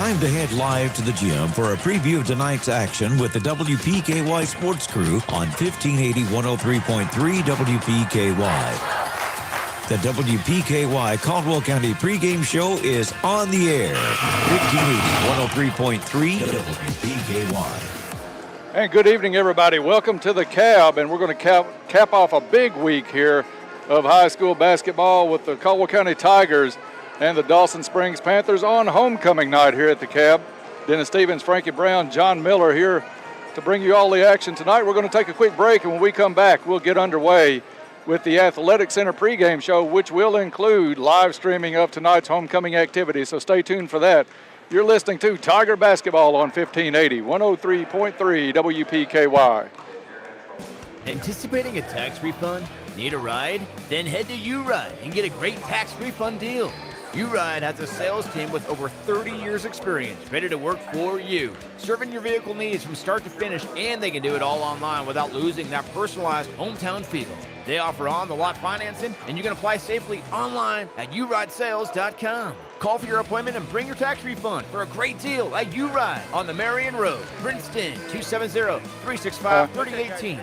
time to head live to the gym for a preview of tonight's action with the WPKY Sports Crew on 1580 103.3 WPKY. The WPKY Caldwell County pregame show is on the air. 1580 103.3 WPKY. And good evening, everybody. Welcome to the Cab, and we're going to cap off a big week here of high school basketball with the Caldwell County Tigers and the Dawson Springs Panthers on homecoming night here at the Cab. Dennis Stevens, Frankie Brown, John Miller here to bring you all the action tonight. We're going to take a quick break, and when we come back, we'll get underway with the Athletic Center pregame show, which will include live streaming of tonight's homecoming activities. So stay tuned for that. You're listening to Tiger Basketball on 1580, 103.3 WPKY. Anticipating a tax refund? Need a ride? Then head to U-Ride and get a great tax refund deal. U-Ride has a sales team with over 30 years experience ready to work for you, serving your vehicle needs from start to finish, and they can do it all online without losing that personalized hometown feel. They offer on-the-lot financing, and you can apply safely online at uridesales.com. Call for your appointment and bring your tax refund for a great deal at U-Ride on the Marion Road, Princeton, 270-365-3018.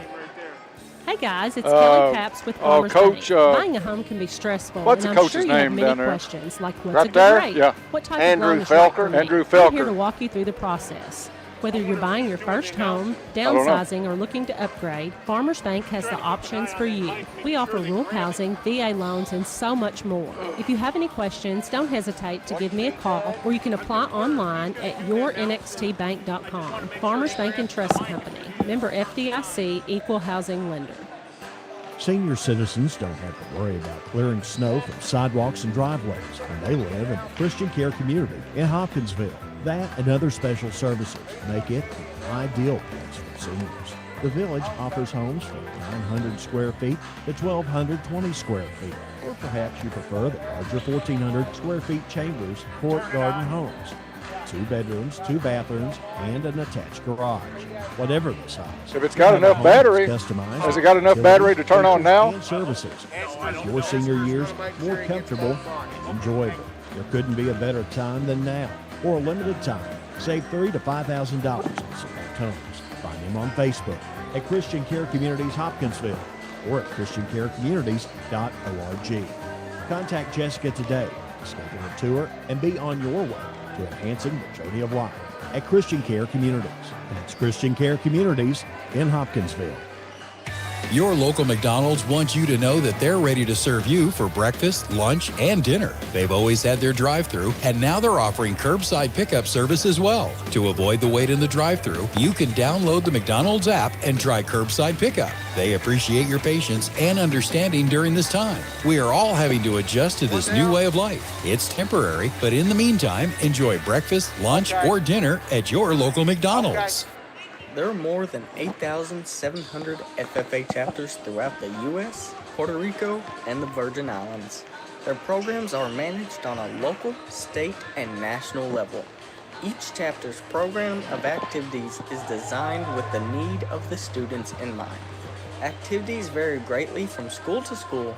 Hey guys, it's Kelly Caps with Farmers Coach, Bank. Buying a home can be stressful, what's and the I'm coach's sure you have name many down there? questions like what's Right a good there? rate? Yeah. What type Andrew of loan is right for Felker. me? Andrew I'm here Felker. to walk you through the process. Whether you're buying your first home, downsizing, or looking to upgrade, Farmers Bank has the options for you. We offer rural housing, VA loans, and so much more. If you have any questions, don't hesitate to give me a call, or you can apply online at yournxtbank.com. Farmers Bank and Trust Company. Member FDIC, Equal Housing Lender. Senior citizens don't have to worry about clearing snow from sidewalks and driveways when they live in a Christian care community in Hopkinsville. That and other special services make it the ideal place for seniors. The village offers homes from 900 square feet to 1,220 square feet, or perhaps you prefer the larger 1,400 square feet chambers, court garden homes. 2 bedrooms, 2 bathrooms, and an attached garage. Whatever the size. If it's got enough battery, has it got enough battery to turn on now? And services. Make your senior years more comfortable and enjoyable. There couldn't be a better time than now. For a limited time, save $3,000 to $5,000 on select homes. Find them on Facebook at Christian Care Communities Hopkinsville or at christiancarecommunities.org. Contact Jessica today to schedule a tour and be on your way to enhancing the journey of life at Christian Care Communities. That's Christian Care Communities in Hopkinsville. Your local McDonald's wants you to know that they're ready to serve you for breakfast, lunch, and dinner. They've always had their drive-thru, and now they're offering curbside pickup service as well. To avoid the wait in the drive-thru, you can download the McDonald's app and try curbside pickup. They appreciate your patience and understanding during this time. We are all having to adjust to this new way of life. It's temporary, but in the meantime, enjoy breakfast, lunch, or dinner at your local McDonald's. There are more than 8,700 FFA chapters throughout the U.S., Puerto Rico, and the Virgin Islands. Their programs are managed on a local, state, and national level. Each chapter's program of activities is designed with the need of the students in mind. Activities vary greatly from school to school,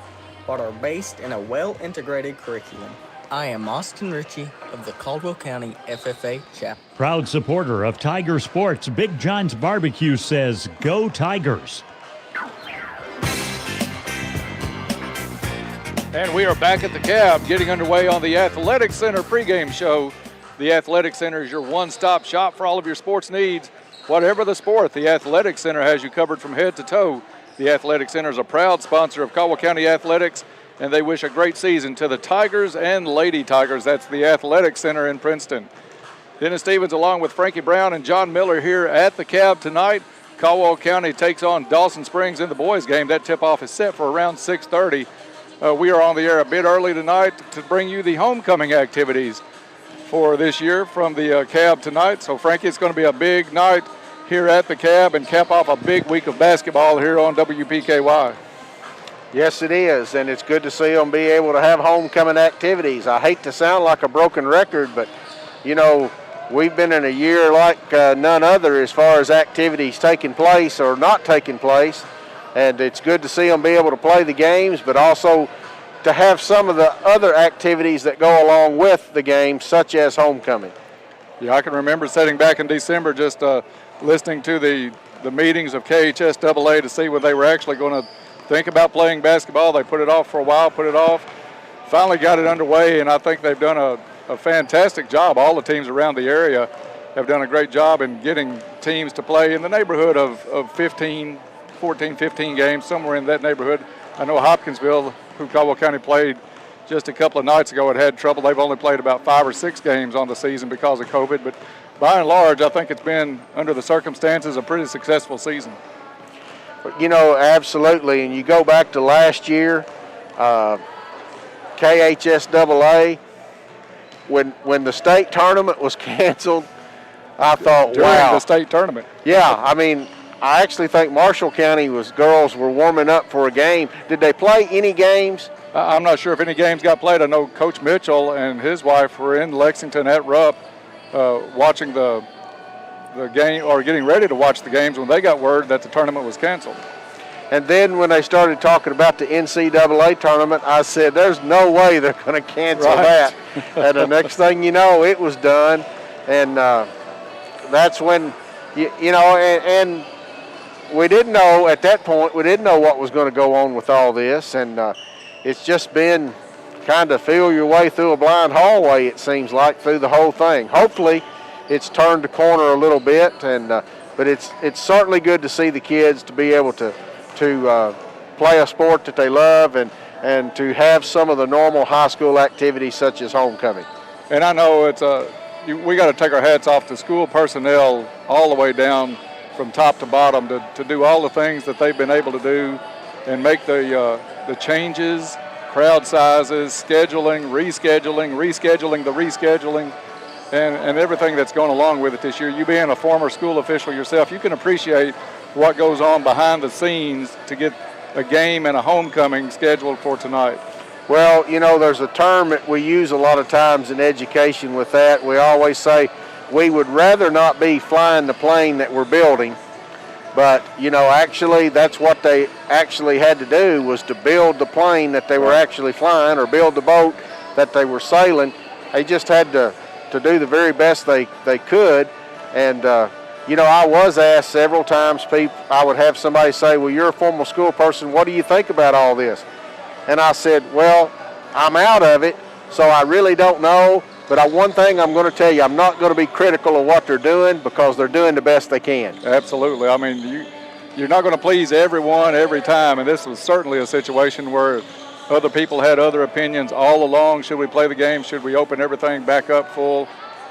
but are based in a well-integrated curriculum. I am Austin Ritchie of the Caldwell County FFA chapter. Proud supporter of Tiger Sports, Big John's Barbecue says, "Go Tigers." And we are back at the Cab, getting underway on the Athletic Center pregame show. The Athletic Center is your one-stop shop for all of your sports needs. Whatever the sport, the Athletic Center has you covered from head to toe. The Athletic Center is a proud sponsor of Caldwell County Athletics, and they wish a great season to the Tigers and Lady Tigers. That's the Athletic Center in Princeton. Dennis Stevens along with Frankie Brown and John Miller here at the Cab tonight. Caldwell County takes on Dawson Springs in the boys game. That tip-off is set for around 6:30. We are on the air a bit early tonight to bring you the homecoming activities for this year from the Cab tonight. So, Frankie, it's going to be a big night here at the Cab and cap off a big week of basketball here on WPKY. Yes, it is, and it's good to see them be able to have homecoming activities. I hate to sound like a broken record, but, you know, we've been in a year like none other as far as activities taking place or not taking place, and it's good to see them be able to play the games, but also to have some of the other activities that go along with the game, such as homecoming. Yeah, I can remember sitting back in December just listening to the meetings of KHSAA to see what they were actually going to think about playing basketball. They put it off for a while, put it off. Finally got it underway, and I think they've done a fantastic job. All the teams around the area have done a great job in getting teams to play in the neighborhood of 14, 15 games, somewhere in that neighborhood. I know Hopkinsville, who Caldwell County played just a couple of nights ago, had trouble. They've only played about 5 or 6 games on the season because of COVID, but by and large, I think it's been, under the circumstances, a pretty successful season. You know, absolutely. And you go back to last year, KHSAA, when the state tournament was canceled, I thought, During wow. the state tournament. Yeah, I mean, I actually think Marshall County girls were warming up for a game. Did they play any games? I'm not sure if any games got played. I know Coach Mitchell and his wife were in Lexington at Rupp watching the game, or getting ready to watch the games, when they got word that the tournament was canceled. And then when they started talking about the NCAA tournament, I said, there's no way they're going to cancel that. And the next thing you know, it was done. And that's when, you know, and we didn't know at that point, we didn't know what was going to go on with all this. And it's just been kind of feel your way through a blind hallway, it seems like, through the whole thing. Hopefully it's turned the corner a little bit, and but it's certainly good to see the kids to be able to play a sport that they love, and to have some of the normal high school activities such as homecoming. And I know it's we got to take our hats off to school personnel all the way down from top to bottom to do all the things that they've been able to do and make the changes, crowd sizes, scheduling, rescheduling the rescheduling, and everything that's going along with it this year. You being a former school official yourself, you can appreciate what goes on behind the scenes to get a game and a homecoming scheduled for tonight. Well, you know, there's a term that we use a lot of times in education with that. We always say we would rather not be flying the plane that we're building, but, you know, actually that's what they actually had to do, was to build the plane that they were actually flying, or build the boat that they were sailing. They just had to do the very best they could. And, you know, I was asked several times, I would have somebody say, well, you're a former school person, what do you think about all this? And I said, well, I'm out of it, so I really don't know. But one thing I'm going to tell you, I'm not going to be critical of what they're doing, because they're doing the best they can. Absolutely. I mean, you're not going to please everyone every time, and this was certainly a situation where other people had other opinions all along. Should we play the game? Should we open everything back up full?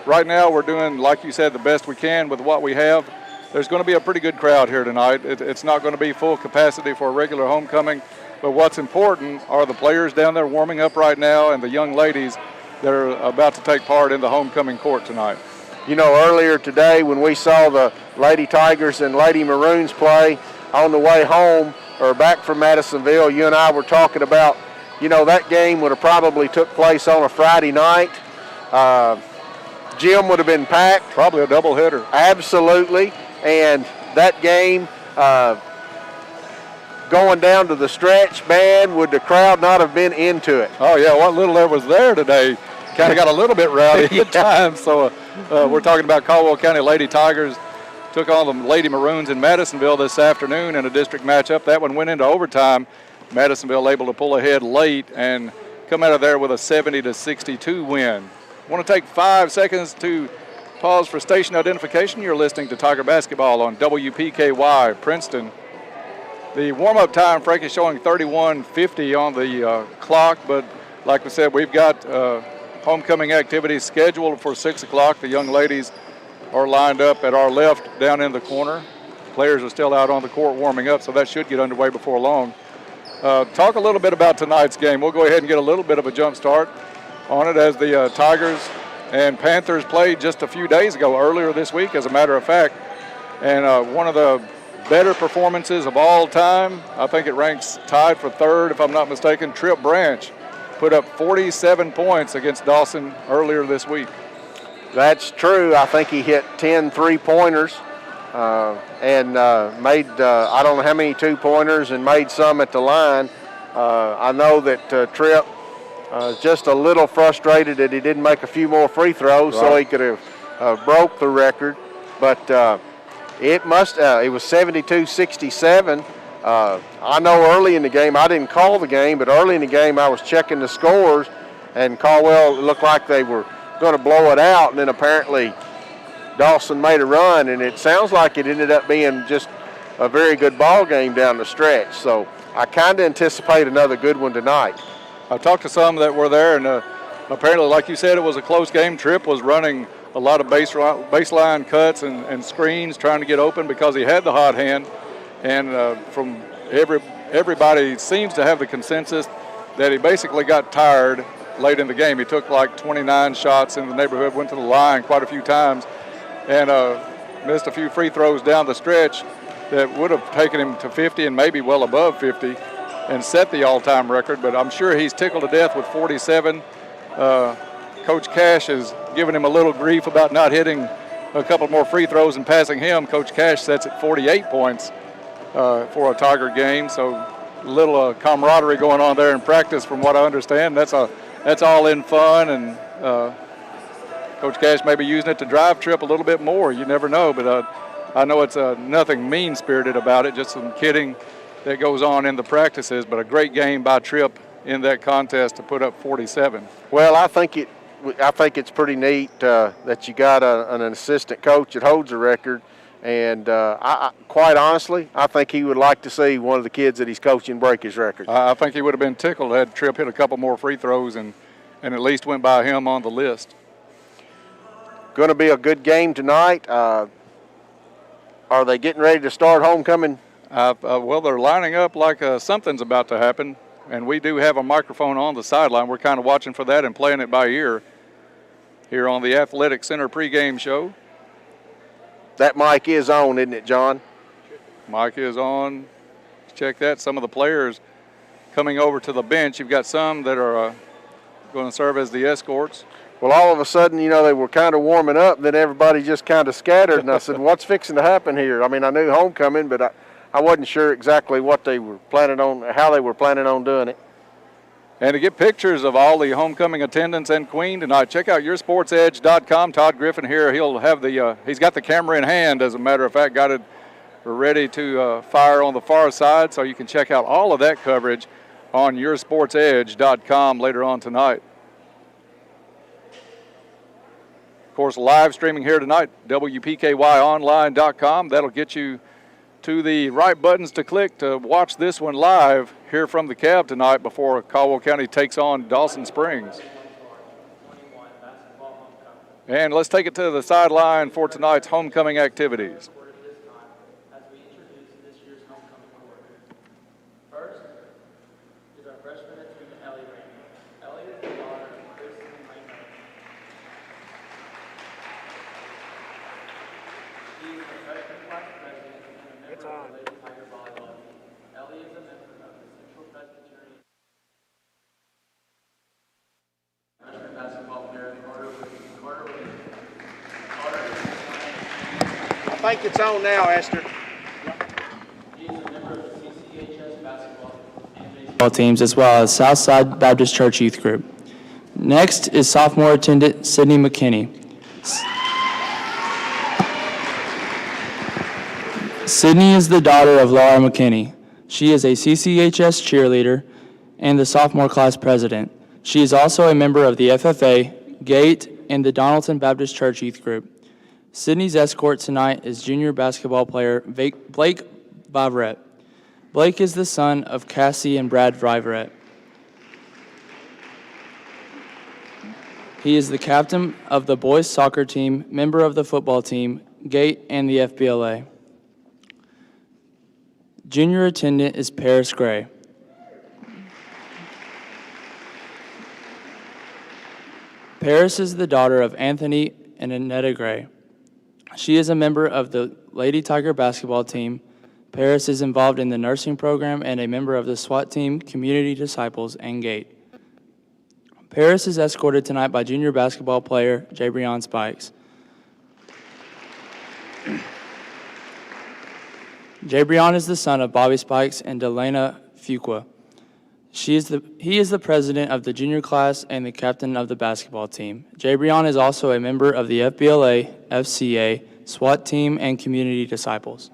Right now we're doing, like you said, the best we can with what we have. There's going to be a pretty good crowd here tonight. It's not going to be full capacity for a regular homecoming, but what's important are the players down there warming up right now, and the young ladies that are about to take part in the homecoming court tonight. You know, earlier today when we saw the Lady Tigers and Lady Maroons play on the way home, or back from Madisonville, you and I were talking about, you know, that game would have probably took place on a Friday night. Gym would have been packed. Probably a doubleheader. Absolutely. And that game, going down to the stretch, man, would the crowd not have been into it? Oh, yeah, what little there was there today kind of got a little bit rowdy at times. So we're talking about Caldwell County Lady Tigers took on the Lady Maroons in Madisonville this afternoon in a district matchup. That one went into overtime. Madisonville able to pull ahead late and come out of there with a 70-62 win. I want to take 5 seconds to pause for station identification. You're listening to Tiger Basketball on Wpky Princeton. The warm-up time, Frank, is showing 31:50 on the clock, but like we said, we've got homecoming activities scheduled for 6 o'clock. The young ladies are lined up at our left down in the corner. Players are still out on the court warming up, so that should get underway before long. Talk a little bit about tonight's game. We'll go ahead and get a little bit of a jump start on it, as the Tigers and Panthers played just a few days ago, earlier this week, as a matter of fact. And one of the better performances of all time, I think it ranks tied for third, if I'm not mistaken. Trip Branch put up 47 points against Dawson earlier this week. That's true. I think he hit 10 3-pointers and made, I don't know how many 2-pointers, and made some at the line. I know that Trip just a little frustrated that he didn't make a few more free throws, so he could have broke the record, but it was 72-67. I know early in the game, I didn't call the game, but early in the game I was checking the scores, and Caldwell looked like they were going to blow it out, and then apparently Dawson made a run, and it sounds like it ended up being just a very good ball game down the stretch. So I kind of anticipate another good one tonight. I talked to some that were there, and apparently, like you said, it was a close game. Tripp was running a lot of baseline cuts and screens, trying to get open because he had the hot hand. And from everybody seems to have the consensus that he basically got tired late in the game. He took like 29 shots in the neighborhood, went to the line quite a few times, and missed a few free throws down the stretch that would have taken him to 50 and maybe well above 50 and set the all-time record. But I'm sure he's tickled to death with 47. Coach Cash has given him a little grief about not hitting a couple more free throws and passing him. Coach Cash sets at 48 points for a Tiger game. So a little camaraderie going on there in practice, from what I understand. That's all in fun, and Coach Cash may be using it to drive Tripp a little bit more. You never know, but I know it's nothing mean-spirited about it, just some kidding that goes on in the practices, but a great game by Tripp in that contest to put up 47. Well, I think it's pretty neat that you got an assistant coach that holds a record, and I quite honestly, I think he would like to see one of the kids that he's coaching break his record. I think he would have been tickled had Tripp hit a couple more free throws and at least went by him on the list. Going to be a good game tonight. Are they getting ready to start homecoming? Well, they're lining up like something's about to happen, and we do have a microphone on the sideline. We're kind of watching for that and playing it by ear here on the Athletic Center pregame show. That mic is on, isn't it, John? Mic is on. Check that. Some of the players coming over to the bench. You've got some that are going to serve as the escorts. Well, all of a sudden, they were kind of warming up, and then everybody just kind of scattered, and I said, what's fixing to happen here? I mean, I knew homecoming, but I wasn't sure exactly what they were planning on, how they were planning on doing it. And to get pictures of all the homecoming attendants and Queen tonight, check out yoursportsedge.com. Todd Griffin here, he'll have he's got the camera in hand, as a matter of fact, got it ready to fire on the far side, so you can check out all of that coverage on yoursportsedge.com later on tonight. Of course, live streaming here tonight, WPKYonline.com. That'll get you to the right buttons to click to watch this one live here from the cab tonight before Caldwell County takes on Dawson Springs. And let's take it to the sideline for tonight's homecoming activities. I think it's on now, Esther. Teams, as well as Southside Baptist Church Youth Group. Next is sophomore attendant Sydney McKinney. Sydney is the daughter of Laura McKinney. She is a CCHS cheerleader and the sophomore class president. She is also a member of the FFA, GATE, and the Donaldson Baptist Church Youth Group. Sydney's escort tonight is junior basketball player Blake Viverette. Blake is the son of Cassie and Brad Viverette. He is the captain of the boys soccer team, member of the football team, GATE, and the FBLA. Junior attendant is Paris Gray. Paris is the daughter of Anthony and Annetta Gray. She is a member of the Lady Tiger basketball team. Paris is involved in the nursing program and a member of the SWAT team, Community Disciples, and GATE. Paris is escorted tonight by junior basketball player Jabrion Spikes. Jabrion is the son of Bobby Spikes and Delana Fuqua. He is the president of the junior class and the captain of the basketball team. Jabrion is also a member of the FBLA, FCA, SWAT team, and Community Disciples.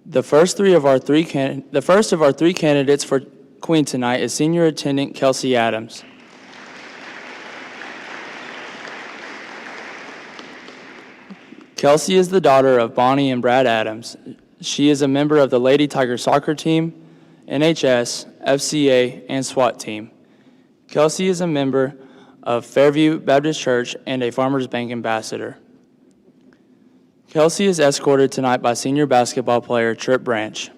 The first of our three candidates for Queen tonight is senior attendant Kelsey Adams. Kelsey is the daughter of Bonnie and Brad Adams. She is a member of the Lady Tiger soccer team, NHS, FCA, and SWAT team. Kelsey is a member of Fairview Baptist Church and a Farmers Bank ambassador. Kelsey is escorted tonight by senior basketball player Trip Branch.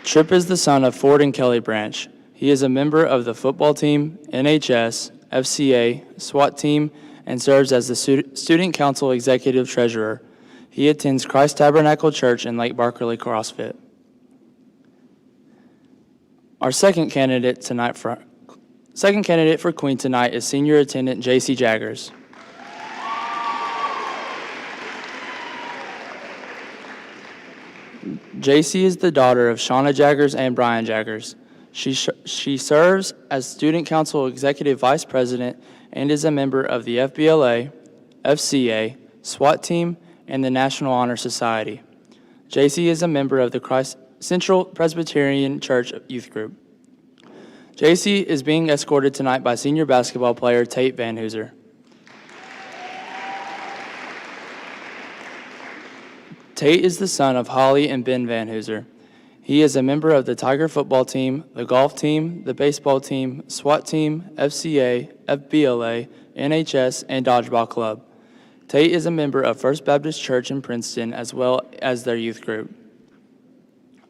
Trip is the son of Ford and Kelly Branch. He is a member of the football team, NHS, FCA, SWAT team, and serves as the Student Council Executive Treasurer. He attends Christ Tabernacle Church in Lake Barkerley CrossFit. Our second candidate for Queen tonight is senior attendant J.C. Jaggers. J.C. is the daughter of Shauna Jaggers and Brian Jaggers. She serves as Student Council Executive Vice President and is a member of the FBLA, FCA, SWAT team, and the National Honor Society. J.C. is a member of the Christ Central Presbyterian Church Youth Group. J.C. is being escorted tonight by senior basketball player Tate Van Hooser. Tate is the son of Holly and Ben Van Hooser. He is a member of the Tiger football team, the golf team, the baseball team, SWAT team, FCA, FBLA, NHS, and Dodgeball Club. Tate is a member of First Baptist Church in Princeton as well as their youth group.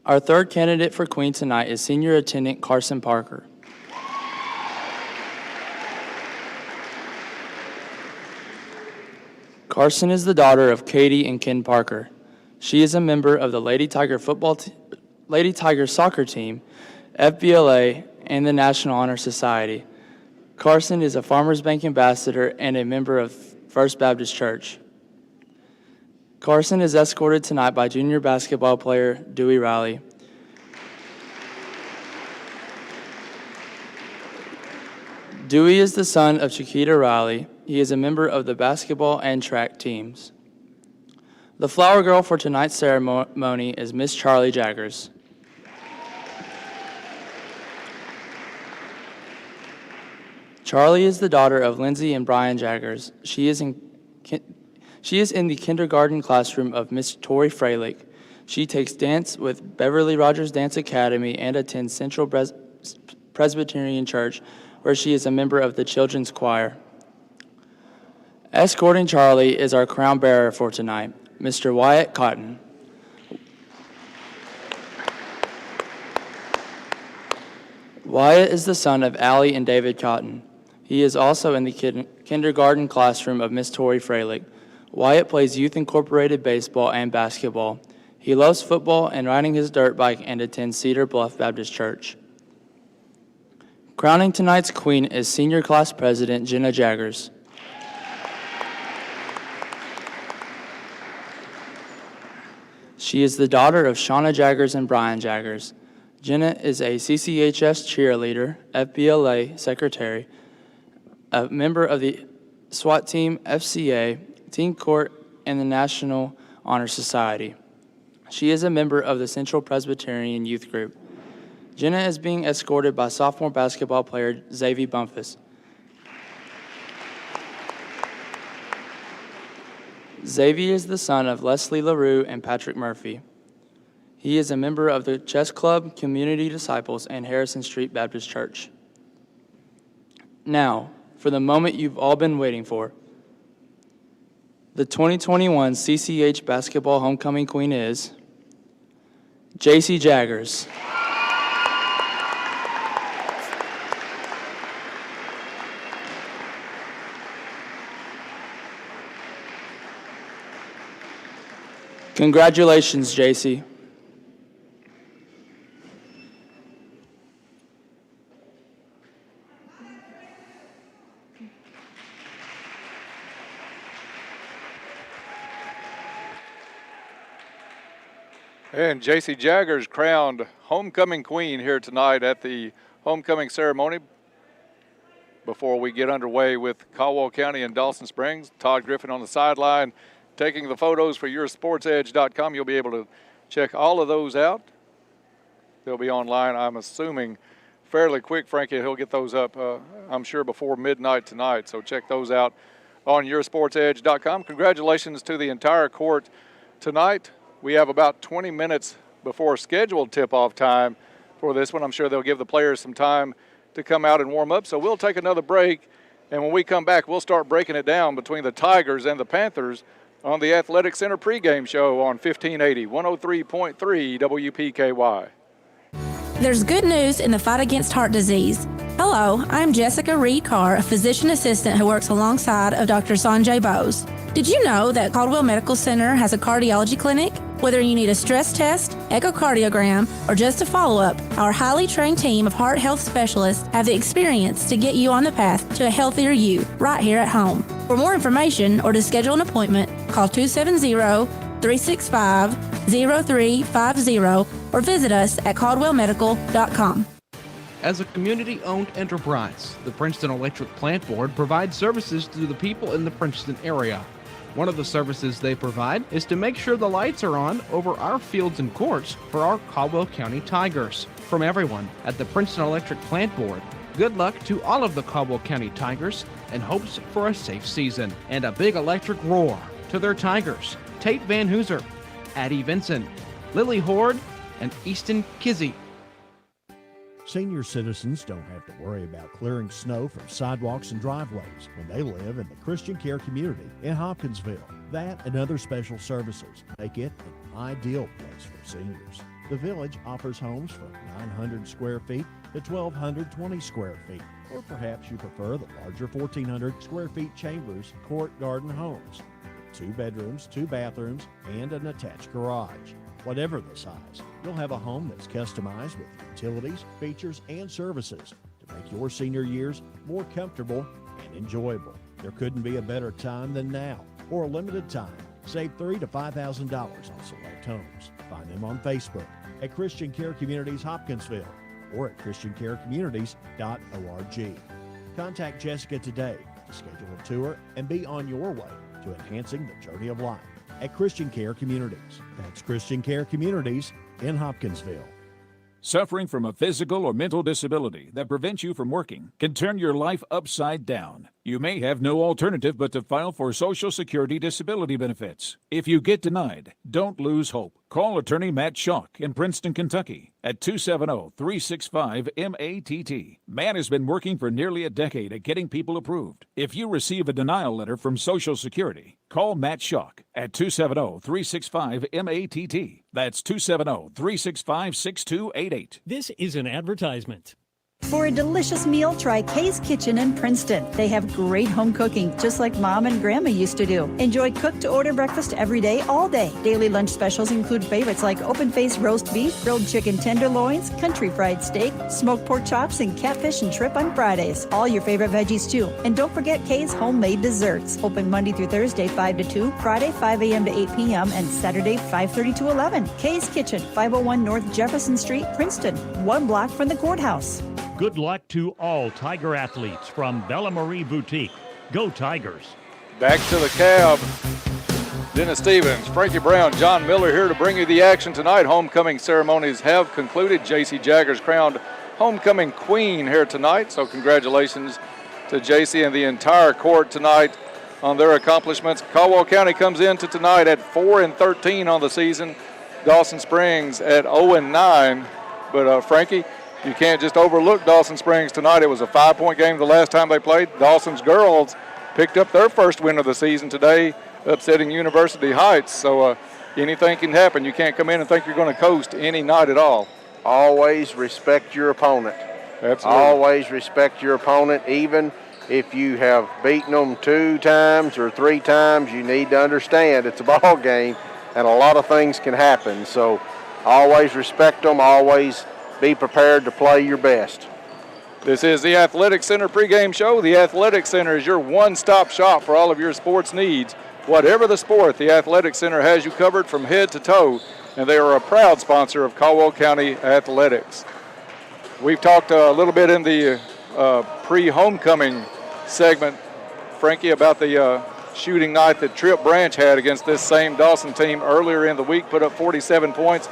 Our third candidate for Queen tonight is senior attendant Carson Parker. Carson is the daughter of Katie and Ken Parker. She is a member of the Lady Tiger soccer team, FBLA, and the National Honor Society. Carson is a Farmers Bank ambassador and a member of First Baptist Church. Carson is escorted tonight by junior basketball player Dewey Riley. Dewey is the son of Chiquita Riley. He is a member of the basketball and track teams. The flower girl for tonight's ceremony is Miss Charlie Jaggers. Charlie is the daughter of Lindsay and Brian Jaggers. She is in the kindergarten classroom of Miss Tori Freilich. She takes dance with Beverly Rogers Dance Academy and attends Central Presbyterian Church, where she is a member of the children's choir. Escorting Charlie is our crown bearer for tonight, Mr. Wyatt Cotton. Wyatt is the son of Allie and David Cotton. He is also in the kindergarten classroom of Miss Tori Freilich. Wyatt plays Youth Incorporated baseball and basketball. He loves football and riding his dirt bike and attends Cedar Bluff Baptist Church. Crowning tonight's queen is senior class president Jenna Jaggers. She is the daughter of Shauna Jaggers and Brian Jaggers. Jenna is a CCHS cheerleader, FBLA secretary, a member of the SWAT team, FCA, Teen Court, and the National Honor Society. She is a member of the Central Presbyterian Youth Group. Jenna is being escorted by sophomore basketball player Xavier Bumpus. Xavier is the son of Leslie LaRue and Patrick Murphy. He is a member of the Chess Club, Community Disciples, and Harrison Street Baptist Church. Now, for the moment you've all been waiting for. The 2021 CCH Basketball Homecoming Queen is J.C. Jaggers. Congratulations, J.C. And J.C. Jaggers crowned homecoming queen here tonight at the homecoming ceremony. Before we get underway with Caldwell County and Dawson Springs, Todd Griffin on the sideline taking the photos for yoursportsedge.com. You'll be able to check all of those out. They'll be online, I'm assuming, fairly quick. Frankie, he'll get those up, I'm sure, before midnight tonight. So check those out on yoursportsedge.com. Congratulations to the entire court tonight. We have about 20 minutes before scheduled tip-off time for this one. I'm sure they'll give the players some time to come out and warm up. So we'll take another break, and when we come back, we'll start breaking it down between the Tigers and the Panthers on the Athletic Center pregame show on 1580, 103.3 WPKY. There's good news in the fight against heart disease. Hello, I'm Jessica Reed Carr, a physician assistant who works alongside of Dr. Sanjay Bose. Did you know that Caldwell Medical Center has a cardiology clinic? Whether you need a stress test, echocardiogram, or just a follow-up, our highly trained team of heart health specialists have the experience to get you on the path to a healthier you right here at home. For more information or to schedule an appointment, call 270-365-0350 or visit us at caldwellmedical.com. As a community-owned enterprise, the Princeton Electric Plant Board provides services to the people in the Princeton area. One of the services they provide is to make sure the lights are on over our fields and courts for our Caldwell County Tigers. From everyone at the Princeton Electric Plant Board, good luck to all of the Caldwell County Tigers and hopes for a safe season. And a big electric roar to their Tigers, Tate Van Hooser, Addie Vinson, Lily Horde, and Easton Kizzy. Senior citizens don't have to worry about clearing snow from sidewalks and driveways when they live in the Christian Care community in Hopkinsville. That and other special services make it an ideal place for seniors. The village offers homes from 900 square feet to 1,220 square feet, or perhaps you prefer the larger 1,400 square feet chambers court garden homes. 2 bedrooms, 2 bathrooms, and an attached garage. Whatever the size, you'll have a home that's customized with utilities, features, and services to make your senior years more comfortable and enjoyable. There couldn't be a better time than now. For a limited time, save $3,000 to $5,000 on select homes. Find them on Facebook at Christian Care Communities Hopkinsville or at christiancarecommunities.org. Contact Jessica today to schedule a tour and be on your way to enhancing the journey of life at Christian Care Communities. That's Christian Care Communities in Hopkinsville. Suffering from a physical or mental disability that prevents you from working can turn your life upside down. You may have no alternative but to file for Social Security disability benefits. If you get denied, don't lose hope. Call attorney Matt Schock in Princeton, Kentucky at 270-365-MATT. Matt has been working for nearly a decade at getting people approved. If you receive a denial letter from Social Security, call Matt Schock at 270-365-MATT. That's 270-365-6288. This is an advertisement. For a delicious meal, try Kay's Kitchen in Princeton. They have great home cooking, just like Mom and Grandma used to do. Enjoy cooked-to-order breakfast every day, all day. Daily lunch specials include favorites like open-faced roast beef, grilled chicken tenderloins, country fried steak, smoked pork chops, and catfish and shrimp on Fridays. All your favorite veggies, too. And don't forget Kay's homemade desserts. Open Monday through Thursday, 5 to 2, Friday, 5 a.m. to 8 p.m., and Saturday, 5:30 to 11. Kay's Kitchen, 501 North Jefferson Street, Princeton, 1 block from the courthouse. Good luck to all Tiger athletes from Bella Marie Boutique. Go Tigers. Back to the cab. Dennis Stevens, Frankie Brown, John Miller here to bring you the action tonight. Homecoming ceremonies have concluded. J.C. Jaggers crowned homecoming queen here tonight. So congratulations to J.C. and the entire court tonight on their accomplishments. Caldwell County comes into tonight at 4-13 on the season. Dawson Springs at 0-9. But Frankie, you can't just overlook Dawson Springs tonight. It was a 5-point game the last time they played. Dawson's girls picked up their first win of the season today, upsetting University Heights. So anything can happen. You can't come in and think you're going to coast any night at all. Always respect your opponent. Absolutely. Always respect your opponent. Even if you have beaten them 2 times or 3 times, you need to understand it's a ball game and a lot of things can happen. So always respect them. Always be prepared to play your best. This is the Athletic Center pregame show. The Athletic Center is your one-stop shop for all of your sports needs. Whatever the sport, the Athletic Center has you covered from head to toe. and they are a proud sponsor of Caldwell County Athletics. We've talked a little bit in the pre-homecoming segment, Frankie, about the shooting night that Tripp Branch had against this same Dawson team earlier in the week, put up 47 points.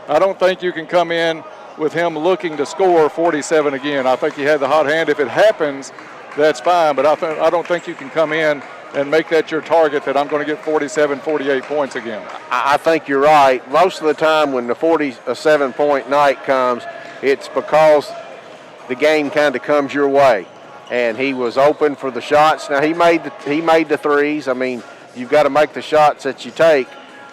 I don't think you can come in with him looking to score 47 again. I think he had the hot hand. If it happens, that's fine, but I don't think you can come in and make that your target that I'm going to get 47, 48 points again. I think you're right. Most of the time when the 47-point night comes, it's because the game kind of comes your way. And he was open for the shots. Now, he made the threes. I mean, you've got to make the shots that you take.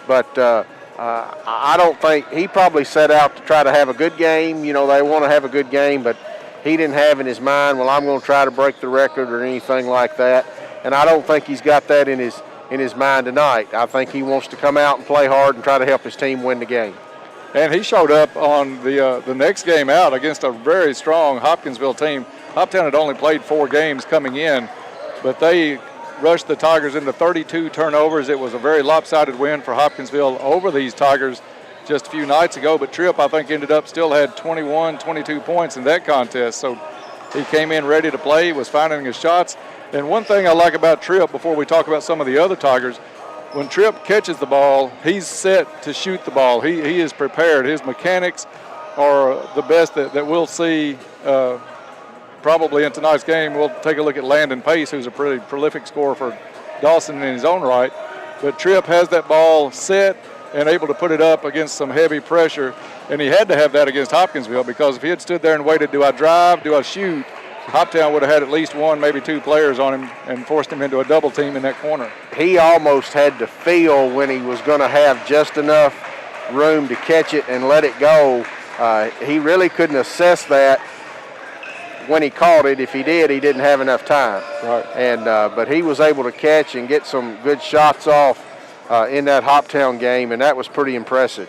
But I don't think – he probably set out to try to have a good game. You know, they want to have a good game, but he didn't have in his mind, well, I'm going to try to break the record or anything like that. And I don't think he's got that in his mind tonight. I think he wants to come out and play hard and try to help his team win the game. And he showed up on the next game out against a very strong Hopkinsville team. Hoptown had only played 4 games coming in, but they rushed the Tigers into 32 turnovers. It was a very lopsided win for Hopkinsville over these Tigers just a few nights ago, but Tripp, I think, ended up still had 21, 22 points in that contest. So he came in ready to play, was finding his shots. And one thing I like about Tripp, before we talk about some of the other Tigers, when Tripp catches the ball, he's set to shoot the ball. He is prepared. His mechanics are the best that we'll see probably in tonight's game. We'll take a look at Landon Pace, who's a pretty prolific scorer for Dawson in his own right. But Tripp has that ball set and able to put it up against some heavy pressure. And he had to have that against Hopkinsville, because if he had stood there and waited, do I drive, do I shoot, Hoptown would have had at least 1, maybe 2 players on him and forced him into a double team in that corner. He almost had to feel when he was going to have just enough room to catch it and let it go. He really couldn't assess that when he caught it. If he did, he didn't have enough time. Right. And but he was able to catch and get some good shots off in that Hoptown game, and that was pretty impressive.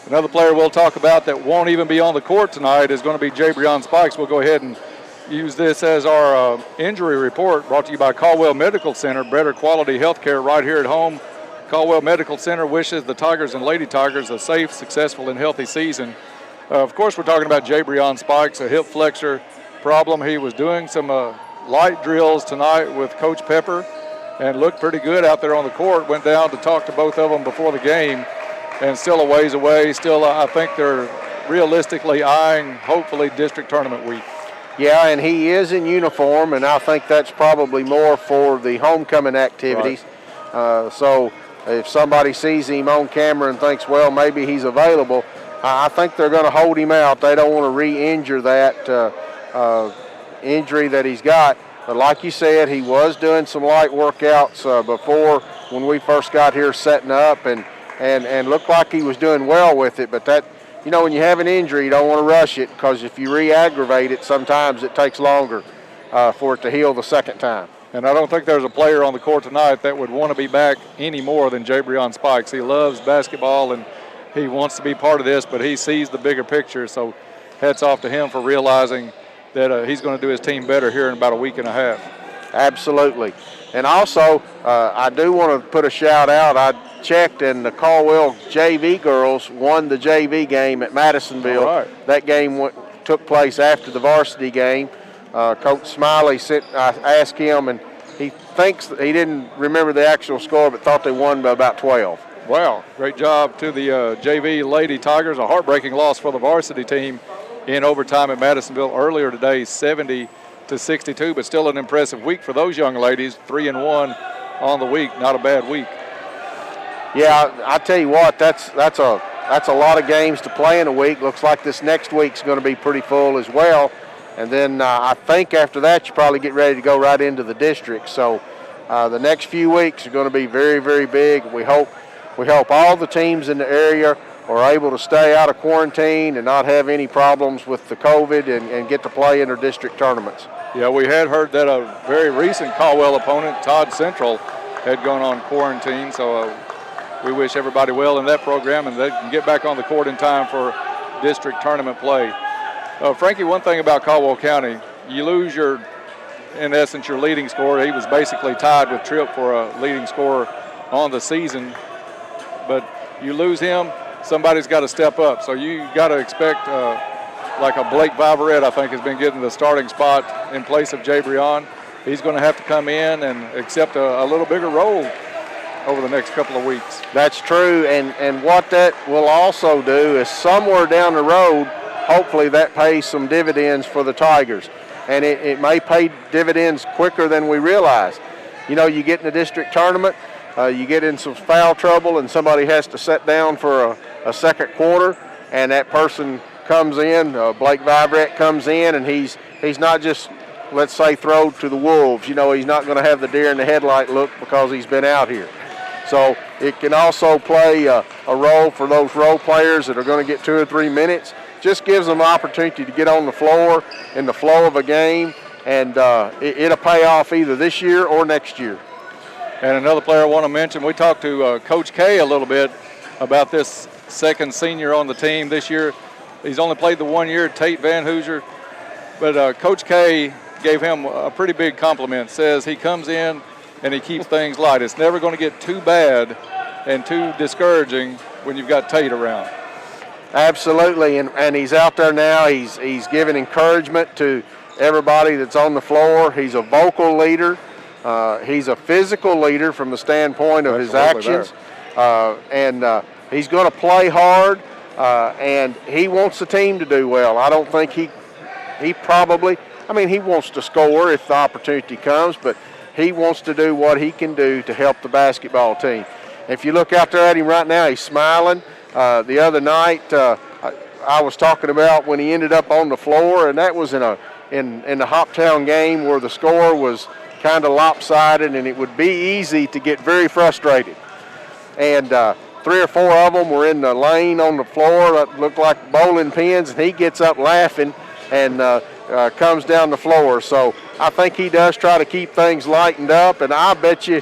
Another player we'll talk about that won't even be on the court tonight is going to be Jabrion Spikes. We'll go ahead and use this as our injury report, brought to you by Caldwell Medical Center. Better quality health care right here at home. Caldwell Medical Center wishes the Tigers and Lady Tigers a safe, successful, and healthy season. Of course, we're talking about Jabrion Spikes, a hip flexor problem. He was doing some light drills tonight with Coach Pepper and looked pretty good out there on the court. Went down to talk to both of them before the game, and still a ways away. Still, I think they're realistically eyeing, hopefully, district tournament week. Yeah, and he is in uniform, and I think that's probably more for the homecoming activities. Right. So if somebody sees him on camera and thinks, well, maybe he's available, I think they're going to hold him out. They don't want to re-injure that injury that he's got. But like you said, he was doing some light workouts before when we first got here setting up, and looked like he was doing well with it. But that, you know, when you have an injury, you don't want to rush it, because if you re-aggravate it, sometimes it takes longer for it to heal the second time. And I don't think there's a player on the court tonight that would want to be back any more than Jabrion Spikes. He loves basketball and he wants to be part of this, but he sees the bigger picture. So hats off to him for realizing that he's going to do his team better here in about a week and a half. Absolutely. And also, I do want to put a shout out. I checked, and the Caldwell JV girls won the JV game at Madisonville. All right. That game took place after the varsity game. Coach Smiley asked him, and he thinks he didn't remember the actual score, but thought they won by about 12. Wow, great job to the JV Lady Tigers. A heartbreaking loss for the varsity team in overtime at Madisonville earlier today, 70-62, but still an impressive week for those young ladies. 3-1 on the week, not a bad week. Yeah, I tell you what, that's a lot of games to play in a week. Looks like this next week's going to be pretty full as well. And then I think after that you probably get ready to go right into the district. So the next few weeks are going to be very, very big. We hope all the teams in the area are able to stay out of quarantine and not have any problems with the COVID and get to play in their district tournaments. Yeah, we had heard that a very recent Caldwell opponent, Todd Central, had gone on quarantine. So we wish everybody well in that program, and they can get back on the court in time for district tournament play. Frankie, one thing about Caldwell County, you lose in essence, your leading scorer. He was basically tied with Tripp for a leading scorer on the season, but you lose him. somebody's got to step up. So you got to expect like a Blake Viverette, I think, has been getting the starting spot in place of Jabrion. He's going to have to come in and accept a little bigger role over the next couple of weeks. That's true, and what that will also do is somewhere down the road, hopefully that pays some dividends for the Tigers. And it may pay dividends quicker than we realize. You know, you get in the district tournament, you get in some foul trouble, and somebody has to sit down for a second quarter, and that person comes in, Blake Viverette comes in, and he's not just, let's say, thrown to the wolves. You know, he's not going to have the deer in the headlight look because he's been out here. So it can also play a role for those role players that are going to get 2 or 3 minutes. Just gives them an opportunity to get on the floor in the flow of a game, and it'll pay off either this year or next year. And another player I want to mention, we talked to Coach K a little bit about this second senior on the team this year. He's only played the 1 year, Tate Van Hoosier, but Coach K gave him a pretty big compliment. Says he comes in and he keeps things light. It's never going to get too bad and too discouraging when you've got Tate around. Absolutely, and he's out there now. He's giving encouragement to everybody that's on the floor. He's a vocal leader. He's a physical leader from the standpoint of his actions. And he's going to play hard, and he wants the team to do well. I don't think he probably, I mean, he wants to score if the opportunity comes, but he wants to do what he can do to help the basketball team. If you look out there at him right now, he's smiling. The other night, I was talking about when he ended up on the floor, and that was in the Hoptown game where the score was kind of lopsided, and it would be easy to get very frustrated. And 3 or 4 of them were in the lane on the floor that looked like bowling pins, and he gets up laughing and comes down the floor. So I think he does try to keep things lightened up, and I bet you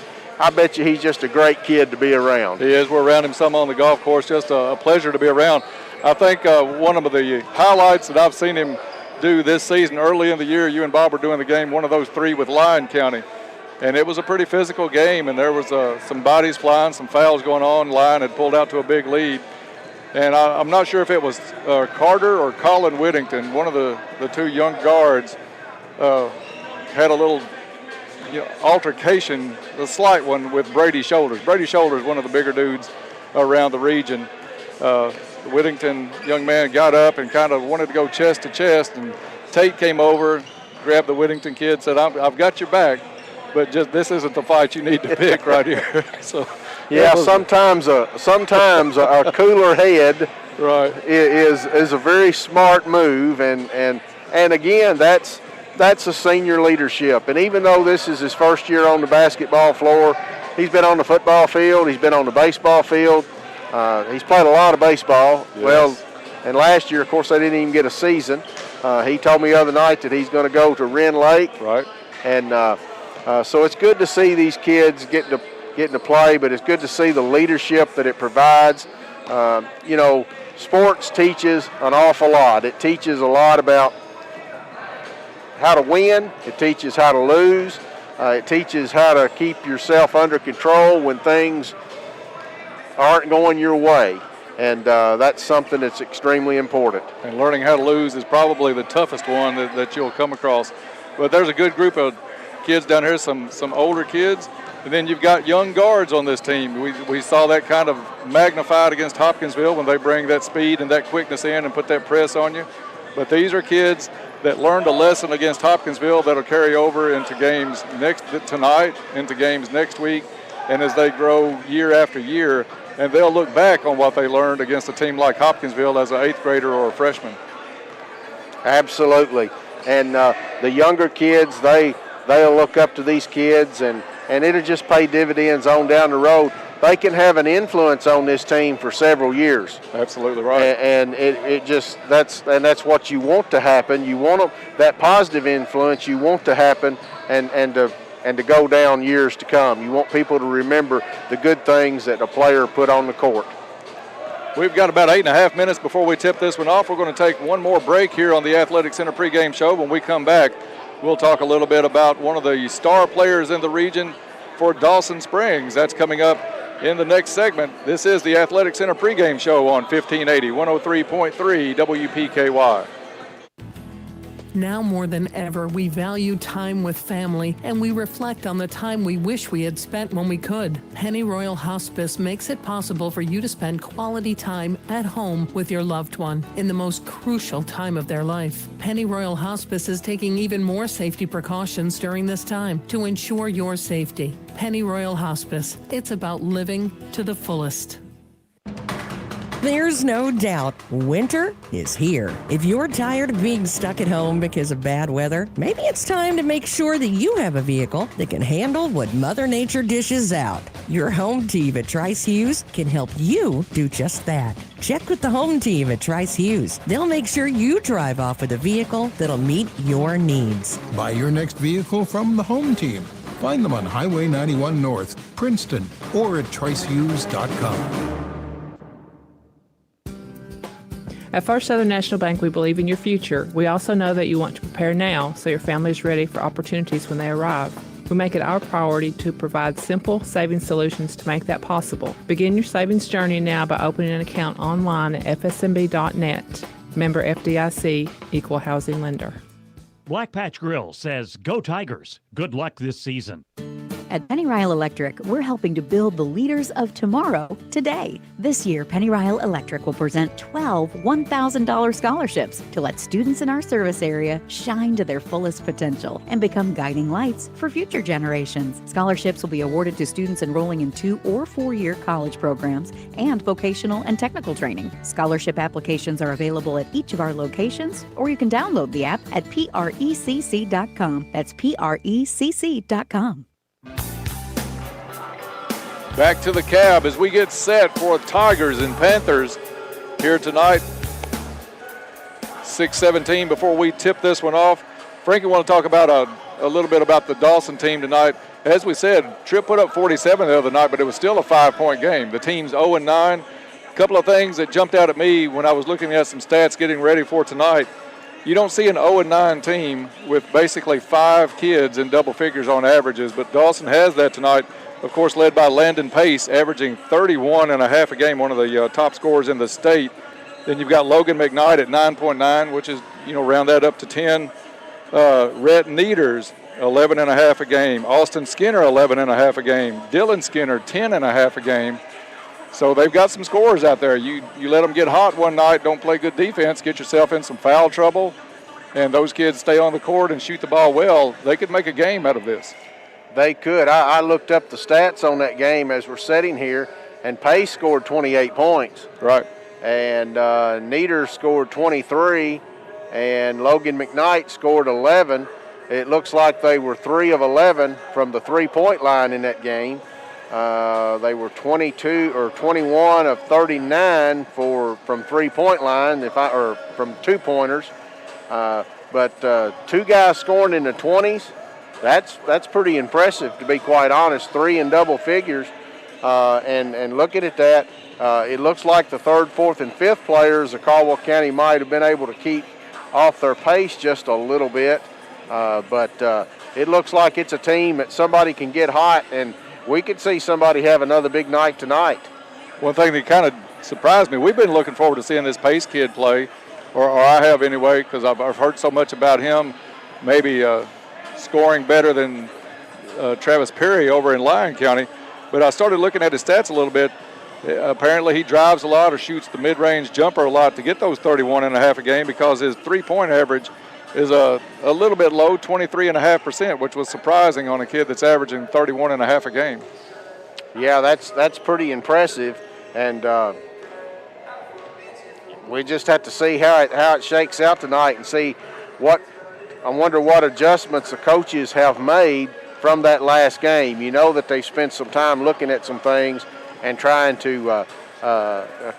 he's just a great kid to be around. He is. We're around him some on the golf course. Just a pleasure to be around. I think one of the highlights that I've seen him do this season, early in the year, you and Bob were doing the game, one of those 3 with Lyon County. And it was a pretty physical game, and there was some bodies flying, some fouls going on. Lyon had pulled out to a big lead. And I'm not sure if it was Carter or Colin Whittington, one of the 2 young guards, had a little altercation, a slight one, with Brady Shoulders. Brady Shoulders, one of the bigger dudes around the region. The Whittington young man got up and kind of wanted to go chest to chest, and Tate came over, grabbed the Whittington kid, said, I've got your back, but just this isn't the fight you need to pick right here. So yeah, sometimes a cooler head right is a very smart move, and again, that's a senior leadership. And even though this is his first year on the basketball floor, he's been on the football field, he's been on the baseball field, he's played a lot of baseball. Yes. Well, and last year, of course, they didn't even get a season. He told me the other night that he's going to go to Wren Lake. Right. And so it's good to see these kids getting to play, but it's good to see the leadership that it provides. Sports teaches an awful lot. It teaches a lot about how to win. It teaches how to lose. It teaches how to keep yourself under control when things aren't going your way. And that's something that's extremely important. And learning how to lose is probably the toughest one that you'll come across. But there's a good group of kids down here, some older kids, and then you've got young guards on this team. We saw that kind of magnified against Hopkinsville when they bring that speed and that quickness in and put that press on you. But these are kids that learned a lesson against Hopkinsville that'll carry over into games tonight, into games next week, and as they grow year after year, and they'll look back on what they learned against a team like Hopkinsville as an 8th grader or a freshman. Absolutely. And the younger kids, they'll look up to these kids, and it'll just pay dividends on down the road. They can have an influence on this team for several years. Absolutely right. And that's what you want to happen. You want that positive influence. You want to happen, and to go down years to come. You want people to remember the good things that a player put on the court. We've got about 8.5 minutes before we tip this one off. We're going to take one more break here on the Athletic Center pregame show. When we come back, we'll talk a little bit about one of the star players in the region for Dawson Springs. That's coming up in the next segment. This is the Athletic Center pregame show on 1580, 103.3 WPKY. Now more than ever, we value time with family, and we reflect on the time we wish we had spent when we could. Pennyroyal Hospice makes it possible for you to spend quality time at home with your loved one in the most crucial time of their life. Pennyroyal Hospice is taking even more safety precautions during this time to ensure your safety. Pennyroyal Hospice, it's about living to the fullest. There's no doubt winter is here. If you're tired of being stuck at home because of bad weather, maybe it's time to make sure that you have a vehicle that can handle what Mother Nature dishes out. Your home team at Trice Hughes can help you do just that. Check with the home team at Trice Hughes. They'll make sure you drive off with a vehicle that'll meet your needs. Buy your next vehicle from the home team. Find them on Highway 91 North, Princeton, or at tricehughes.com. At First Southern National Bank, we believe in your future. We also know that you want to prepare now so your family is ready for opportunities when they arrive. We make it our priority to provide simple savings solutions to make that possible. Begin your savings journey now by opening an account online at fsmb.net. Member FDIC, Equal Housing Lender. Black Patch Grill says, "Go Tigers. Good luck this season." At Penny Ryle Electric, we're helping to build the leaders of tomorrow today. This year, Penny Ryle Electric will present 12 $1,000 scholarships to let students in our service area shine to their fullest potential and become guiding lights for future generations. Scholarships will be awarded to students enrolling in 2- or 4-year college programs and vocational and technical training. Scholarship applications are available at each of our locations, or you can download the app at precc.com. That's precc.com. Back to the cab as we get set for Tigers and Panthers here tonight. 6:17 before we tip this one off. Frankie, want to talk about a little bit about the Dawson team tonight. As we said, Tripp put up 47 the other night, but it was still a 5-point game. The team's 0-9. A couple of things that jumped out at me when I was looking at some stats getting ready for tonight. You don't see an 0-9 team with basically 5 kids in double figures on averages, but Dawson has that tonight. Of course, led by Landon Pace, averaging 31.5 a game, one of the top scorers in the state. Then you've got Logan McKnight at 9.9, which is, round that up to 10. Rhett Nieders, 11.5 a game. Austin Skinner, 11.5 a game. Dylan Skinner, 10.5 a game. So they've got some scorers out there. You let them get hot one night, don't play good defense, get yourself in some foul trouble, and those kids stay on the court and shoot the ball well, they could make a game out of this. They could. I looked up the stats on that game as we're sitting here, and Pace scored 28 points. Right. And Nieder scored 23, and Logan McKnight scored 11. It looks like they were 3 of 11 from the three-point line in that game. They were 21 of 39 from three-point line, or from two-pointers. But 2 guys scoring in the 20s. That's pretty impressive, to be quite honest. 3 in double figures, and looking at that, it looks like the 3rd, 4th, and 5th players of Caldwell County might have been able to keep off their pace just a little bit, but it looks like it's a team that somebody can get hot, and we could see somebody have another big night tonight. One thing that kind of surprised me, we've been looking forward to seeing this Pace kid play, or I have anyway, because I've heard so much about him, maybe scoring better than Travis Perry over in Lyon County. But I started looking at his stats a little bit. Apparently he drives a lot or shoots the mid-range jumper a lot to get those 31.5 a game, because his three-point average is a little bit low, 23.5%, which was surprising on a kid that's averaging 31.5 a game. Yeah, that's pretty impressive, and we just have to see how it shakes out tonight and see I wonder what adjustments the coaches have made from that last game. You know that they spent some time looking at some things and trying to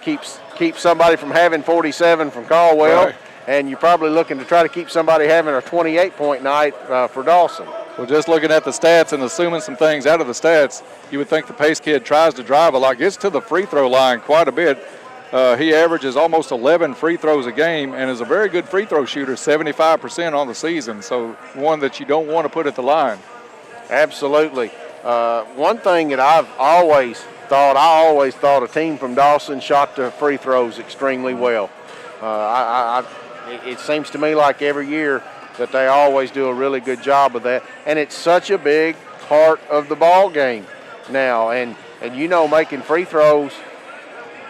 keep somebody from having 47 from Caldwell, right. And you're probably looking to try to keep somebody having a 28-point night for Dawson. Well, just looking at the stats and assuming some things out of the stats, you would think the Pace kid tries to drive a lot, gets to the free throw line quite a bit. He averages almost 11 free throws a game and is a very good free throw shooter, 75% on the season, so one that you don't want to put at the line. Absolutely. One thing that I always thought a team from Dawson shot the free throws extremely well. It seems to me like every year that they always do a really good job of that, and it's such a big part of the ball game now. And making free throws,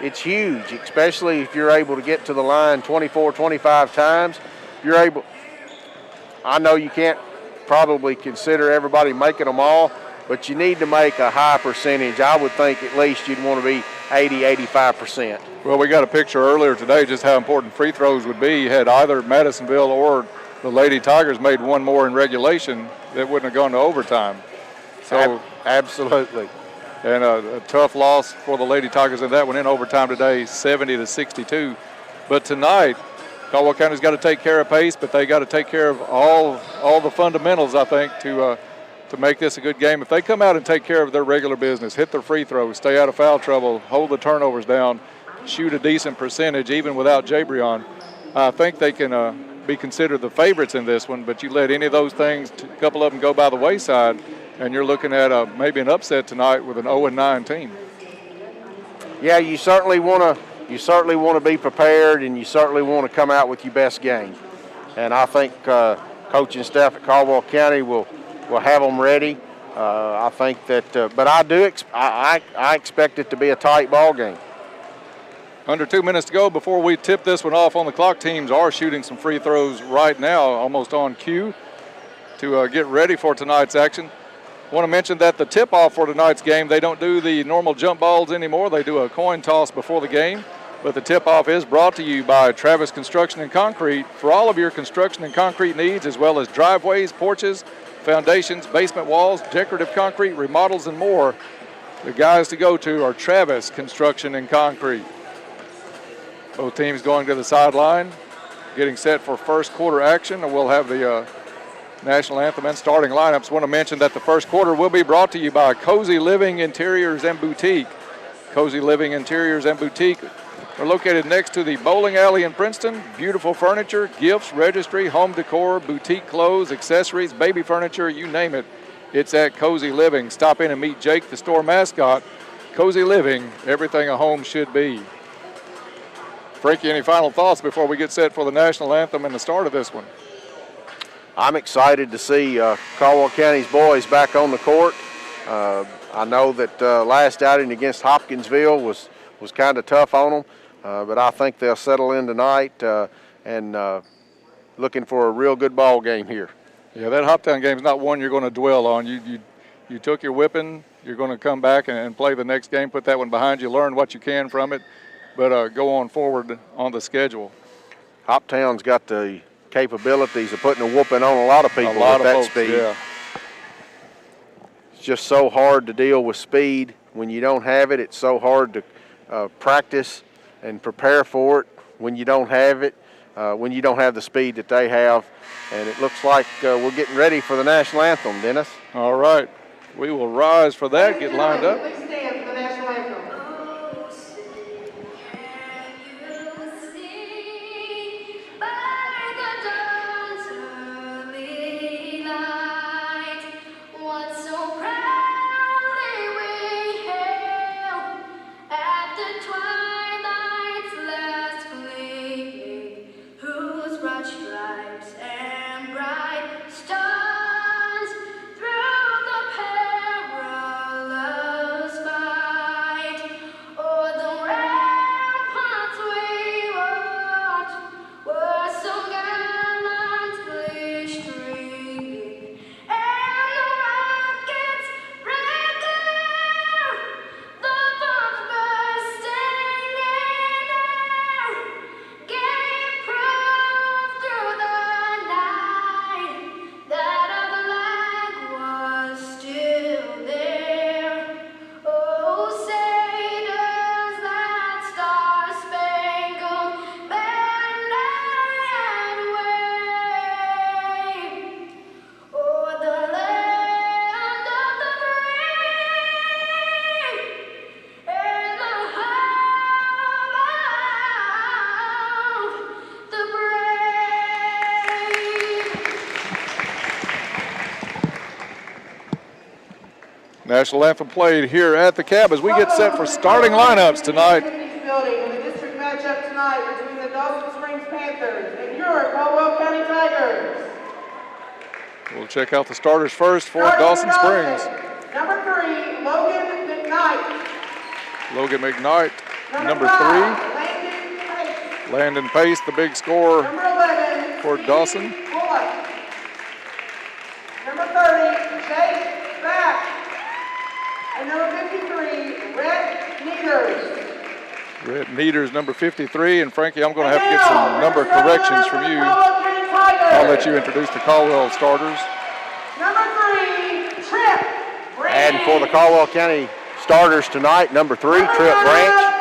it's huge, especially if you're able to get to the line 24, 25 times. I know you can't probably consider everybody making them all, but you need to make a high percentage. I would think at least you'd want to be 80, 85%. Well, we got a picture earlier today just how important free throws would be. Had either Madisonville or the Lady Tigers made one more in regulation, that wouldn't have gone to overtime. So absolutely. And a tough loss for the Lady Tigers in that one in overtime today, 70-62. But tonight, Caldwell County's got to take care of pace, but they got to take care of all the fundamentals, I think, to make this a good game. If they come out and take care of their regular business, hit their free throws, stay out of foul trouble, hold the turnovers down, shoot a decent percentage even without Jabrion, I think they can be considered the favorites in this one. But you let any of those things, a couple of them go by the wayside, and you're looking at maybe an upset tonight with an 0-9 team. Yeah, you certainly want to be prepared, and you certainly want to come out with your best game. And I think coaching staff at Caldwell County will have them ready. I think that, but I expect it to be a tight ball game. Under 2 minutes to go before we tip this one off on the clock. Teams are shooting some free throws right now, almost on cue, to get ready for tonight's action. I want to mention that the tip-off for tonight's game, they don't do the normal jump balls anymore. They do a coin toss before the game. But the tip-off is brought to you by Travis Construction and Concrete. For all of your construction and concrete needs, as well as driveways, porches, foundations, basement walls, decorative concrete, remodels, and more, the guys to go to are Travis Construction and Concrete. Both teams going to the sideline, getting set for first quarter action, and we'll have the national anthem and starting lineups. I want to mention that the first quarter will be brought to you by Cozy Living Interiors and Boutique. Cozy Living Interiors and Boutique are located next to the bowling alley in Princeton. Beautiful furniture, gifts, registry, home decor, boutique clothes, accessories, baby furniture, you name it. It's at Cozy Living. Stop in and meet Jake, the store mascot. Cozy Living, everything a home should be. Frankie, any final thoughts before we get set for the national anthem and the start of this one? I'm excited to see Caldwell County's boys back on the court. I know that last outing against Hopkinsville was kind of tough on them, but I think they'll settle in tonight and looking for a real good ball game here. Yeah, that Hoptown game is not one you're going to dwell on. You took your whipping. You're going to come back and play the next game, put that one behind you, learn what you can from it, but go on forward on the schedule. Hoptown's got the capabilities of putting a whooping on a lot of people with that speed. Yeah. It's just so hard to deal with speed when you don't have it. It's so hard to practice and prepare for it when you don't have it, when you don't have the speed that they have. And it looks like we're getting ready for the national anthem, Dennis. All right. We will rise for that, get lined up. Please stand for the national anthem. Stars through the perilous National anthem played here at the Cab as we get set for starting lineups tonight. Building in the district matchup tonight between the Dawson Springs Panthers and your Caldwell County Tigers. We'll check out the starters first for Dawson Springs. Number 3, Logan McKnight. Logan McKnight, number 3. Landon Pace, the big scorer Number 11, for Dawson. Bullock. Number 30, Jake Back. And number 53, Rhett Needers. Rhett Needers, number 53. And Frankie, I'm going to have to get some number corrections from you. I'll let you introduce the Caldwell starters. Number 3, Trip Branch. And for the Caldwell County starters tonight, number 3, Trip Branch.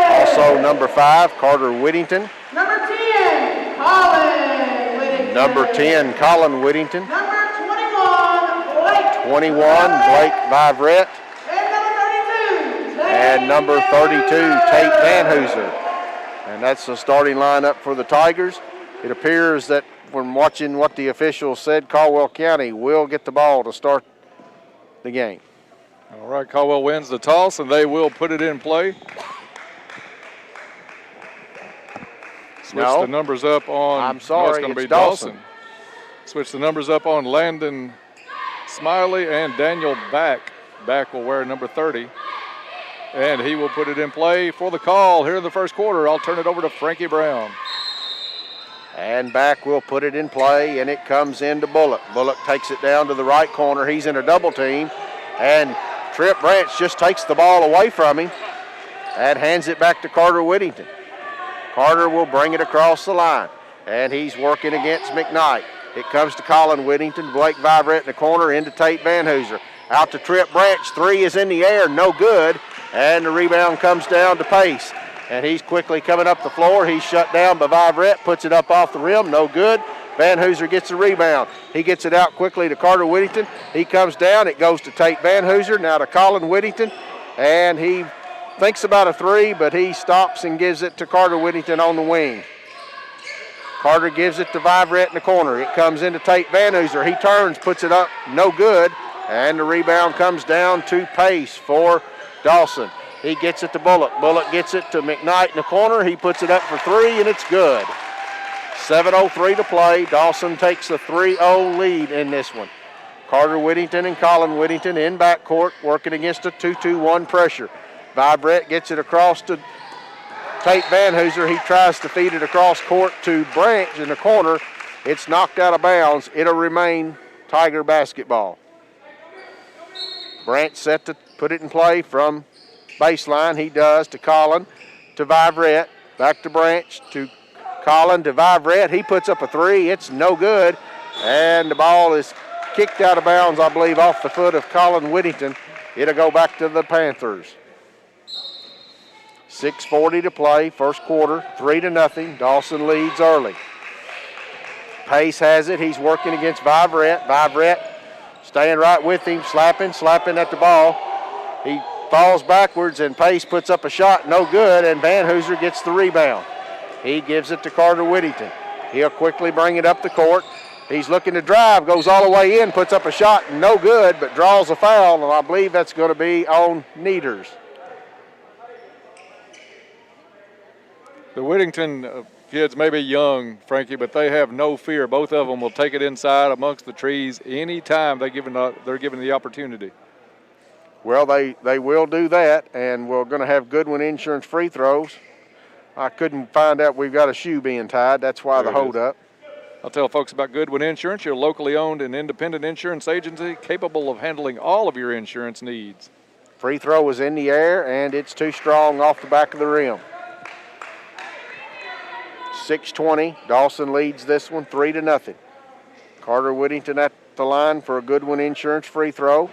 Also number 5, Carter Whittington. Number 10, Colin Whittington. Number 10, Colin Whittington. Number 21, Blake. 21, Blake Vivrette. And number 32, Tate Vanhooser. And that's the starting lineup for the Tigers. It appears that from watching what the officials said, Caldwell County will get the ball to start the game. All right, Caldwell wins the toss, and they will put it in play. Switch the numbers up on. I'm sorry, it's going to be Dawson. Switch the numbers up on Landon Smiley and Daniel Back. Back will wear number 30. And he will put it in play for the call here in the first quarter. I'll turn it over to Frankie Brown. And Back will put it in play, and it comes into Bullock. Bullock takes it down to the right corner. He's in a double team, and Trip Branch just takes the ball away from him and hands it back to Carter Whittington. Carter will bring it across the line, and he's working against McKnight. It comes to Colin Whittington, Blake Vivrette in the corner, into Tate Vanhooser. Out to Trip Branch, 3 is in the air, no good, and the rebound comes down to Pace. And he's quickly coming up the floor. He's shut down by Vivrette, puts it up off the rim, no good. Vanhooser gets the rebound. He gets it out quickly to Carter Whittington. He comes down, it goes to Tate Vanhooser, now to Colin Whittington, and he thinks about a 3, but he stops and gives it to Carter Whittington on the wing. Carter gives it to Vivrette in the corner. It comes into Tate Vanhooser. He turns, puts it up, no good, and the rebound comes down to Pace for Dawson. He gets it to Bullock. Bullock gets it to McKnight in the corner. He puts it up for 3, and it's good. 7:03 to play. Dawson takes a 3-0 lead in this one. Carter Whittington and Colin Whittington in backcourt working against a 2-2-1 pressure. Vivrette gets it across to Tate Vanhooser. He tries to feed it across court to Branch in the corner. It's knocked out of bounds. It'll remain Tiger basketball. Branch set to put it in play from baseline. He does to Colin, to Vivrette, back to Branch, to Colin, to Vivrette. He puts up a 3. It's no good. And the ball is kicked out of bounds, I believe, off the foot of Colin Whittington. It'll go back to the Panthers. 6:40 to play, first quarter, 3-0. Dawson leads early. Pace has it. He's working against Vivrette. Vivrette staying right with him, slapping at the ball. He falls backwards, and Pace puts up a shot, no good, and Vanhooser gets the rebound. He gives it to Carter Whittington. He'll quickly bring it up the court. He's looking to drive, goes all the way in, puts up a shot, no good, but draws a foul, and I believe that's going to be on Needers. The Whittington kids may be young, Frankie, but they have no fear. Both of them will take it inside amongst the trees anytime they're given the opportunity. Well, they will do that, and we're going to have Goodwin Insurance free throws. I couldn't find out we've got a shoe being tied. That's why the hold-up. I'll tell folks about Goodwin Insurance, your locally owned and independent insurance agency capable of handling all of your insurance needs. Free throw is in the air, and it's too strong off the back of the rim. 6:20. Dawson leads this one 3-0. Carter Whittington at the line for a Goodwin Insurance free throw,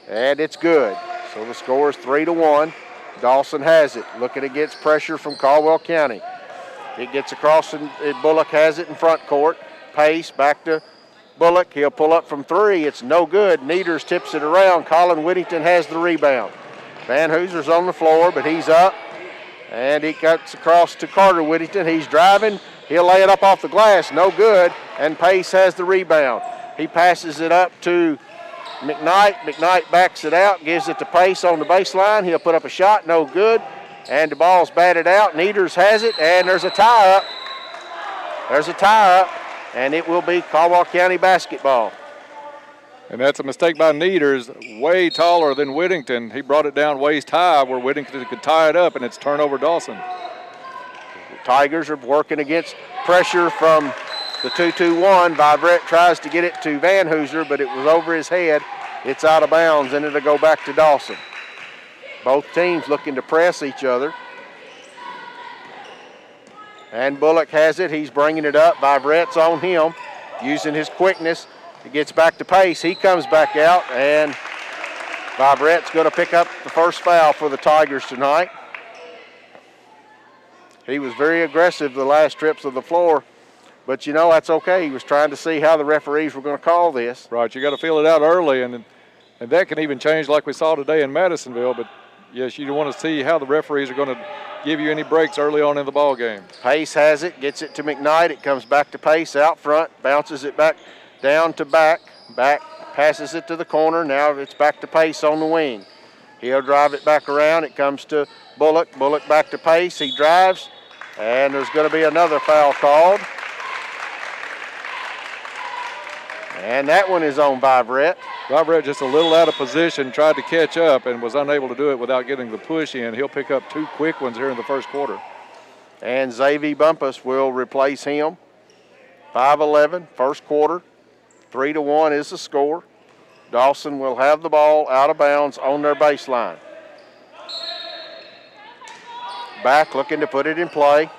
and it's good. So the score is 3-1. Dawson has it, looking against pressure from Caldwell County. It gets across, and Bullock has it in front court. Pace back to Bullock. He'll pull up from 3. It's no good. Needers tips it around. Colin Whittington has the rebound. Vanhooser's on the floor, but he's up. And he cuts across to Carter Whittington. He's driving. He'll lay it up off the glass. No good. And Pace has the rebound. He passes it up to McKnight backs it out, gives it to Pace on the baseline. He'll put up a shot, no good. And the ball's batted out. Needers has it, and there's a tie-up. And it will be Caldwell County basketball. And that's a mistake by Needers, way taller than Whittington. He brought it down waist high where Whittington could tie it up, and it's turnover Dawson. The Tigers are working against pressure from the 2-2-1. Vibrett tries to get it to Van Hooser, but it was over his head. It's out of bounds, and it'll go back to Dawson. Both teams looking to press each other. And Bullock has it. He's bringing it up. Vibrett's on him, using his quickness. He gets back to Pace. He comes back out, and Vibrett's going to pick up the first foul for the Tigers tonight. He was very aggressive the last trips of the floor, but you know, that's okay. He was trying to see how the referees were going to call this. Right, you got to feel it out early, and that can even change like we saw today in Madisonville, but yes, you want to see how the referees are going to give you any breaks early on in the ball game. Pace has it, gets it to McKnight. It comes back to Pace out front, bounces it back down to back, passes it to the corner. Now it's back to Pace on the wing. He'll drive it back around. It comes to Bullock. Bullock back to Pace. He drives, and there's going to be another foul called. And that one is on Vibrett. Vibrett just a little out of position, tried to catch up and was unable to do it without getting the push in. He'll pick up two quick ones here in the first quarter. And Xavier Bumpus will replace him. 5-11, first quarter. 3-1 is the score. Dawson will have the ball out of bounds on their baseline. Back looking to put it in play.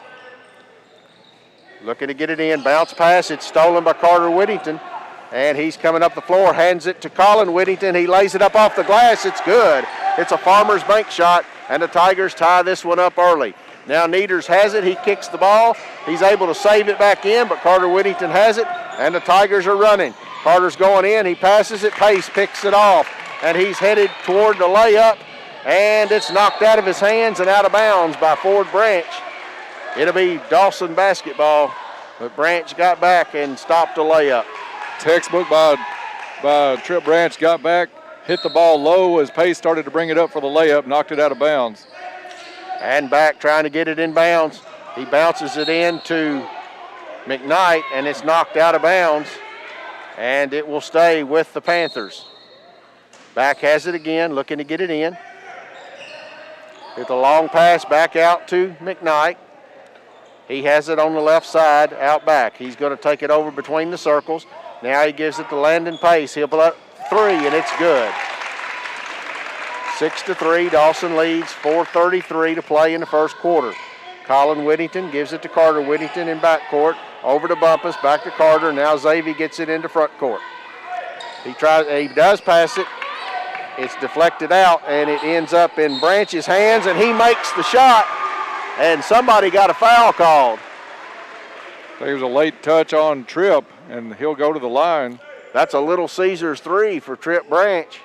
Looking to get it in. Bounce pass. It's stolen by Carter Whittington. And he's coming up the floor, hands it to Colin Whittington. He lays it up off the glass. It's good. It's a Farmers Bank shot, and the Tigers tie this one up early. Now Needers has it. He kicks the ball. He's able to save it back in, but Carter Whittington has it, and the Tigers are running. Carter's going in. He passes it. Pace picks it off, and he's headed toward the layup, and it's knocked out of his hands and out of bounds by Ford Branch. It'll be Dawson basketball, but Branch got back and stopped the layup. Textbook by Trip Branch, got back, hit the ball low as Pace started to bring it up for the layup, knocked it out of bounds. And back trying to get it in bounds. He bounces it in to McKnight, and it's knocked out of bounds, and it will stay with the Panthers. Back has it again, looking to get it in. With a long pass back out to McKnight. He has it on the left side, out back. He's going to take it over between the circles. Now he gives it to Landon Pace. He'll put up three, and it's good. 6-3, Dawson leads, 4:33 to play in the first quarter. Colin Whittington gives it to Carter Whittington in backcourt. Over to Bumpus, back to Carter. Now Xavier gets it into front court. He does pass it. It's deflected out, and it ends up in Branch's hands, and he makes the shot, and somebody got a foul called. There was a late touch on Tripp, and he'll go to the line. That's a Little Caesars three for Tripp Branch.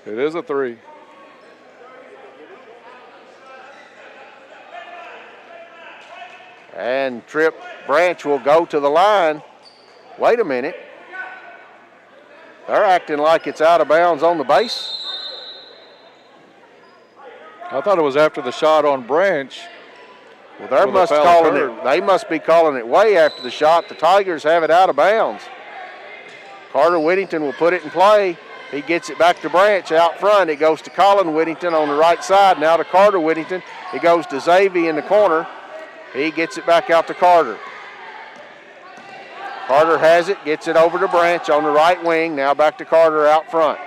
It is a three. And Tripp Branch will go to the line. Wait a minute. They're acting like it's out of bounds on the base. I thought it was after the shot on Branch. Well, they must be calling it way after the shot. The Tigers have it out of bounds. Carter Whittington will put it in play. He gets it back to Branch out front. It goes to Colin Whittington on the right side. Now to Carter Whittington. It goes to Xavier in the corner. He gets it back out to Carter. Carter has it, gets it over to Branch on the right wing. Now back to Carter out front.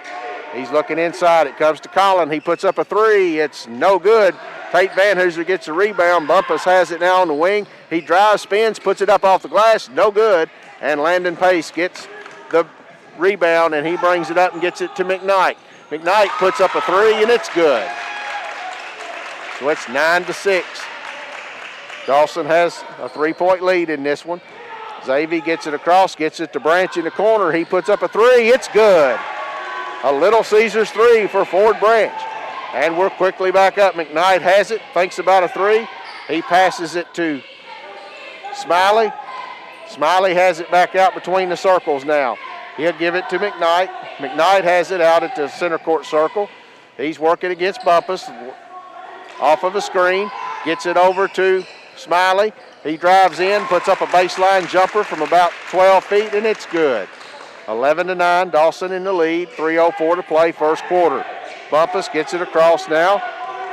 He's looking inside. It comes to Colin. He puts up a three. It's no good. Tate Van Hooser gets the rebound. Bumpus has it now on the wing. He drives, spins, puts it up off the glass. No good. And Landon Pace gets the rebound, and he brings it up and gets it to McKnight. McKnight puts up a three, and it's good. So it's 9-6. Dawson has a three-point lead in this one. Xavier gets it across, gets it to Branch in the corner. He puts up a three. It's good. A Little Caesars three for Ford Branch. And we're quickly back up. McKnight has it, thinks about a three. He passes it to Smiley. Smiley has it back out between the circles now. He'll give it to McKnight. McKnight has it out at the center court circle. He's working against Bumpus off of a screen. Gets it over to Smiley. He drives in, puts up a baseline jumper from about 12 feet, and it's good. 11-9, Dawson in the lead. 3:04 to play, first quarter. Bumpus gets it across now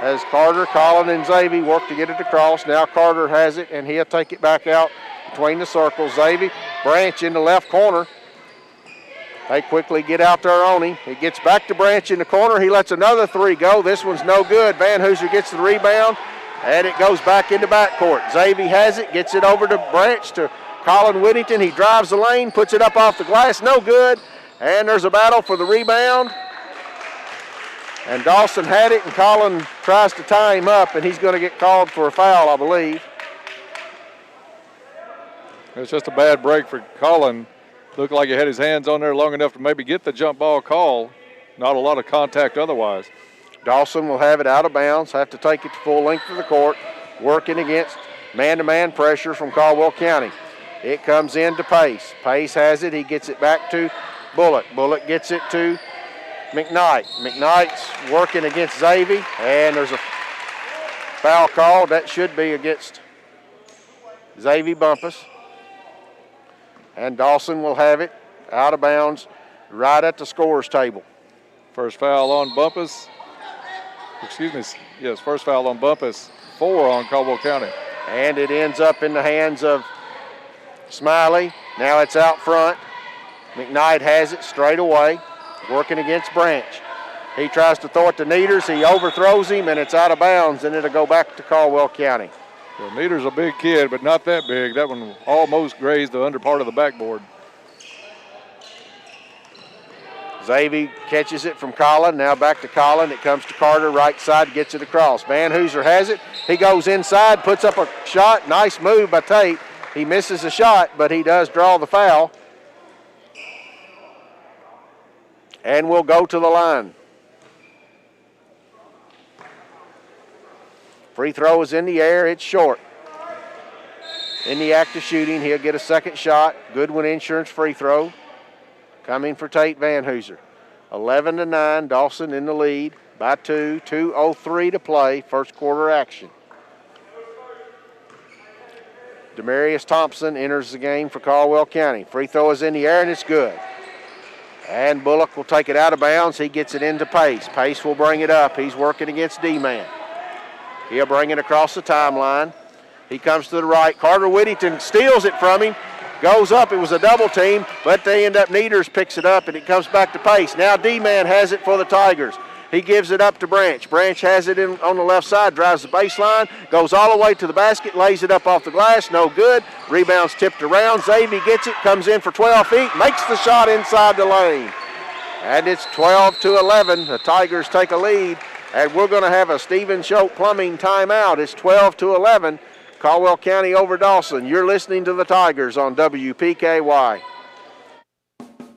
as Carter, Colin, and Xavier work to get it across. Now Carter has it, and he'll take it back out between the circles. Xavier, Branch in the left corner. They quickly get out there on him. He gets back to Branch in the corner. He lets another three go. This one's no good. Van Hooser gets the rebound, and it goes back into backcourt. Xavier has it, gets it over to Branch to Colin Whittington. He drives the lane, puts it up off the glass, no good. And there's a battle for the rebound. And Dawson had it, and Colin tries to tie him up, and he's going to get called for a foul, I believe. It's just a bad break for Colin. Looked like he had his hands on there long enough to maybe get the jump ball call. Not a lot of contact otherwise. Dawson will have it out of bounds, have to take it to full length of the court, working against man-to-man pressure from Caldwell County. It comes in to Pace. Pace has it. He gets it back to Bullock. Bullock gets it to McKnight. McKnight's working against Xavier, and there's a foul call. That should be against Xavier Bumpus. And Dawson will have it out of bounds right at the scorer's table. First foul on Bumpus. Excuse me. Yes, first foul on Bumpus. 4 on Caldwell County. And it ends up in the hands of Smiley. Now it's out front. McKnight has it straight away, working against Branch. He tries to throw it to Needers. He overthrows him, and it's out of bounds, and it'll go back to Caldwell County. Well, Needers a big kid, but not that big. That one almost grazed the under part of the backboard. Xavier catches it from Colin. Now back to Colin. It comes to Carter, right side, gets it across. Van Hooser has it. He goes inside, puts up a shot. Nice move by Tate. He misses a shot, but he does draw the foul. And we'll go to the line. Free throw is in the air. It's short. In the act of shooting, he'll get a second shot. Goodwin Insurance free throw. Coming for Tate Van Hooser. 11-9, Dawson in the lead by 2. 2:03 to play, first quarter action. Demarius Thompson enters the game for Caldwell County. Free throw is in the air, and it's good. And Bullock will take it out of bounds. He gets it into Pace. Pace will bring it up. He's working against D-Man. He'll bring it across the timeline. He comes to the right. Carter Whittington steals it from him. Goes up. It was a double team, but they end up, Needers picks it up, and it comes back to Pace. Now D-Man has it for the Tigers. He gives it up to Branch. Branch has it in on the left side, drives the baseline, goes all the way to the basket, lays it up off the glass, no good. Rebound's tipped around. Xavier gets it, comes in for 12 feet, makes the shot inside the lane. And it's 12-11. The Tigers take a lead, and we're going to have a Stephen Choate Plumbing timeout. It's 12-11. Caldwell County over Dawson. You're listening to the Tigers on WPKY.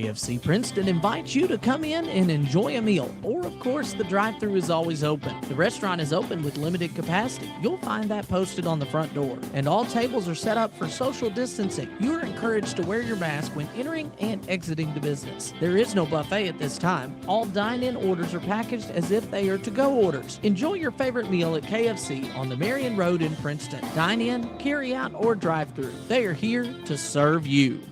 AFC Princeton invites you to come in and enjoy a meal. Or, of course, the drive-thru is always open. The restaurant is open with limited capacity. You'll find that posted on the front door. And all tables are set up for social distancing. You are encouraged to wear your mask when entering and exiting the business. There is no buffet at this time. All dine-in orders are packaged as if they are to-go orders. Enjoy your favorite meal at KFC on the Marion Road in Princeton. Dine in, carry out, or drive-thru. They are here to serve you.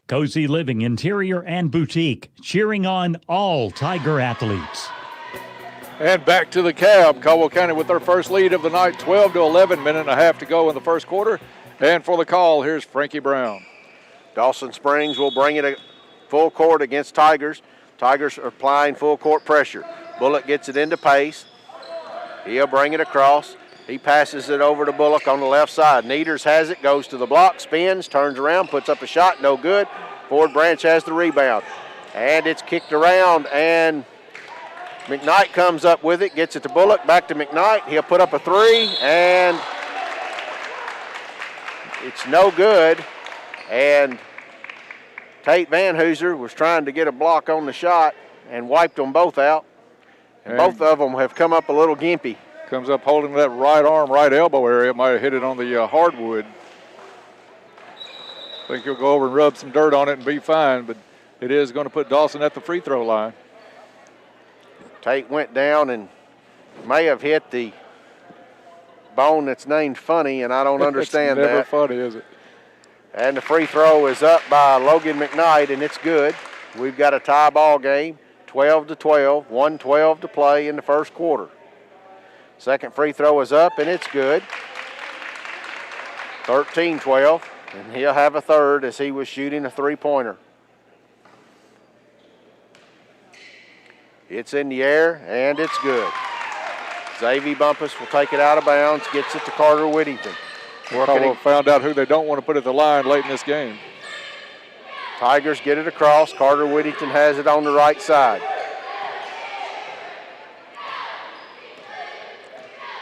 Cozy Living Interior and Boutique, cheering on all Tiger athletes. And back to the cab. Caldwell County with their first lead of the night, 12-11, minute and a half to go in the first quarter. And for the call, here's Frankie Brown. Dawson Springs will bring it a full court against Tigers. Tigers are applying full court pressure. Bullock gets it into Pace. He'll bring it across. He passes it over to Bullock on the left side. Needers has it, goes to the block, spins, turns around, puts up a shot, no good. Ford Branch has the rebound. And it's kicked around, and McKnight comes up with it, gets it to Bullock, back to McKnight. He'll put up a three, and it's no good. And Tate Van Hooser was trying to get a block on the shot and wiped them both out. And both of them have come up a little gimpy. Comes up holding that right arm, right elbow area. Might have hit it on the hardwood. I think he'll go over and rub some dirt on it and be fine. But it is going to put Dawson at the free throw line. Tate went down and may have hit the bone that's named Funny, and I don't understand It's never that. funny, is it? And the free throw is up by Logan McKnight, and it's good. We've got a tie ball game, 12-12, 1:12 to play in the first quarter. Second free throw is up, and it's good. 13-12, and he'll have a third as he was shooting a three-pointer. It's in the air, and it's good. Xavier Bumpus will take it out of bounds, gets it to Carter Whittington. Caldwell found out who they don't want to put at the line late in this game. Tigers get it across. Carter Whittington has it on the right side.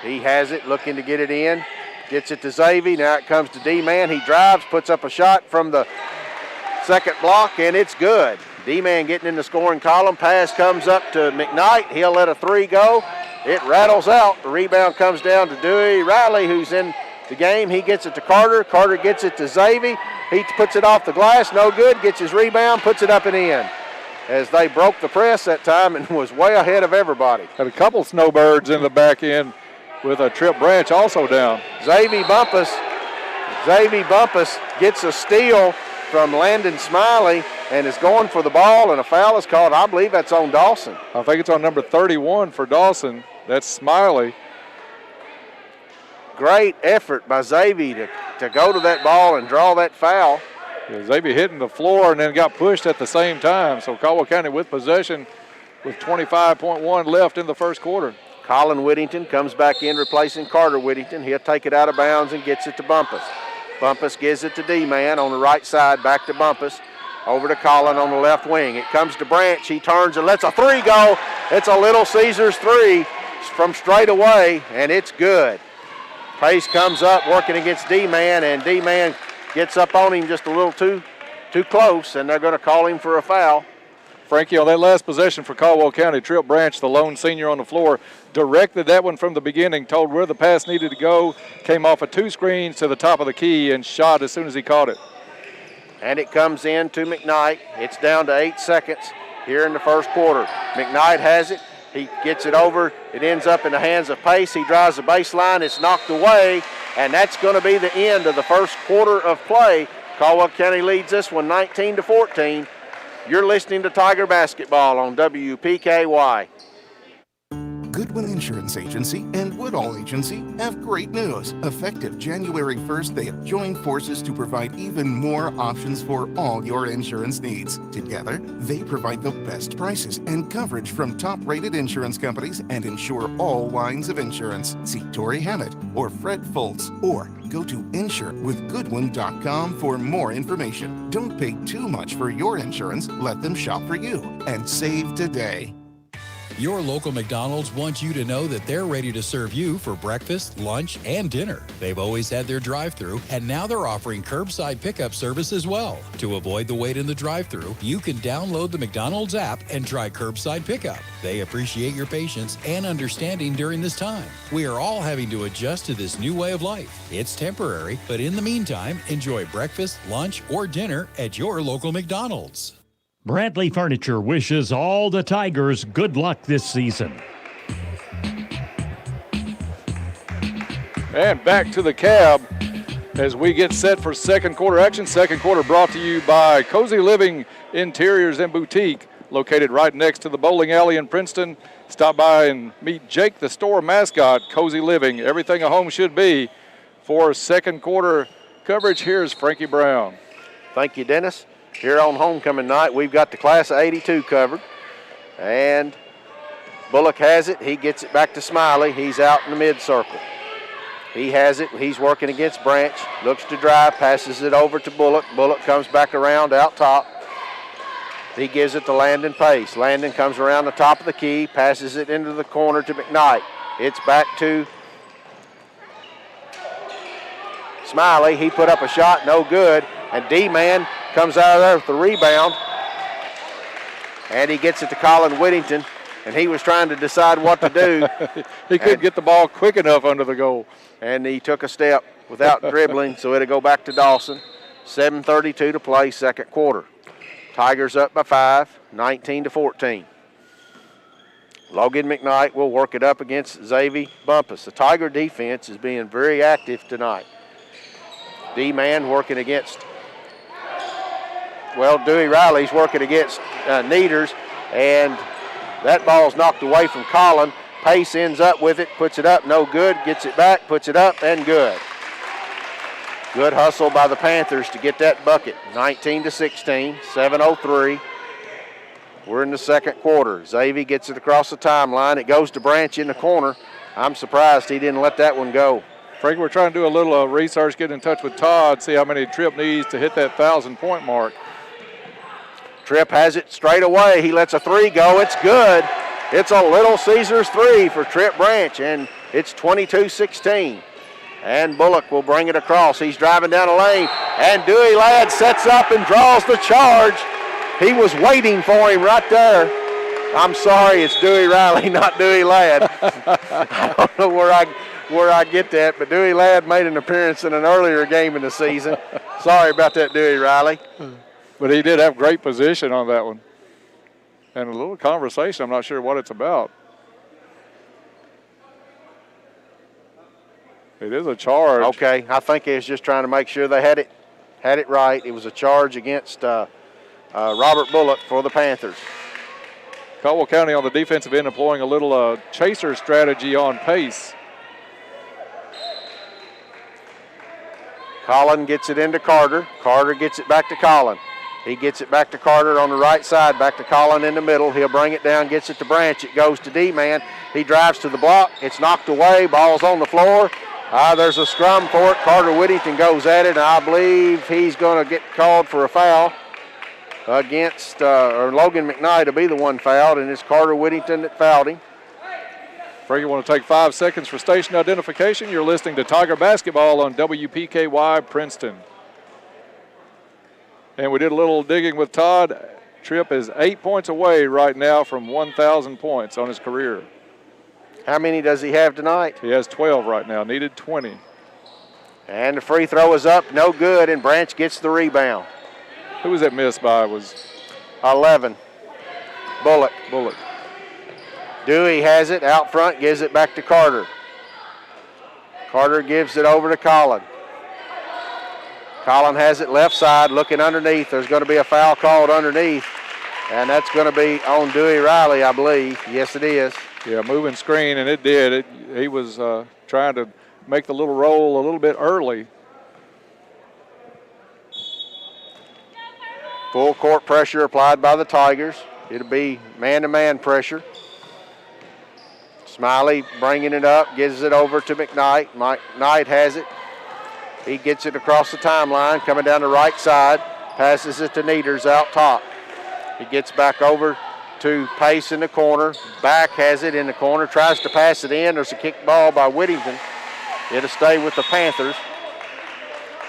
He has it, looking to get it in. Gets it to Xavier. Now it comes to D-Man. He drives, puts up a shot from the second block, and it's good. D-Man getting in the scoring column. Pass comes up to McKnight. He'll let a three go. It rattles out. The rebound comes down to Dewey Riley, who's in the game. He gets it to Carter. Carter gets it to Xavier. He puts it off the glass. No good. Gets his rebound, puts it up and in. As they broke the press that time and was way ahead of everybody. Had a couple snowbirds in the back end with a Trip Branch also down. Xavier Bumpus gets a steal from Landon Smiley and is going for the ball, and a foul is called. I believe that's on Dawson. I think it's on number 31 for Dawson. That's Smiley. Great effort by Xavier to go to that ball and draw that foul. Yeah, Xavier hitting the floor and then got pushed at the same time. So Caldwell County with possession with 25.1 left in the first quarter. Colin Whittington comes back in replacing Carter Whittington. He'll take it out of bounds and gets it to Bumpus. Bumpus gives it to D-Man on the right side, back to Bumpus. Over to Colin on the left wing. It comes to Branch. He turns and lets a three go. It's a Little Caesars three from straight away, and it's good. Pace comes up working against D-Man, and D-Man gets up on him just a little too close, and they're going to call him for a foul. Frankie, on that last possession for Caldwell County, Trip Branch, the lone senior on the floor, directed that one from the beginning, told where the pass needed to go, came off of two screens to the top of the key and shot as soon as he caught it. And it comes in to McKnight. It's down to 8 seconds here in the first quarter. McKnight has it. He gets it over. It ends up in the hands of Pace. He drives the baseline. It's knocked away, and that's going to be the end of the first quarter of play. Caldwell County leads this one 19-14. You're listening to Tiger Basketball on WPKY. Goodwin Insurance Agency and Woodall Agency have great news. Effective January 1st, they have joined forces to provide even more options for all your insurance needs. Together, they provide the best prices and coverage from top-rated insurance companies and insure all lines of insurance. See Tori Hammett or Fred Foltz, or go to insurewithgoodwin.com for more information. Don't pay too much for your insurance. Let them shop for you and save today. Your local McDonald's wants you to know that they're ready to serve you for breakfast, lunch, and dinner. They've always had their drive-thru, and now they're offering curbside pickup service as well. To avoid the wait in the drive-thru, you can download the McDonald's app and try curbside pickup. They appreciate your patience and understanding during this time. We are all having to adjust to this new way of life. It's temporary, but in the meantime, enjoy breakfast, lunch, or dinner at your local McDonald's. Bradley Furniture wishes all the Tigers good luck this season. And back to the cab as we get set for second quarter action. Second quarter brought to you by Cozy Living Interiors and Boutique, located right next to the bowling alley in Princeton. Stop by and meet Jake, the store mascot. Cozy Living, everything a home should be. For second quarter coverage, here's Frankie Brown. Thank you, Dennis. Here on homecoming night, we've got the class of 82 covered. And Bullock has it. He gets it back to Smiley. He's out in the mid-circle. He has it. He's working against Branch. Looks to drive, passes it over to Bullock. Bullock comes back around out top. He gives it to Landon Pace. Landon comes around the top of the key, passes it into the corner to McKnight. It's back to Smiley. He put up a shot, no good. And D-Man comes out of there with the rebound. And he gets it to Colin Whittington. And he was trying to decide what to do. He couldn't get the ball quick enough under the goal. And he took a step without dribbling, so it'll go back to Dawson. 7:32 to play, second quarter. Tigers up by 5, 19-14. Logan McKnight will work it up against Xavier Bumpus. The Tiger defense is being very active tonight. D-man working against, Dewey Riley's working against Needers, and that ball's knocked away from Colin. Pace ends up with it, puts it up, no good, gets it back, puts it up, and good. Good hustle by the Panthers to get that bucket. 19-16, 7:03. We're in the second quarter. Xavier gets it across the timeline. It goes to Branch in the corner. I'm surprised he didn't let that one go. Frank, we're trying to do a little research, get in touch with Todd, see how many Tripp needs to hit that 1,000-point mark. Tripp has it straight away. He lets a 3 go. It's good. It's a Little Caesars 3 for Tripp Branch, and it's 22-16. And Bullock will bring it across. He's driving down the lane, and Dewey Ladd sets up and draws the charge. He was waiting for him right there. I'm sorry, it's Dewey Riley, not Dewey Ladd. I don't know where I get that, but Dewey Ladd made an appearance in an earlier game in the season. Sorry about that, Dewey Riley. But he did have great position on that one. And a little conversation, I'm not sure what it's about. It is a charge. Okay, I think he was just trying to make sure they had it right. It was a charge against Robert Bullock for the Panthers. Caldwell County on the defensive end employing a little chaser strategy on Pace. Colin gets it into Carter. Carter gets it back to Colin. He gets it back to Carter on the right side, back to Colin in the middle. He'll bring it down, gets it to Branch. It goes to D-man. He drives to the block. It's knocked away. Ball's on the floor. There's a scrum for it. Carter Whittington goes at it, and I believe he's going to get called for a foul against, or Logan McKnight will be the one fouled, and it's Carter Whittington that fouled him. Frank, you want to take 5 seconds for station identification? You're listening to Tiger Basketball on WPKY Princeton. And we did a little digging with Todd. Tripp is 8 points away right now from 1,000 points on his career. How many does he have tonight? He has 12 right now, needed 20. And the free throw is up, no good, and Branch gets the rebound. Who was that missed by? Was 11. Bullock. Bullock. Dewey has it out front, gives it back to Carter. Carter gives it over to Colin. Colin has it left side, looking underneath. There's going to be a foul called underneath, and that's going to be on Dewey Riley, I believe. Yes, it is. Yeah, moving screen, and it did. He was trying to make the little roll a little bit early. Full court pressure applied by the Tigers. It'll be man-to-man pressure. Smiley bringing it up, gives it over to McKnight. McKnight has it. He gets it across the timeline, coming down the right side, passes it to Needers out top. He gets back over to Pace in the corner. Back has it in the corner, tries to pass it in. There's a kick ball by Whittington. It'll stay with the Panthers.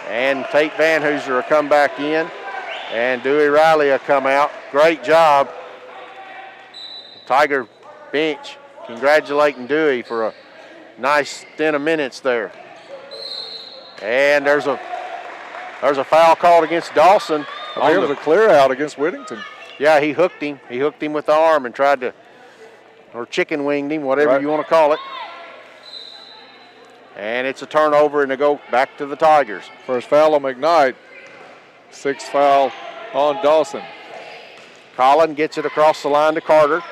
And Tate Van Hooser will come back in, and Dewey Riley will come out. Great job. Tiger bench congratulating Dewey for a nice stint of minutes there. And there's a foul called against Dawson. I think it was a clear out against Whittington. Yeah, he hooked him. He hooked him with the arm and tried to, or chicken winged him, whatever you want to call it. And it's a turnover, and they go back to the Tigers. First foul on McKnight. Sixth foul on Dawson. Colin gets it across the line to Carter.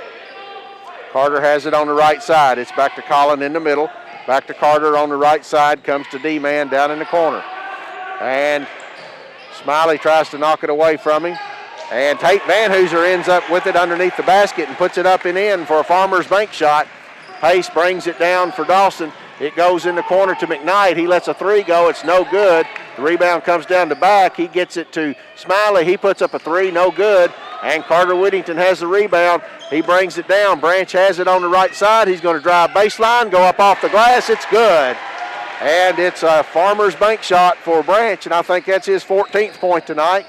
Carter has it on the right side. It's back to Colin in the middle. Back to Carter on the right side. Comes to D-man down in the corner. And Smiley tries to knock it away from him. And Tate Van Hooser ends up with it underneath the basket and puts it up and in for a Farmers Bank shot. Pace brings it down for Dawson. It goes in the corner to McKnight. He lets a 3 go. It's no good. The rebound comes down the back. He gets it to Smiley. He puts up a 3, no good. And Carter Whittington has the rebound. He brings it down. Branch has it on the right side. He's going to drive baseline, go up off the glass. It's good. And it's a Farmers Bank shot for Branch, and I think that's his 14th point tonight.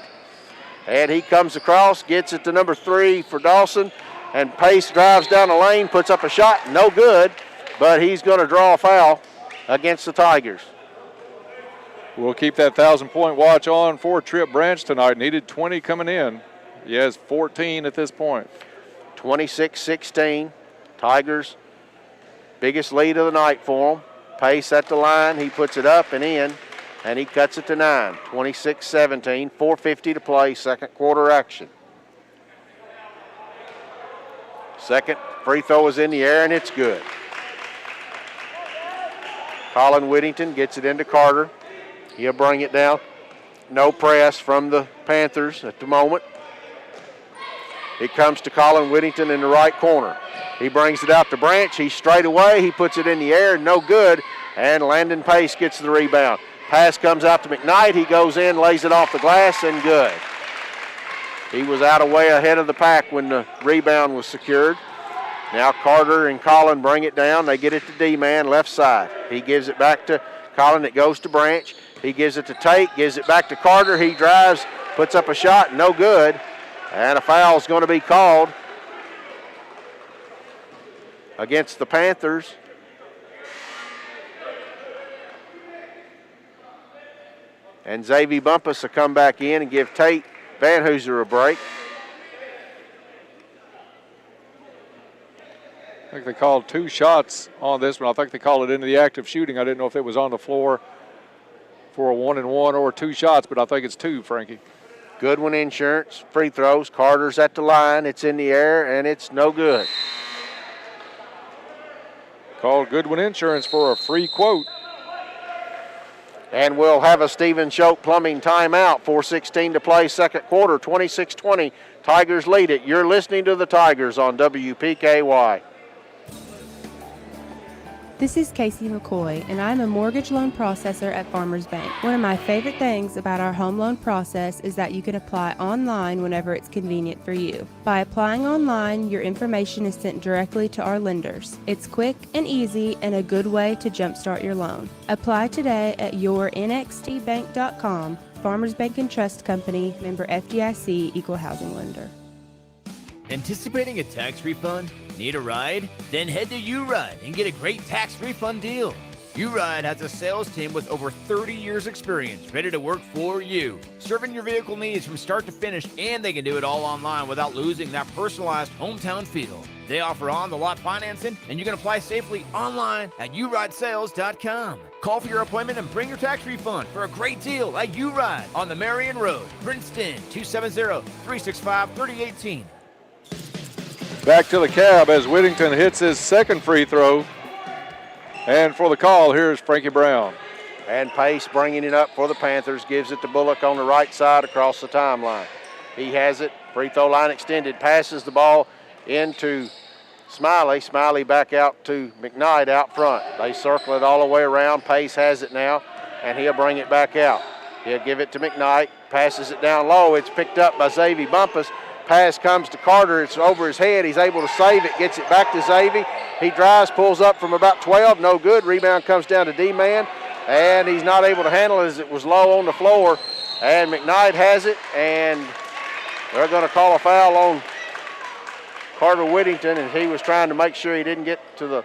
And he comes across, gets it to number 3 for Dawson, and Pace drives down the lane, puts up a shot, no good, but he's going to draw a foul against the Tigers. We'll keep that 1,000-point watch on for Tripp Branch tonight. Needed 20 coming in. He has 14 at this point. 26-16. Tigers, biggest lead of the night for them. Pace at the line. He puts it up and in, and he cuts it to 9. 26-17. 4:50 to play. Second quarter action. Second free throw is in the air, and it's good. Colin Whittington gets it into Carter. He'll bring it down. No press from the Panthers at the moment. It comes to Colin Whittington in the right corner. He brings it out to Branch. He's straight away. He puts it in the air. No good. And Landon Pace gets the rebound. Pass comes out to McKnight. He goes in, lays it off the glass, and good. He was out of way ahead of the pack when the rebound was secured. Now Carter and Colin bring it down. They get it to D-man, left side. He gives it back to Colin. It goes to Branch. He gives it to Tate, gives it back to Carter. He drives, puts up a shot, no good. And a foul is going to be called against the Panthers. And Xavier Bumpus will come back in and give Tate Van Hooser a break. I think they called 2 shots on this one. I think they called it into the act of shooting. I didn't know if it was on the floor for a 1-and-1 or 2 shots, but I think it's 2, Frankie. Goodwin Insurance, free throws. Carter's at the line. It's in the air, and it's no good. Called Goodwin Insurance for a free quote. And we'll have a Stephen Choate Plumbing timeout. 4:16 to play, second quarter, 26-20. Tigers lead it. You're listening to the Tigers on WPKY. This is Casey McCoy, and I'm a mortgage loan processor at Farmers Bank. One of my favorite things about our home loan process is that you can apply online whenever it's convenient for you. By applying online, your information is sent directly to our lenders. It's quick and easy and a good way to jumpstart your loan. Apply today at yournxtbank.com. Farmers Bank and Trust Company, member FDIC, equal housing lender. Anticipating a tax refund? Need a ride? Then head to U-Ride and get a great tax refund deal. U-Ride has a sales team with over 30 years experience ready to work for you, serving your vehicle needs from start to finish, and they can do it all online without losing that personalized hometown feel. They offer on-the-lot financing, and you can apply safely online at uridesales.com. Call for your appointment and bring your tax refund for a great deal at U-Ride on the Marion Road, Princeton, 270-365-3018. Back to the cab as Whittington hits his second free throw. And for the call, here's Frankie Brown. And Pace bringing it up for the Panthers, gives it to Bullock on the right side across the timeline. He has it, free throw line extended, passes the ball into Smiley. Smiley back out to McKnight out front. They circle it all the way around. Pace has it now, and he'll bring it back out. He'll give it to McKnight, passes it down low. It's picked up by Xavier Bumpus. Pass comes to Carter. It's over his head. He's able to save it, gets it back to Xavier. He drives, pulls up from about 12, no good. Rebound comes down to D-Man, and he's not able to handle it as it was low on the floor. And McKnight has it, and they're going to call a foul on Carter Whittington, and he was trying to make sure he didn't get to the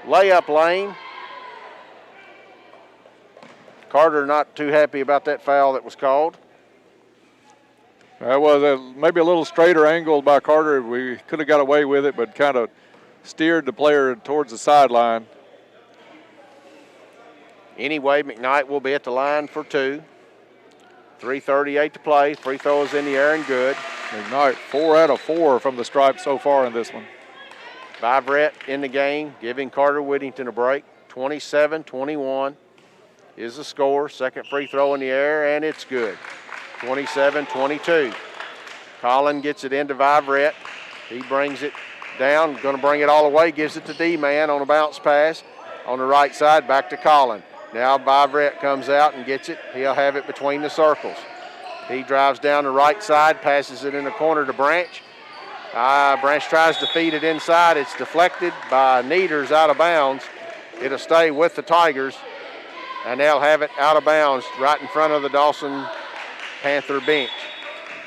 layup lane. Carter not too happy about that foul that was called. That was maybe a little straighter angle by Carter. We could have got away with it, but kind of steered the player towards the sideline. Anyway, McKnight will be at the line for 2. 3:38 to play. Free throw is in the air and good. McKnight 4 out of 4 from the stripe so far in this one. Vibrett in the game, giving Carter Whittington a break. 27-21 is the score. Second free throw in the air, and it's good. 27-22. Colin gets it into Vibrett. He brings it down, going to bring it all the way, gives it to D-Man on a bounce pass on the right side, back to Colin. Now Vibrett comes out and gets it. He'll have it between the circles. He drives down the right side, passes it in the corner to Branch. Branch tries to feed it inside. It's deflected by Needers out of bounds. It'll stay with the Tigers, and they'll have it out of bounds right in front of the Dawson Panther bench.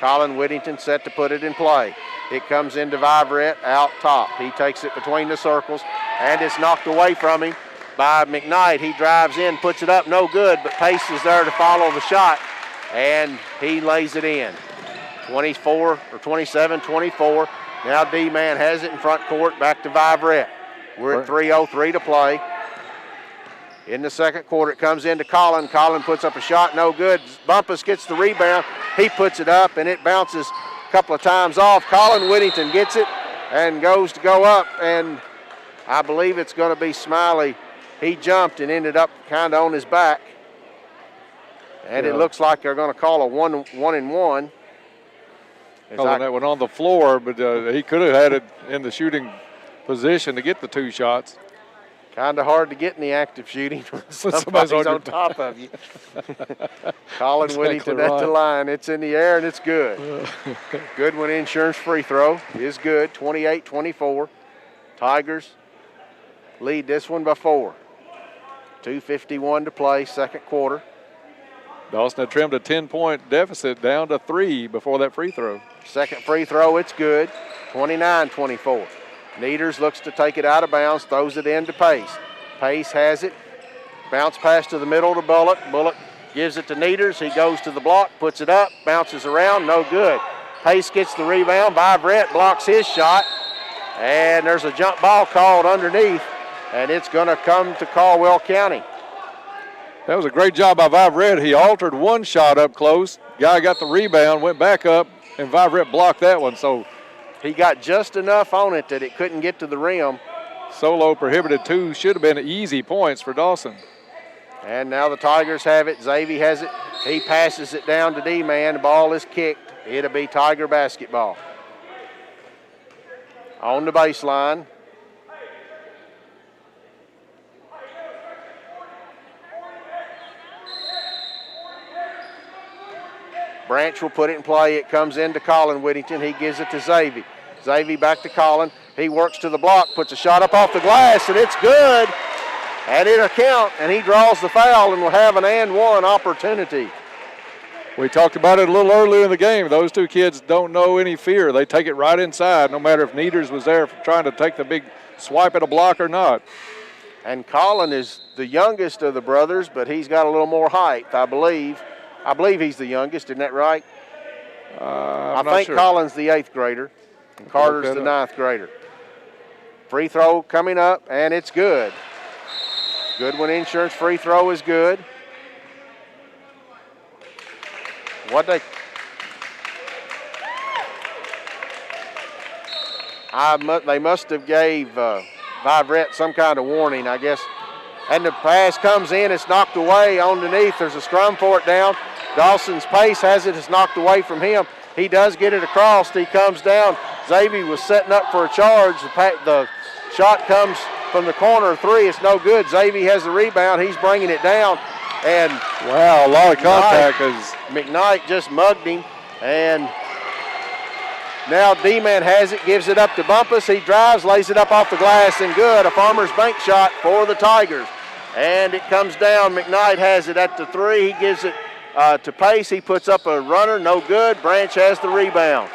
Colin Whittington set to put it in play. It comes into Vibrett out top. He takes it between the circles, and it's knocked away from him by McKnight. He drives in, puts it up, no good, but Pace is there to follow the shot, and he lays it in. 24 or 27-24. Now D-Man has it in front court, back to Vivrette. We're at 3:03 to play. In the second quarter, it comes into Collin. Collin puts up a shot, no good. Bumpus gets the rebound. He puts it up, and it bounces a couple of times off. Colin Whittington gets it and goes to go up, and I believe it's going to be Smiley. He jumped and ended up kind of on his back. And it looks like they're going to call a one-and-one. Calling that one on the floor, but he could have had it in the shooting position to get the 2 shots. Kind of hard to get in the active shooting when somebody's on top of you. Colin Whittington at the line. It's in the air, and it's good. Goodwin Insurance free throw is good, 28-24. Tigers lead this one by 4. 2:51 to play, second quarter. Dawson had trimmed a 10-point deficit down to 3 before that free throw. Second free throw, it's good, 29-24. Needers looks to take it out of bounds, throws it into Pace. Pace has it, bounce pass to the middle to Bullock. Bullock gives it to Needers. He goes to the block, puts it up, bounces around, no good. Pace gets the rebound. Vivrette blocks his shot, and there's a jump ball called underneath, and it's going to come to Caldwell County. That was a great job by Vivrette. He altered one shot up close. Guy got the rebound, went back up, and Vivrette blocked that one. So he got just enough on it that it couldn't get to the rim. Solo prohibited 2. Should have been easy points for Dawson. And now the Tigers have it. Xavier has it. He passes it down to D-Man. The ball is kicked. It'll be Tiger basketball. On the baseline. Branch will put it in play. It comes into Colin Whittington. He gives it to Xavier. Xavier back to Colin. He works to the block, puts a shot up off the glass, and it's good. And it'll count, and he draws the foul and will have an and-one opportunity. We talked about it a little earlier in the game. Those 2 kids don't know any fear. They take it right inside, no matter if Needers was there trying to take the big swipe at a block or not. And Colin is the youngest of the brothers, but he's got a little more height, I believe. I believe he's the youngest, isn't that right? I think sure. Colin's the 8th grader, and Carter's the 9th grader. Free throw coming up, and it's good. Goodwin Insurance free throw is good. They must have gave Vivrette some kind of warning, I guess. And the pass comes in, it's knocked away underneath. There's a scrum for it down. Dawson's Pace has it, it's knocked away from him. He does get it across, he comes down. Xavier was setting up for a charge. The shot comes from the corner, 3, it's no good. Xavier has the rebound, he's bringing it down. And wow, a lot of contact. McKnight just mugged him. And now D-Man has it, gives it up to Bumpus. He drives, lays it up off the glass, and good. A Farmer's Bank shot for the Tigers. And it comes down. McKnight has it at the 3. He gives it to Pace. He puts up a runner, no good. Branch has the rebound.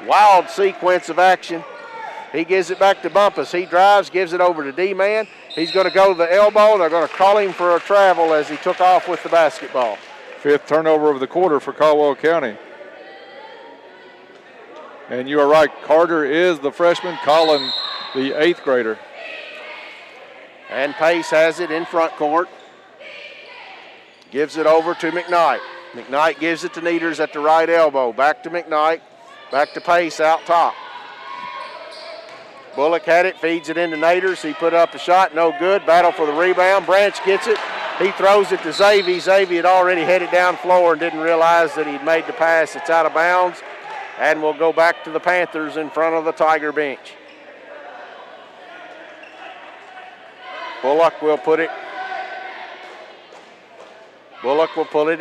Wild sequence of action. He gives it back to Bumpus. He drives, gives it over to D-Man. He's going to go to the elbow. They're going to call him for a travel as he took off with the basketball. 5th turnover of the quarter for Caldwell County. And you are right, Carter is the freshman, Colin the 8th grader. And Pace has it in front court. Gives it over to McKnight. McKnight gives it to Needers at the right elbow. Back to McKnight, back to Pace out top. Bullock had it, feeds it into Naders. He put up a shot, no good. Battle for the rebound. Branch gets it. He throws it to Xavier. Xavier had already headed down floor and didn't realize that he'd made the pass. It's out of bounds. And we'll go back to the Panthers in front of the Tiger bench. Bullock will put it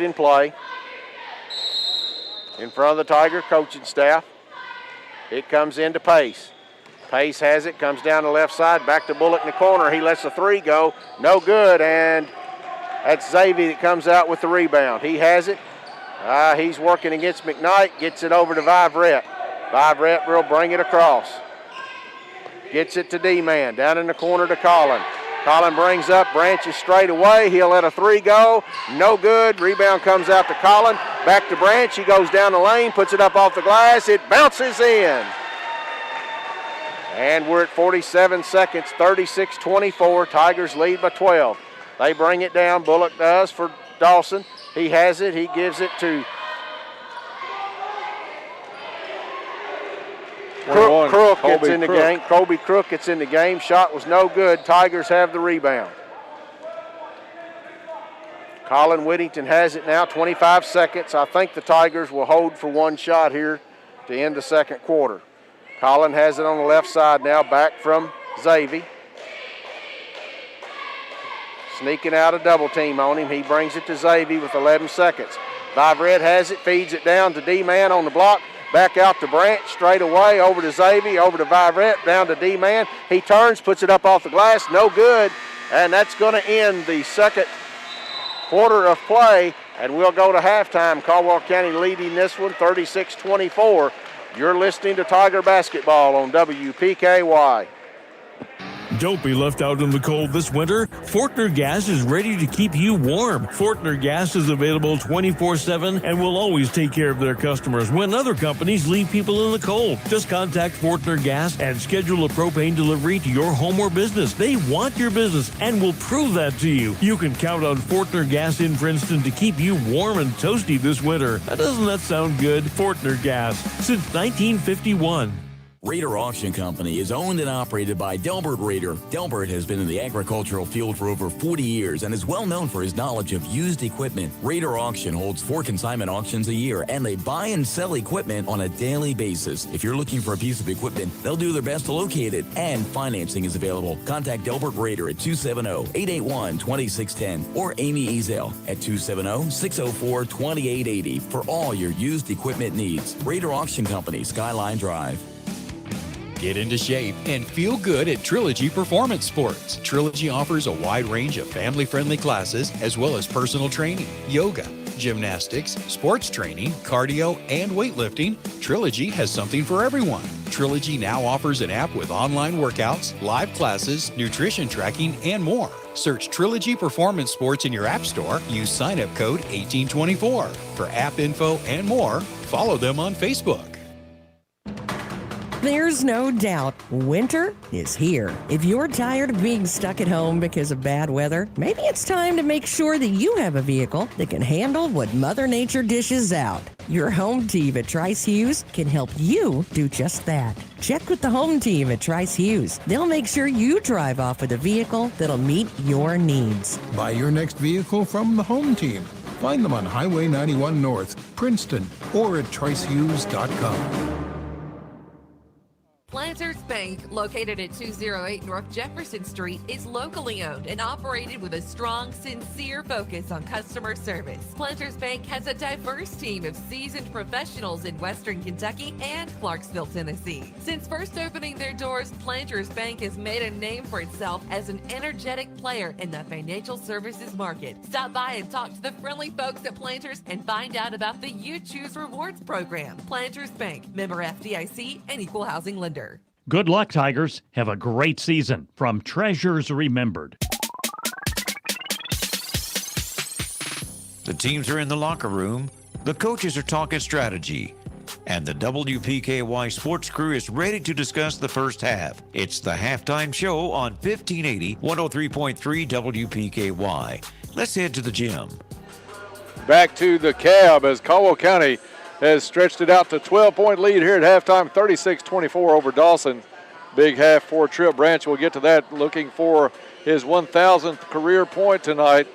in play. In front of the Tiger coaching staff. It comes into Pace. Pace has it, comes down the left side, back to Bullock in the corner. He lets the 3 go, no good, and that's Xavier that comes out with the rebound. He has it. He's working against McKnight, gets it over to Vivrette. Vivrette will bring it across. Gets it to D-Man, down in the corner to Colin. Colin brings up, Branch is straight away. He'll let a 3 go, no good. Rebound comes out to Colin. Back to Branch. He goes down the lane, puts it up off the glass. It bounces in. And we're at 47 seconds, 36-24. Tigers lead by 12. They bring it down. Bullock does for Dawson. He has it. He gives it to Crook. It's in the game. Colby Crook, it's in the game. Shot was no good. Tigers have the rebound. Colin Whittington has it now, 25 seconds. I think the Tigers will hold for one shot here to end the second quarter. Colin has it on the left side now, back from Xavier. Sneaking out a double team on him. He brings it to Xavier with 11 seconds. Viverette has it, feeds it down to D-Man on the block. Back out to Branch, straight away, over to Xavier, over to Viverette, down to D-Man. He turns, puts it up off the glass, no good. And that's going to end the second quarter of play, and we'll go to halftime. Caldwell County leading this one, 36-24. You're listening to Tiger Basketball on WPKY. Don't be left out in the cold this winter. Fortner Gas is ready to keep you warm. Fortner Gas is available 24/7 and will always take care of their customers when other companies leave people in the cold. Just contact Fortner Gas and schedule a propane delivery to your home or business. They want your business and will prove that to you. You can count on Fortner Gas in Princeton to keep you warm and toasty this winter. Doesn't that sound good? Fortner Gas, since 1951. Raider Auction Company is owned and operated by Delbert Raider. Delbert has been in the agricultural field for over 40 years and is well known for his knowledge of used equipment. Raider Auction holds 4 consignment auctions a year, and they buy and sell equipment on a daily basis. If you're looking for a piece of equipment, they'll do their best to locate it, and financing is available. Contact Delbert Raider at 270-881-2610 or Amy Ezel at 270-604-2880 for all your used equipment needs. Raider Auction Company, Skyline Drive. Get into shape and feel good at Trilogy Performance Sports. Trilogy offers a wide range of family-friendly classes as well as personal training, yoga, gymnastics, sports training, cardio, and weightlifting. Trilogy has something for everyone. Trilogy now offers an app with online workouts, live classes, nutrition tracking, and more. Search Trilogy Performance Sports in your app store. Use sign-up code 1824. For app info and more, follow them on Facebook. There's no doubt winter is here. If you're tired of being stuck at home because of bad weather, maybe it's time to make sure that you have a vehicle that can handle what Mother Nature dishes out. Your home team at Trice Hughes can help you do just that. Check with the home team at Trice Hughes. They'll make sure you drive off with a vehicle that'll meet your needs. Buy your next vehicle from the home team. Find them on Highway 91 North, Princeton, or at tricehughes.com. Planters Bank, located at 208 North Jefferson Street, is locally owned and operated with a strong, sincere focus on customer service. Planters Bank has a diverse team of seasoned professionals in Western Kentucky and Clarksville, Tennessee. Since first opening their doors, Planters Bank has made a name for itself as an energetic player in the financial services market. Stop by and talk to the friendly folks at Planters and find out about the You Choose Rewards program. Planters Bank, member FDIC and equal housing lender. Good luck, Tigers. Have a great season from Treasures Remembered. The teams are in the locker room. The coaches are talking strategy. And the WPKY sports crew is ready to discuss the first half. It's the halftime show on 1580 103.3 WPKY. Let's head to the gym. Back to the cab as Caldwell County has stretched it out to 12-point lead here at halftime, 36-24 over Dawson. Big half for Tripp Branch. We'll get to that, looking for his 1,000th career point tonight,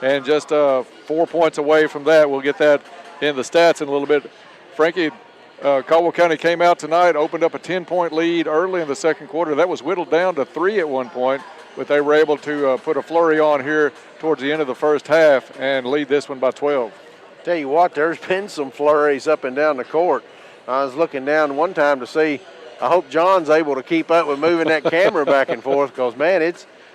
and just 4 points away from that. We'll get that in the stats in a little bit. Frankie, Caldwell County came out tonight, opened up a 10-point lead early in the second quarter. That was whittled down to 3 at one point, but they were able to put a flurry on here towards the end of the first half and lead this one by 12. Tell you what, there's been some flurries up and down the court. I was looking down one time to see, I hope John's able to keep up with moving that camera back and forth, because, man,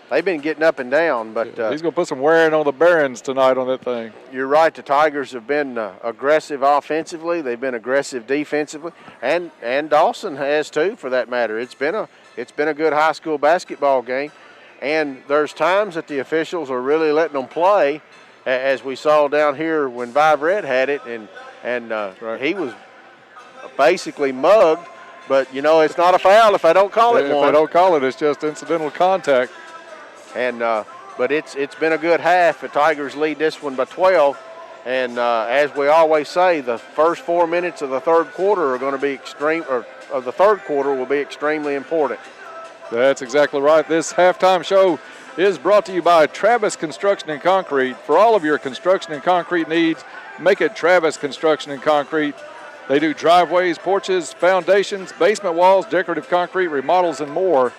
they've been getting up and down. But he's going to put some wearing on the Barons tonight on that thing. You're right. The Tigers have been aggressive offensively. They've been aggressive defensively, and Dawson has too, for that matter. It's been a good high school basketball game, and there's times that the officials are really letting them play. as we saw down here when Vive Red had it, and he was basically mugged. But, you know, it's not a foul if I don't call it If one. they don't call it, it's just incidental contact. And but it's been a good half. The Tigers lead this one by 12. And as we always say, the first 4 minutes of the third quarter are going to be extremely important. That's exactly right. This halftime show is brought to you by Travis Construction and Concrete. For all of your construction and concrete needs, make it Travis Construction and Concrete. They do driveways, porches, foundations, basement walls, decorative concrete, remodels, and more.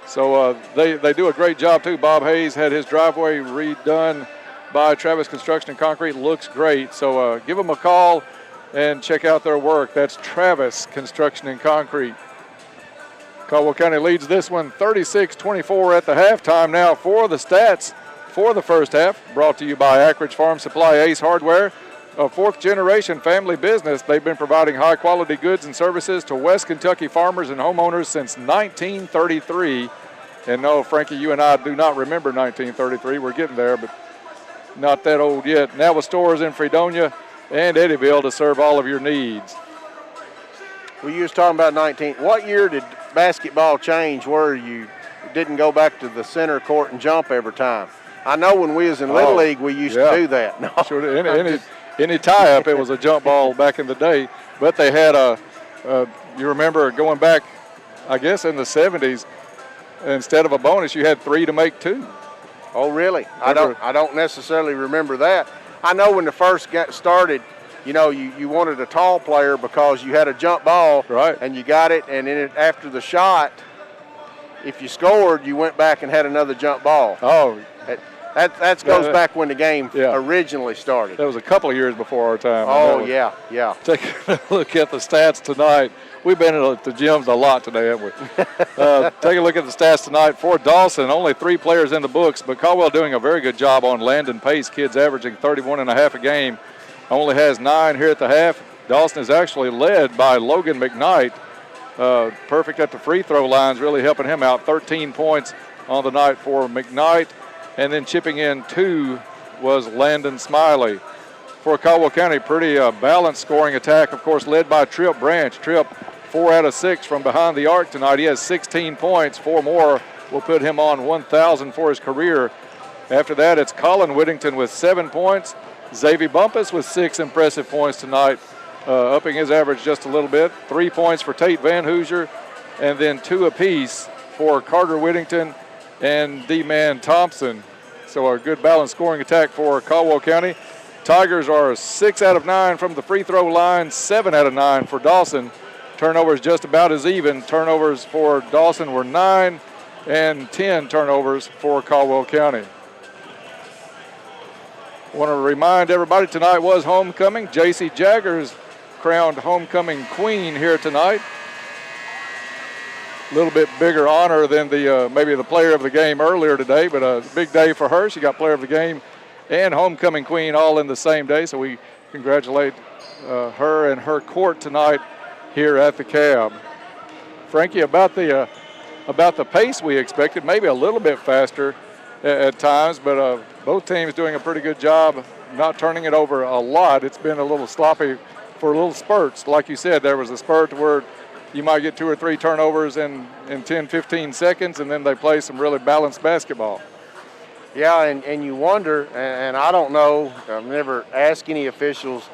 So they do a great job, too. Bob Hayes had his driveway redone by Travis Construction and Concrete. Looks great. So give them a call and check out their work. That's Travis Construction and Concrete. Caldwell County leads this one 36-24 at the halftime. Now for the stats for the first half, brought to you by Ackridge Farm Supply Ace Hardware, a fourth-generation family business. They've been providing high-quality goods and services to West Kentucky farmers and homeowners since 1933. And no, Frankie, you and I do not remember 1933. We're getting there, but not that old yet. Now with stores in Fredonia and Eddyville to serve all of your needs. Well, you was talking about 19. What year did basketball change where you didn't go back to the center court and jump every time? I know when we was in Little League, we used to do that. No. Sure, any tie-up, it was a jump ball back in the day. But they had you remember going back, I guess in the 70s, instead of a bonus, you had 3 to make 2. Oh, really? I don't necessarily remember that. I know when the first got started, you know, you wanted a tall player because you had a jump ball, right? And you got it, and then after the shot, if you scored, you went back and had another jump ball. Oh, that goes back when the game originally started. That was a couple of years before our time. Oh, yeah. Take a look at the stats tonight. We've been at the gyms a lot today, haven't we? Take a look at the stats tonight. For Dawson, only 3 players in the books, but Caldwell doing a very good job on Landon Pace. Kids averaging 31.5 a game. Only has 9 here at the half. Dawson is actually led by Logan McKnight. Perfect at the free throw lines, really helping him out. 13 points on the night for McKnight. And then chipping in 2 was Landon Smiley. For Caldwell County, pretty balanced scoring attack, of course, led by Tripp Branch. Tripp, 4 out of 6 from behind the arc tonight. He has 16 points. 4 more will put him on 1,000 for his career. After that, it's Colin Whittington with 7 points. Xavier Bumpus with 6 impressive points tonight, upping his average just a little bit. 3 points for Tate Van Hoosier, and then 2 apiece for Carter Whittington and D-Man Thompson. So a good balanced scoring attack for Caldwell County. Tigers are 6 out of 9 from the free throw line, 7 out of 9 for Dawson. Turnovers just about as even. Turnovers for Dawson were 9 and 10 turnovers for Caldwell County. Want to remind everybody tonight was homecoming. J.C. Jaggers crowned homecoming queen here tonight. A little bit bigger honor than maybe the player of the game earlier today, but a big day for her. She got player of the game and homecoming queen all in the same day, so we congratulate her and her court tonight here at the Cab. Frankie, about the pace we expected, maybe a little bit faster at times, but both teams doing a pretty good job not turning it over a lot. It's been a little sloppy for little spurts. Like you said, there was a spurt where you might get 2 or 3 turnovers in 10, 15 seconds, and then they play some really balanced basketball. Yeah, and you wonder, and I don't know, I've never asked any officials,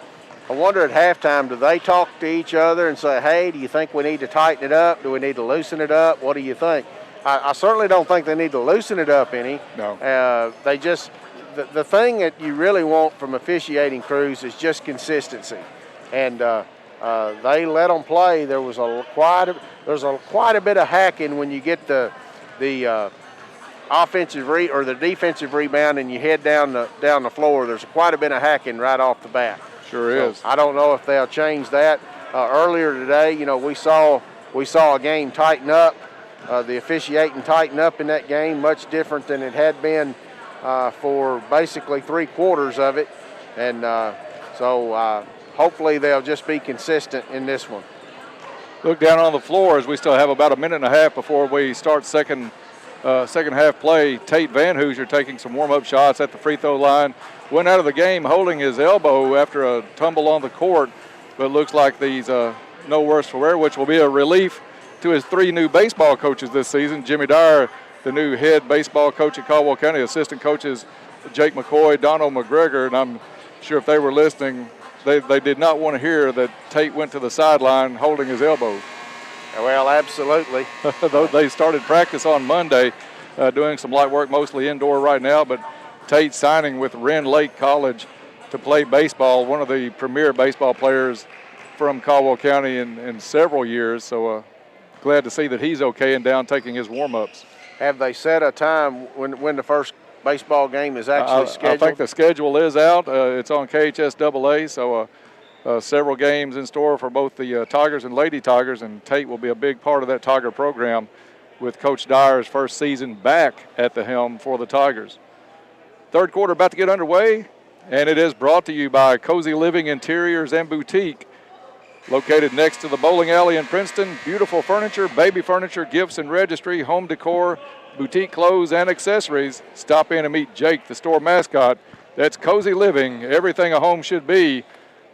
I wonder at halftime, do they talk to each other and say, hey, do you think we need to tighten it up? Do we need to loosen it up? What do you think? I certainly don't think they need to loosen it up any. No. They just, the thing that you really want from officiating crews is just consistency. And they let them play. There was quite a bit of hacking when you get the offensive or the defensive rebound and you head down the floor. There's quite a bit of hacking right off the bat. Sure is. I don't know if they'll change that. Earlier today, you know, we saw a game tighten up. The officiating tighten up in that game, much different than it had been for basically 3 quarters of it. And so hopefully they'll just be consistent in this one. Look down on the floor as we still have about a minute and a half before we start second second half play, Tate Van Hoosier taking some warm-up shots at the free throw line. Went out of the game holding his elbow after a tumble on the court, but it looks like he's no worse for wear, which will be a relief to his 3 new baseball coaches this season. Jimmy Dyer, the new head baseball coach at Caldwell County, assistant coaches Jake McCoy, Donald McGregor, and I'm sure if they were listening, they did not want to hear that Tate went to the sideline holding his elbow. Well, absolutely. They started practice on Monday, doing some light work, mostly indoor right now, but Tate signing with Wren Lake College to play baseball, one of the premier baseball players from Caldwell County in several years, so glad to see that he's okay and down taking his warm-ups. Have they set a time when the first baseball game is actually scheduled? I think the schedule is out. It's on KHSAA, so several games in store for both the Tigers and Lady Tigers, and Tate will be a big part of that Tiger program with Coach Dyer's first season back at the helm for the Tigers. Third quarter about to get underway, and it is brought to you by Cozy Living Interiors and Boutique, located next to the bowling alley in Princeton. Beautiful furniture, baby furniture, gifts and registry, home decor, boutique clothes and accessories. Stop in and meet Jake, the store mascot. That's Cozy Living, everything a home should be.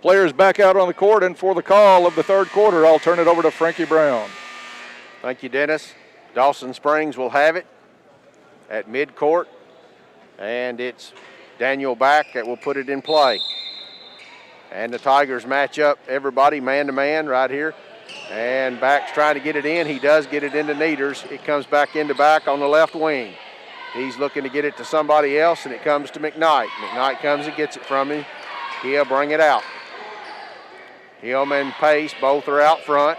Players back out on the court, and for the call of the third quarter, I'll turn it over to Frankie Brown. Thank you, Dennis. Dawson Springs will have it at midcourt, and it's Daniel Back that will put it in play. And the Tigers match up everybody man-to-man right here. And Back's trying to get it in. He does get it into Neters. It comes back into Back on the left wing. He's looking to get it to somebody else, and it comes to McKnight. McKnight comes and gets it from him. He'll bring it out. Hill and Pace both are out front.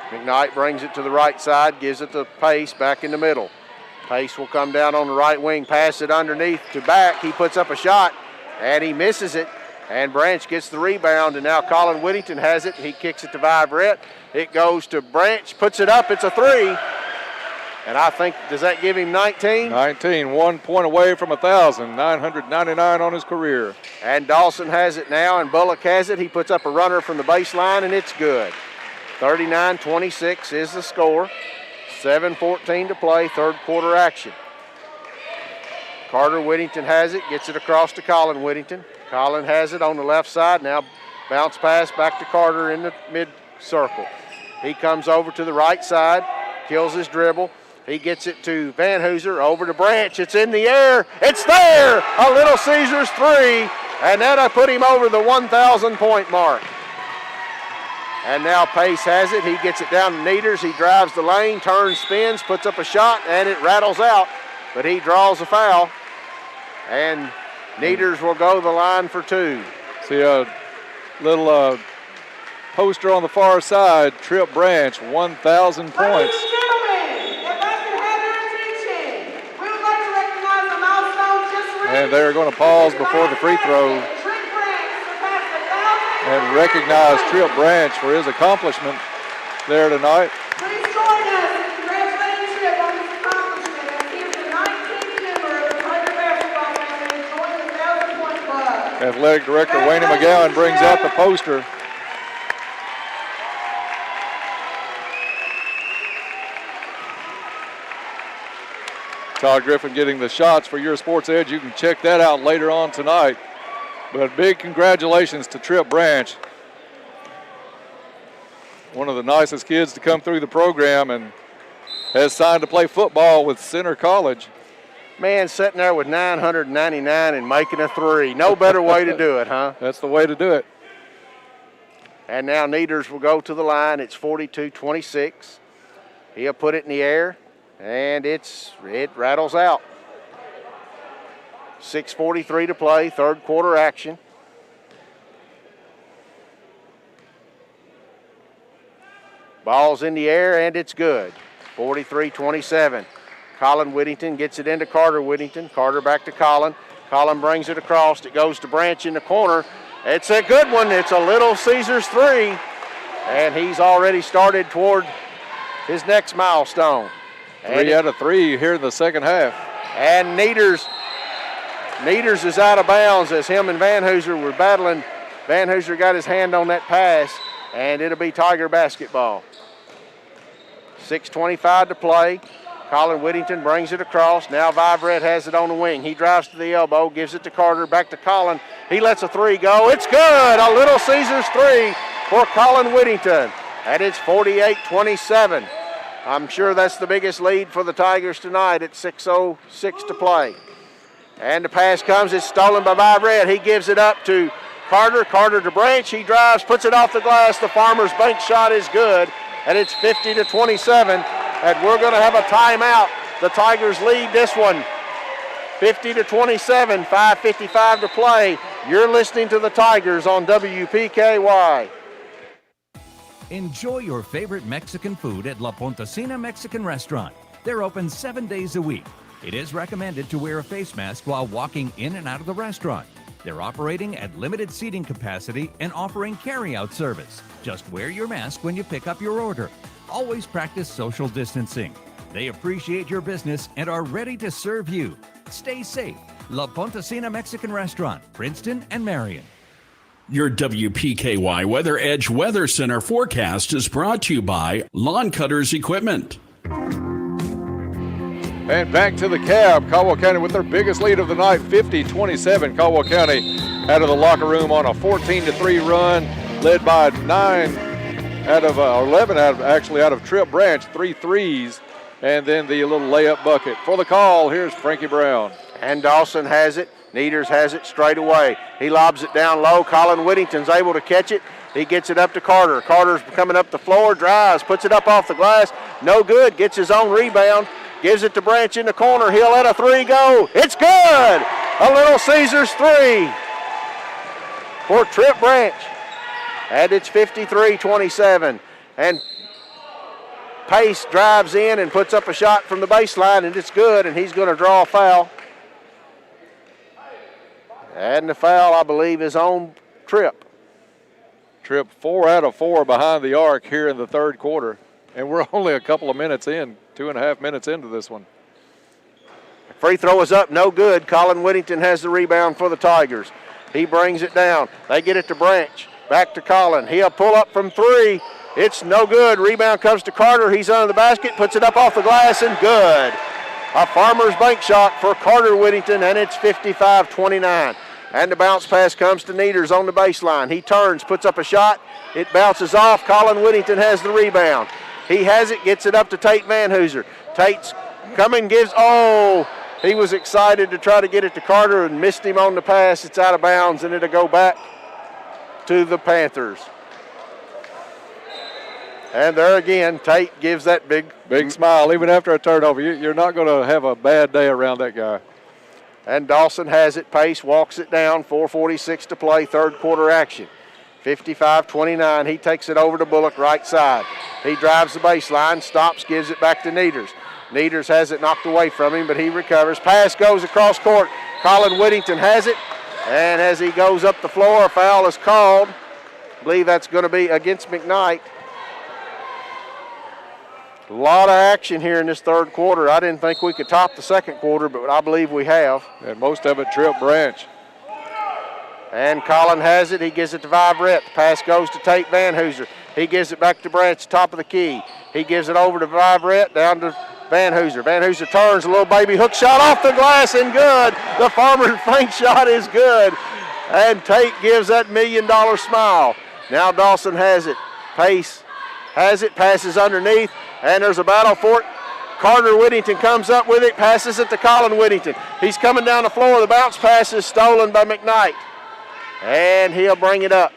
McKnight brings it to the right side, gives it to Pace back in the middle. Pace will come down on the right wing, pass it underneath to Back. He puts up a shot, and he misses it. And Branch gets the rebound, and now Colin Whittington has it. He kicks it to Vibrett. It goes to Branch, puts it up. It's a 3. And I think, does that give him 19? 19, 1 point away from 1,000, 999 on his career. And Dawson has it now, and Bullock has it. He puts up a runner from the baseline, and it's good. 39-26 is the score. 7:14 to play, third quarter action. Carter Whittington has it, gets it across to Colin Whittington. Colin has it on the left side. Now bounce pass back to Carter in the mid-circle. He comes over to the right side, kills his dribble. He gets it to Van Hooser, over to Branch. It's in the air. It's there! A Little Caesars 3, and that'll put him over the 1,000-point mark. And now Pace has it. He gets it down to Neters. He drives the lane, turns, spins, puts up a shot, and it rattles out. But he draws a foul, and Neters will go to the line for 2. See a little poster on the far side, Trip Branch, 1,000 points. Ladies and gentlemen, if I can have your attention, we would like to recognize a milestone just reached. And they're going to pause before the free throw and recognize Trip Branch for his accomplishment there tonight. Please join us in congratulating Trip on his accomplishment as he is the 19th member of the Tiger basketball family and joined the 1,000-point club. Athletic Director Wayne McGowan brings out the poster. Todd Griffin getting the shots for your Sports Edge. You can check that out later on tonight. But big congratulations to Trip Branch. One of the nicest kids to come through the program and has signed to play football with Center College. Man, sitting there with 999 and making a 3. No better way to do it, huh? That's the way to do it. And now Neters will go to the line. It's 42-26. He'll put it in the air, and it rattles out. 6:43 to play, third quarter action. Ball's in the air, and it's good. 43-27. Colin Whittington gets it into Carter Whittington. Carter back to Colin. Colin brings it across. It goes to Branch in the corner. It's a good one. It's a Little Caesars 3, and he's already started toward his next milestone. 3 out of 3 here in the second half. And Neters is out of bounds as him and Van Hooser were battling. Van Hooser got his hand on that pass, and it'll be Tiger basketball. 6:25 to play. Colin Whittington brings it across. Now Vibrett has it on the wing. He drives to the elbow, gives it to Carter, back to Colin. He lets a three go. It's good. A Little Caesars three for Colin Whittington. And it's 48-27. I'm sure that's the biggest lead for the Tigers tonight at 6:06 to play. And the pass comes. It's stolen by Vibrett. He gives it up to Carter. Carter to Branch. He drives, puts it off the glass. The Farmers bank shot is good. And it's 50-27. And we're going to have a timeout. The Tigers lead this one 50-27, 5:55 to play. You're listening to the Tigers on WPKY. Enjoy your favorite Mexican food at La Pontesina Mexican Restaurant. They're open 7 days a week. It is recommended to wear a face mask while walking in and out of the restaurant. They're operating at limited seating capacity and offering carry-out service. Just wear your mask when you pick up your order. Always practice social distancing. They appreciate your business and are ready to serve you. Stay safe. La Pontesina Mexican Restaurant, Princeton and Marion. Your WPKY Weather Edge Weather Center forecast is brought to you by Lawn Cutters Equipment. And back to the cab. Caldwell County with their biggest lead of the night, 50-27. Caldwell County out of the locker room on a 14-3 run, led by 11 out of Trip Branch, 3 threes, and then the little layup bucket. For the call, here's Frankie Brown. And Dawson has it. Needers has it straight away. He lobs it down low. Colin Whittington's able to catch it. He gets it up to Carter. Carter's coming up the floor, drives, puts it up off the glass. No good, gets his own rebound. Gives it to Branch in the corner. He'll let a three go. It's good! A Little Caesars three for Trip Branch. And it's 53-27. And Pace drives in and puts up a shot from the baseline, and it's good, and he's going to draw a foul. And the foul, I believe, is on Trip. Trip 4 out of 4 behind the arc here in the third quarter. And we're only a couple of minutes in, 2.5 minutes into this one. Free throw is up, no good. Colin Whittington has the rebound for the Tigers. He brings it down. They get it to Branch. Back to Colin. He'll pull up from three. It's no good. Rebound comes to Carter. He's under the basket, puts it up off the glass, and good. A Farmers bank shot for Carter Whittington, and it's 55-29. And the bounce pass comes to Needers on the baseline. He turns, puts up a shot. It bounces off. Colin Whittington has the rebound. He has it, gets it up to Tate Van Hooser. Tate's coming, he was excited to try to get it to Carter and missed him on the pass. It's out of bounds, and it'll go back to the Panthers. And there again, Tate gives that big smile, even after a turnover. You're not going to have a bad day around that guy. And Dawson has it. Pace walks it down. 4:46 to play, third quarter action. 55-29. He takes it over to Bullock, right side. He drives the baseline, stops, gives it back to Needers. Needers has it knocked away from him, but he recovers. Pass goes across court. Colin Whittington has it. And as he goes up the floor, a foul is called. I believe that's going to be against McKnight. A lot of action here in this third quarter. I didn't think we could top the second quarter, but I believe we have. And most of it Trip Branch. And Colin has it. He gives it to Vibrett. The pass goes to Tate Van Hooser. He gives it back to Branch, top of the key. He gives it over to Vibrett, down to Van Hooser. Van Hooser turns, a little baby hook shot off the glass and good. The Farmer flank shot is good. And Tate gives that $1 million smile. Now Dawson has it. Pace has it, passes underneath, and there's a battle for it. Carter Whittington comes up with it, passes it to Colin Whittington. He's coming down the floor. The bounce pass is stolen by McKnight. And he'll bring it up.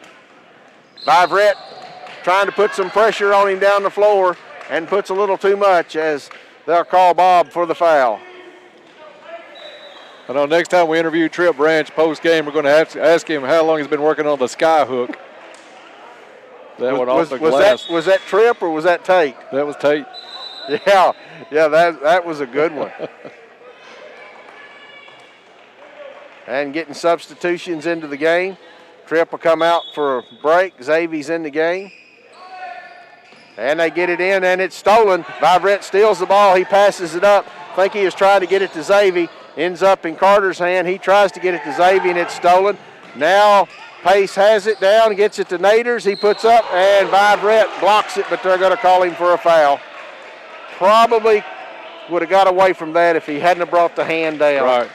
Vibrett trying to put some pressure on him down the floor and puts a little too much as they'll call Bob for the foul. I know next time we interview Trip Branch post-game, we're going to have to ask him how long he's been working on the sky hook. That one off the glass. Was that Trip or was that Tate? That was Tate. Yeah, that was a good one. And getting substitutions into the game. Tripp will come out for a break. Xavier's in the game. And they get it in, and it's stolen. Vibrett steals the ball. He passes it up. I think he is trying to get it to Xavier. Ends up in Carter's hand. He tries to get it to Xavier, and it's stolen. Now Pace has it down, gets it to Naders. He puts up, and Vibrett blocks it, but they're going to call him for a foul. Probably would have got away from that if he hadn't have brought the hand down. Right.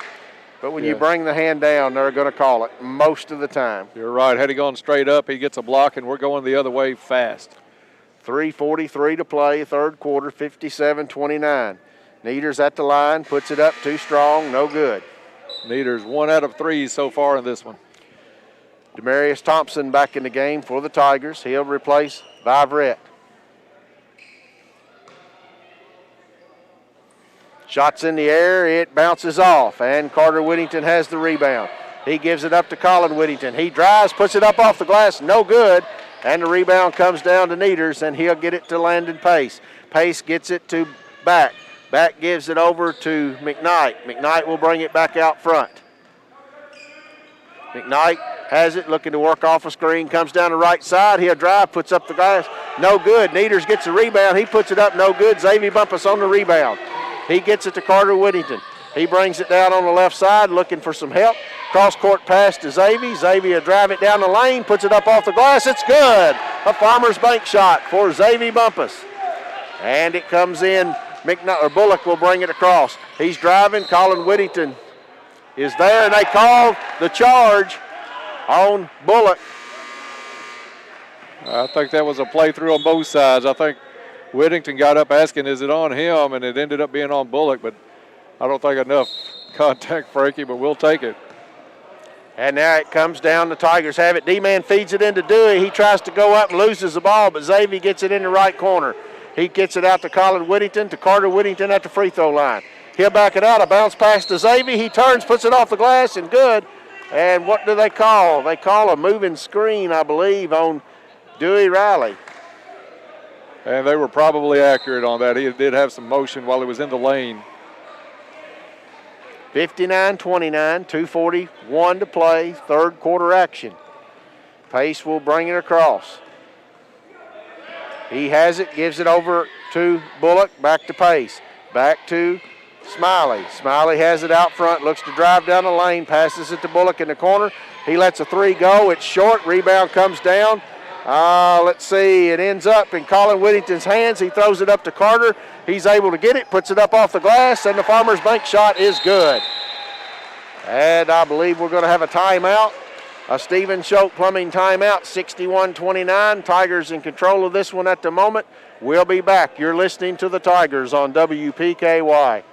But when you bring the hand down, they're going to call it most of the time. You're right. Had he gone straight up, he gets a block, and we're going the other way fast. 3:43 to play, third quarter, 57-29. Nieder's at the line, puts it up too strong, no good. Nieder's 1 out of 3 so far in this one. Demarius Thompson back in the game for the Tigers. He'll replace Vivrette. Shots in the air, it bounces off, and Carter Whittington has the rebound. He gives it up to Colin Whittington. He drives, puts it up off the glass, no good, and the rebound comes down to Nieders, and he'll get it to Landon Pace. Pace gets it to Back. Back gives it over to McKnight. McKnight will bring it back out front. McKnight has it, looking to work off a screen, comes down the right side. He'll drive, puts up the glass, no good. Nieders gets the rebound. He puts it up, no good. Xavier Bumpus on the rebound. He gets it to Carter Whittington. He brings it down on the left side, looking for some help. Cross-court pass to Xavier. Xavier drive it down the lane, puts it up off the glass. It's good. A Farmers Bank shot for Xavier Bumpus. And it comes in. Bullock will bring it across. He's driving. Colin Whittington is there, and they call the charge on Bullock. I think that was a play-through on both sides. I think Whittington got up asking, is it on him? And it ended up being on Bullock, but I don't think enough contact, Frankie, but we'll take it. And now it comes down. The Tigers have it. D-Man feeds it into Dewey. He tries to go up and loses the ball, but Xavier gets it in the right corner. He gets it out to Colin Whittington, to Carter Whittington at the free throw line. He'll back it out. A bounce pass to Xavier. He turns, puts it off the glass, and good. And what do they call? They call a moving screen, I believe, on Dewey Riley. And they were probably accurate on that. He did have some motion while he was in the lane. 59-29, 2:41 to play, third quarter action. Pace will bring it across. He has it, gives it over to Bullock, back to Pace, back to Smiley. Smiley has it out front, looks to drive down the lane, passes it to Bullock in the corner. He lets a three go, it's short, rebound comes down. Let's see, it ends up in Colin Whittington's hands. He throws it up to Carter. He's able to get it, puts it up off the glass, and the Farmers Bank shot is good. And I believe we're going to have a timeout, a Stephen Choate Plumbing timeout, 61-29. Tigers in control of this one at the moment. We'll be back. You're listening to the Tigers on WPKY.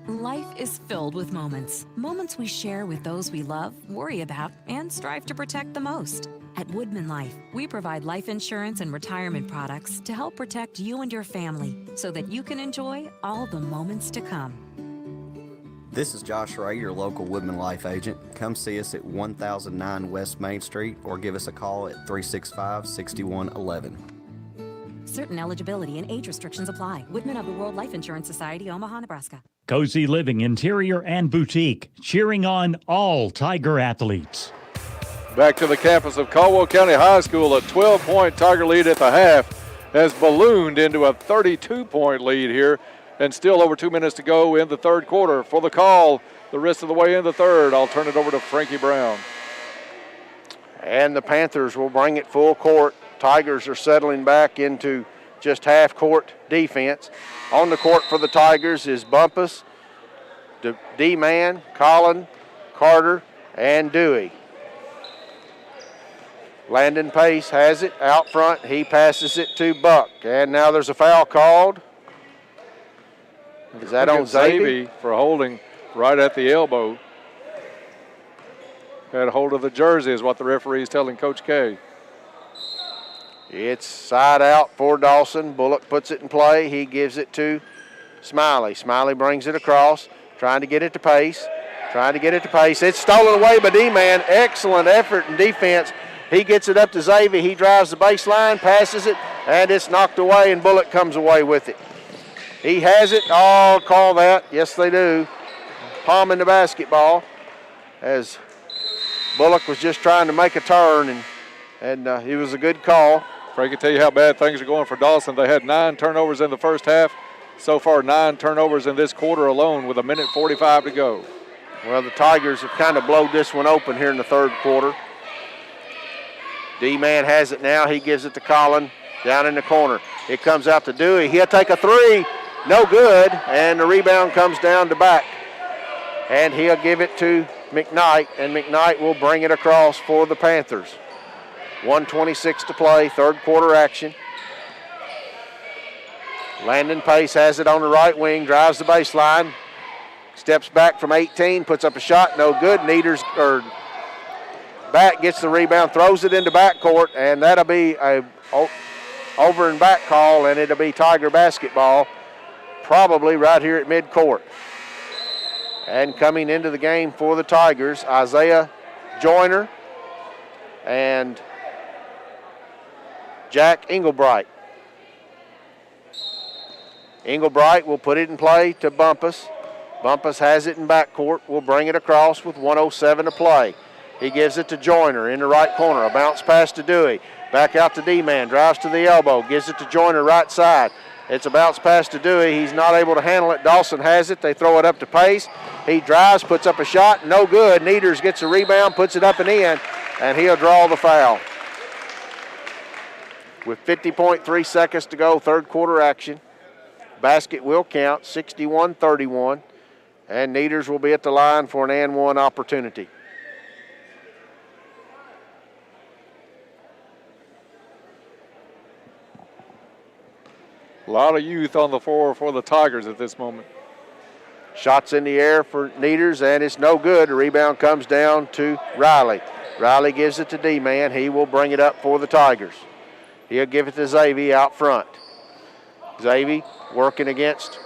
Life is filled with moments. Moments we share with those we love, worry about, and strive to protect the most. At Woodman Life, we provide life insurance and retirement products to help protect you and your family so that you can enjoy all the moments to come. This is Josh Ray, your local Woodman Life agent. Come see us at 1009 West Main Street or give us a call at 365-6111. Certain eligibility and age restrictions apply. Woodman of the World Life Insurance Society, Omaha, Nebraska. Cozy Living Interior and Boutique, cheering on all Tiger athletes. Back to the campus of Caldwell County High School, a 12-point Tiger lead at the half has ballooned into a 32-point lead here, and still over 2 minutes to go in the third quarter. For the call, the rest of the way in the third, I'll turn it over to Frankie Brown. And the Panthers will bring it full court. Tigers are settling back into just half-court defense. On the court for the Tigers is Bumpus, D-Man, Colin, Carter, and Dewey. Landon Pace has it out front. He passes it to Buck. And now there's a foul called. Is that on Xavier? For holding right at the elbow. Had hold of the jersey is what the referee is telling Coach K. It's side out for Dawson. Bullock puts it in play. He gives it to Smiley. Smiley brings it across, trying to get it to Pace. It's stolen away by D-Man. Excellent effort in defense. He gets it up to Xavier. He drives the baseline, passes it, and it's knocked away, and Bullock comes away with it. He has it. Oh, call that. Yes, they do. Palming the basketball as Bullock was just trying to make a turn, and it was a good call. Frank can tell you how bad things are going for Dawson. They had 9 turnovers in the first half. So far, 9 turnovers in this quarter alone with 1:45 to go. Well, the Tigers have kind of blowed this one open here in the third quarter. D-Man has it now. He gives it to Colin down in the corner. It comes out to Dewey. He'll take a three. no good, and the rebound comes down to back. And he'll give it to McKnight, and McKnight will bring it across for the Panthers. 1:26 to play, third quarter action. Landon Pace has it on the right wing, drives the baseline, steps back from 18, puts up a shot, no good. Back gets the rebound, throws it into backcourt, and that'll be a over and back call, and it'll be Tiger basketball, probably right here at midcourt. And coming into the game for the Tigers, Isaiah Joyner and Jack Englebright. Englebright will put it in play to Bumpus. Bumpus has it in backcourt, will bring it across with 1:07 to play. He gives it to Joyner in the right corner. A bounce pass to Dewey. Back out to D-man. Drives to the elbow. Gives it to Joyner right side. It's a bounce pass to Dewey. He's not able to handle it. Dawson has it. They throw it up to Pace. He drives, puts up a shot. No good. Needers gets a rebound, puts it up and in, and he'll draw the foul. With 50.3 seconds to go, third quarter action. Basket will count, 61-31, and Needers will be at the line for an and one opportunity. A lot of youth on the floor for the Tigers at this moment. Shots in the air for Needers, and it's no good. The rebound comes down to Riley. Riley gives it to D-man. He will bring it up for the Tigers. He'll give it to Xavier out front. Xavier working against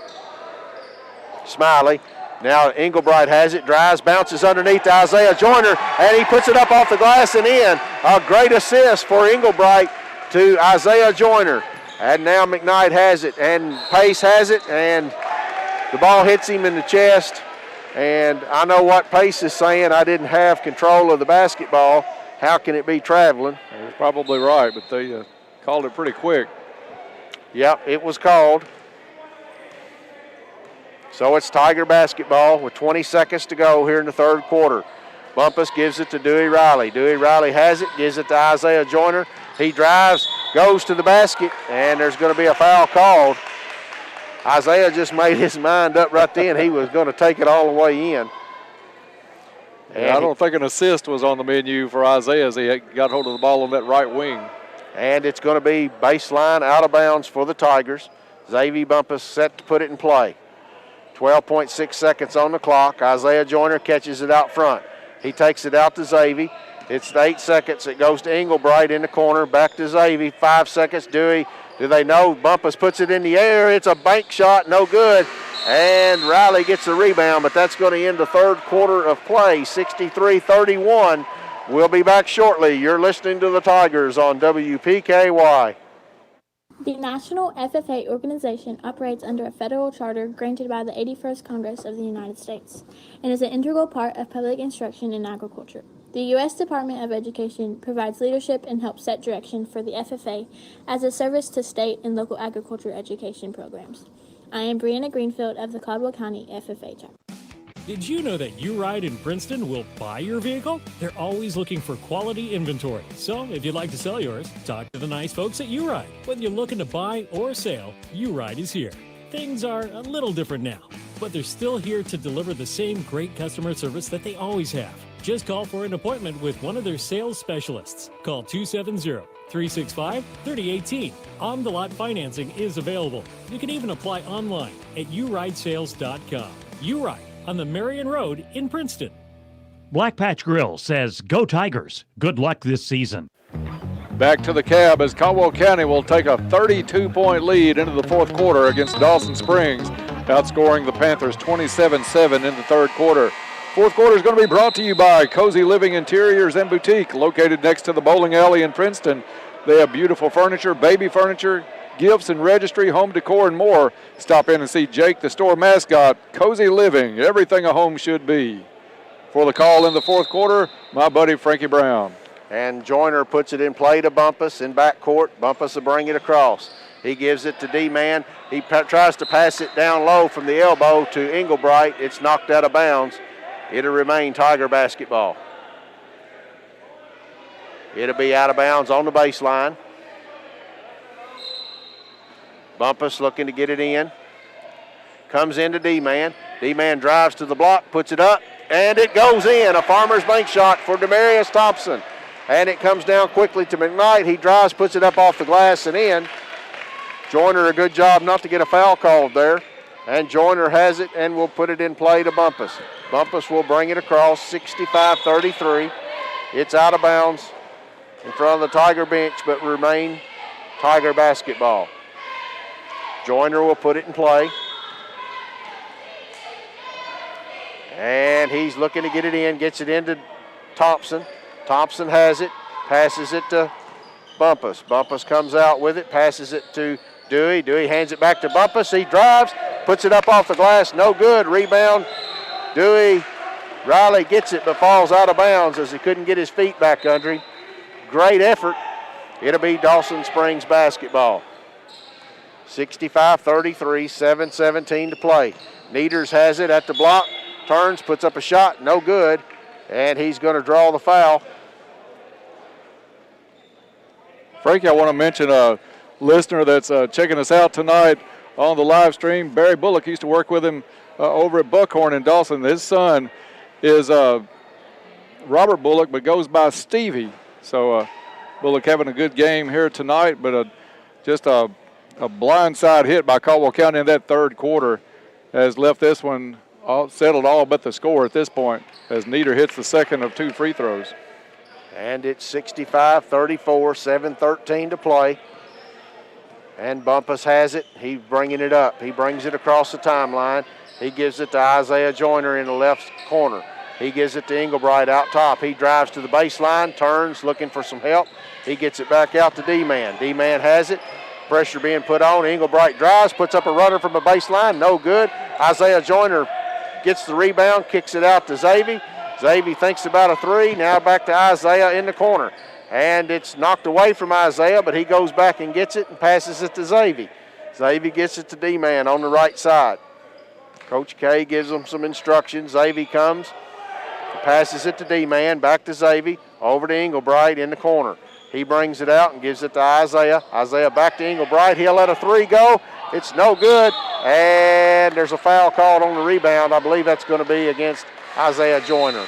Smiley. Now Englebright has it, drives, bounces underneath to Isaiah Joyner, and he puts it up off the glass and in. A great assist for Englebright to Isaiah Joyner. And now McKnight has it, and Pace has it, and the ball hits him in the chest. And I know what Pace is saying. I didn't have control of the basketball. How can it be traveling? He's probably right, but they called it pretty quick. Yep, it was called. So it's Tiger basketball with 20 seconds to go here in the third quarter. Bumpus gives it to Dewey Riley. Dewey Riley has it, gives it to Isaiah Joyner. He drives, goes to the basket, and there's going to be a foul called. Isaiah just made his mind up right then. He was going to take it all the way in. I don't think an assist was on the menu for Isaiah as he got hold of the ball on that right wing. And it's going to be baseline out of bounds for the Tigers. Xavier Bumpus set to put it in play. 12.6 seconds on the clock. Isaiah Joyner catches it out front. He takes it out to Xavier. It's 8 seconds. It goes to Englebright in the corner. Back to Xavier. 5 seconds. Dewey. Do they know? Bumpus puts it in the air. It's a bank shot. No good. And Riley gets the rebound, but that's going to end the third quarter of play. 63-31. We'll be back shortly. You're listening to the Tigers on WPKY. The National FFA organization operates under a federal charter granted by the 81st Congress of the United States and is an integral part of public instruction in agriculture. The U.S. Department of Education provides leadership and helps set direction for the FFA as a service to state and local agriculture education programs. I am Brianna Greenfield of the Caldwell County FFA chapter. Did you know that U-Ride in Princeton will buy your vehicle? They're always looking for quality inventory. So if you'd like to sell yours, talk to the nice folks at U-Ride. Whether you're looking to buy or sell, U-Ride is here. Things are a little different now, but they're still here to deliver the same great customer service that they always have. Just call for an appointment with one of their sales specialists. Call 270-365-3018. On-the-lot financing is available. You can even apply online at uridesales.com. U-Ride on the Marion Road in Princeton. Black Patch Grill says, "Go Tigers. Good luck this season." Back to the cab as Caldwell County will take a 32-point lead into the fourth quarter against Dawson Springs, outscoring the Panthers 27-7 in the third quarter. Fourth quarter is going to be brought to you by Cozy Living Interiors and Boutique, located next to the bowling alley in Princeton. They have beautiful furniture, baby furniture, gifts and registry, home decor, and more. Stop in and see Jake, the store mascot. Cozy Living, everything a home should be. For the call in the fourth quarter, my buddy Frankie Brown. And Joyner puts it in play to Bumpus in backcourt. Bumpus will bring it across. He gives it to D-man. He tries to pass it down low from the elbow to Englebright. It's knocked out of bounds. It'll remain Tiger basketball. It'll be out of bounds on the baseline. Bumpus looking to get it in. Comes into D-Man. D-Man drives to the block, puts it up, and it goes in. A Farmers Bank shot for Demarius Thompson. And it comes down quickly to McKnight. He drives, puts it up off the glass and in. Joyner, a good job not to get a foul called there. And Joyner has it and will put it in play to Bumpus. Bumpus will bring it across, 65-33. It's out of bounds in front of the Tiger bench, but remain Tiger basketball. Joyner will put it in play. And he's looking to get it in, gets it into Thompson. Thompson has it, passes it to Bumpus. Bumpus comes out with it, passes it to Dewey. Dewey hands it back to Bumpus. He drives, puts it up off the glass, no good. Rebound, Dewey. Riley gets it but falls out of bounds as he couldn't get his feet back under him. Great effort. It'll be Dawson Springs basketball. 65-33, 7:17 to play. Needers has it at the block, turns, puts up a shot, no good, and he's going to draw the foul. Frankie, I want to mention a listener that's checking us out tonight on the live stream. Barry Bullock used to work with him over at Buckhorn in Dawson. His son is Robert Bullock, but goes by Stevie. So Bullock having a good game here tonight, but just a blindside hit by Caldwell County in that third quarter has left this one settled all but the score at this point as Nieder hits the second of 2 free throws. And it's 65-34, 7:13 to play. And Bumpus has it. He's bringing it up. He brings it across the timeline. He gives it to Isaiah Joyner in the left corner. He gives it to Englebright out top. He drives to the baseline, turns, looking for some help. He gets it back out to D-Man. D-Man has it. Pressure being put on. Englebright drives, puts up a runner from the baseline. No good. Isaiah Joyner gets the rebound, kicks it out to Xavier. Xavier thinks about a three. Now back to Isaiah in the corner. And it's knocked away from Isaiah, but he goes back and gets it and passes it to Xavier. Xavier gets it to D-Man on the right side. Coach K gives him some instructions. Xavier comes, passes it to D-Man, back to Xavier, over to Englebright in the corner. He brings it out and gives it to Isaiah. Isaiah back to Englebright. He'll let a three go. It's no good. And there's a foul called on the rebound. I believe that's going to be against Isaiah Joyner.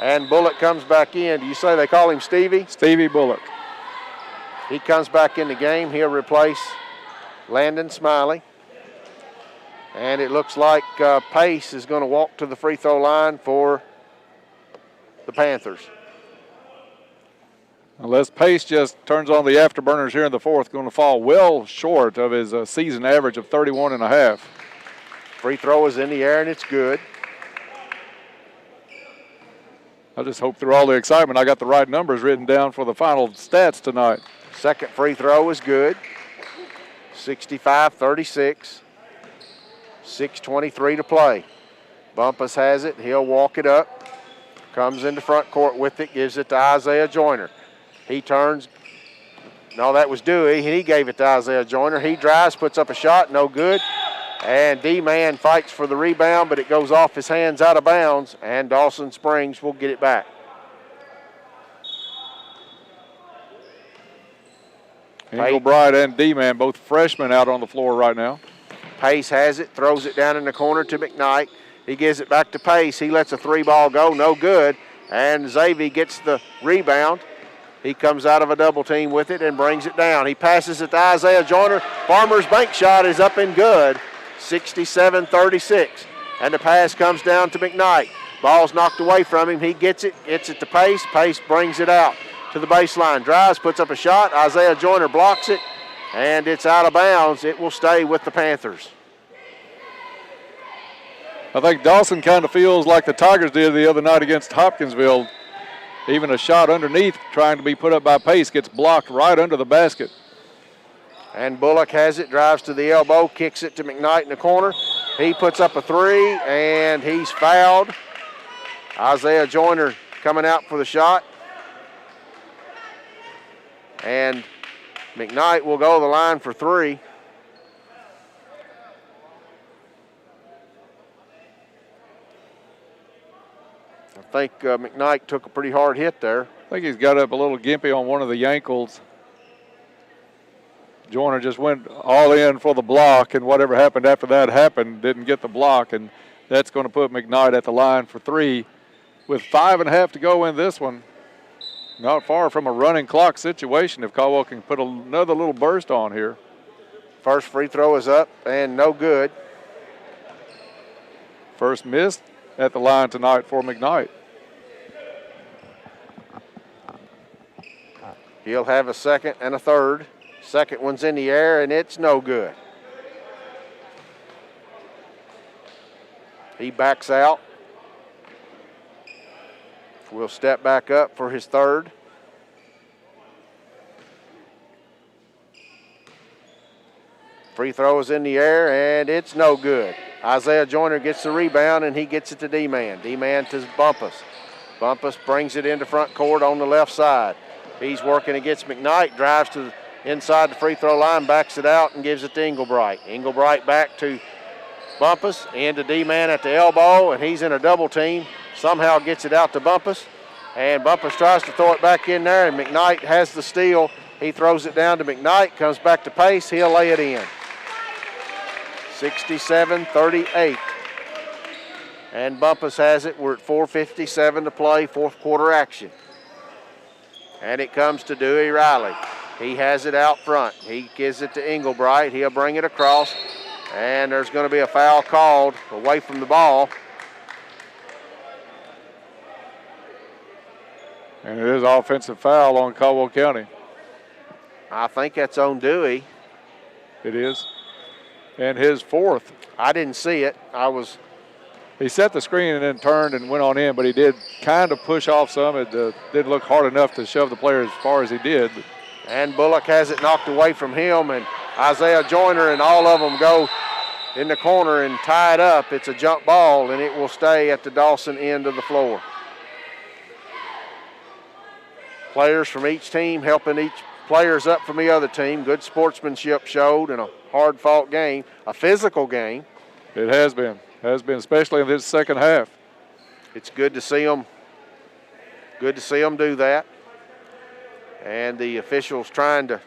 And Bullock comes back in. Do you say they call him Stevie? Stevie Bullock. He comes back in the game. He'll replace Landon Smiley. And it looks like Pace is going to walk to the free throw line for the Panthers. Unless Pace just turns on the afterburners here in the fourth, going to fall well short of his season average of 31.5. Free throw is in the air and it's good. I just hope through all the excitement I got the right numbers written down for the final stats tonight. Second free throw is good. 65-36. 6:23 to play. Bumpus has it. He'll walk it up. Comes into front court with it. Gives it to Isaiah Joyner. He turns. No, that was Dewey. He gave it to Isaiah Joyner. He drives, puts up a shot. No good. And D-Man fights for the rebound, but it goes off his hands out of bounds, and Dawson Springs will get it back. Englebright and D-Man, both freshmen out on the floor right now. Pace has it, throws it down in the corner to McKnight. He gives it back to Pace. He lets a three ball go, no good. And Xavier gets the rebound. He comes out of a double team with it and brings it down. He passes it to Isaiah Joyner. Farmer's bank shot is up and good. 67-36. And the pass comes down to McKnight. Ball's knocked away from him. He gets it to Pace. Pace brings it out to the baseline. Drives, puts up a shot. Isaiah Joyner blocks it. And it's out of bounds. It will stay with the Panthers. I think Dawson kind of feels like the Tigers did the other night against Hopkinsville. Even a shot underneath trying to be put up by Pace gets blocked right under the basket. And Bullock has it, drives to the elbow, kicks it to McKnight in the corner. He puts up a three, and he's fouled. Isaiah Joyner coming out for the shot. And McKnight will go to the line for three. I think McKnight took a pretty hard hit there. I think he's got up a little gimpy on one of the ankles. Joyner just went all in for the block, and whatever happened after that happened, didn't get the block, and that's going to put McKnight at the line for 3 with 5.5 to go in this one. Not far from a running clock situation if Caldwell can put another little burst on here. First free throw is up and no good. First missed at the line tonight for McKnight. He'll have a second and a third. Second one's in the air, and it's no good. He backs out. Will step back up for his third. Free throw is in the air, and it's no good. Isaiah Joyner gets the rebound, and he gets it to D-Man. D-Man to Bumpus. Bumpus brings it into front court on the left side. He's working against McKnight, drives to inside the free throw line, backs it out, and gives it to Englebright. Englebright back to Bumpus, into D-Man at the elbow, and he's in a double team. Somehow gets it out to Bumpus, and Bumpus tries to throw it back in there, and McKnight has the steal. He throws it down to McKnight, comes back to Pace, he'll lay it in. 67-38. And Bumpus has it. We're at 4:57 to play, fourth quarter action. And it comes to Dewey Riley. He has it out front. He gives it to Englebright. He'll bring it across. And there's going to be a foul called away from the ball. And it is an offensive foul on Caldwell County. I think that's on Dewey. It is. And his fourth. I didn't see it. He set the screen and then turned and went on in, but he did kind of push off some. It didn't look hard enough to shove the player as far as he did. And Bullock has it knocked away from him, and Isaiah Joyner and all of them go in the corner and tie it up. It's a jump ball, and it will stay at the Dawson end of the floor. Players from each team helping each players up from the other team. Good sportsmanship showed in a hard-fought game, a physical game. It has been, especially in this second half. It's good to see them do that. And the officials trying to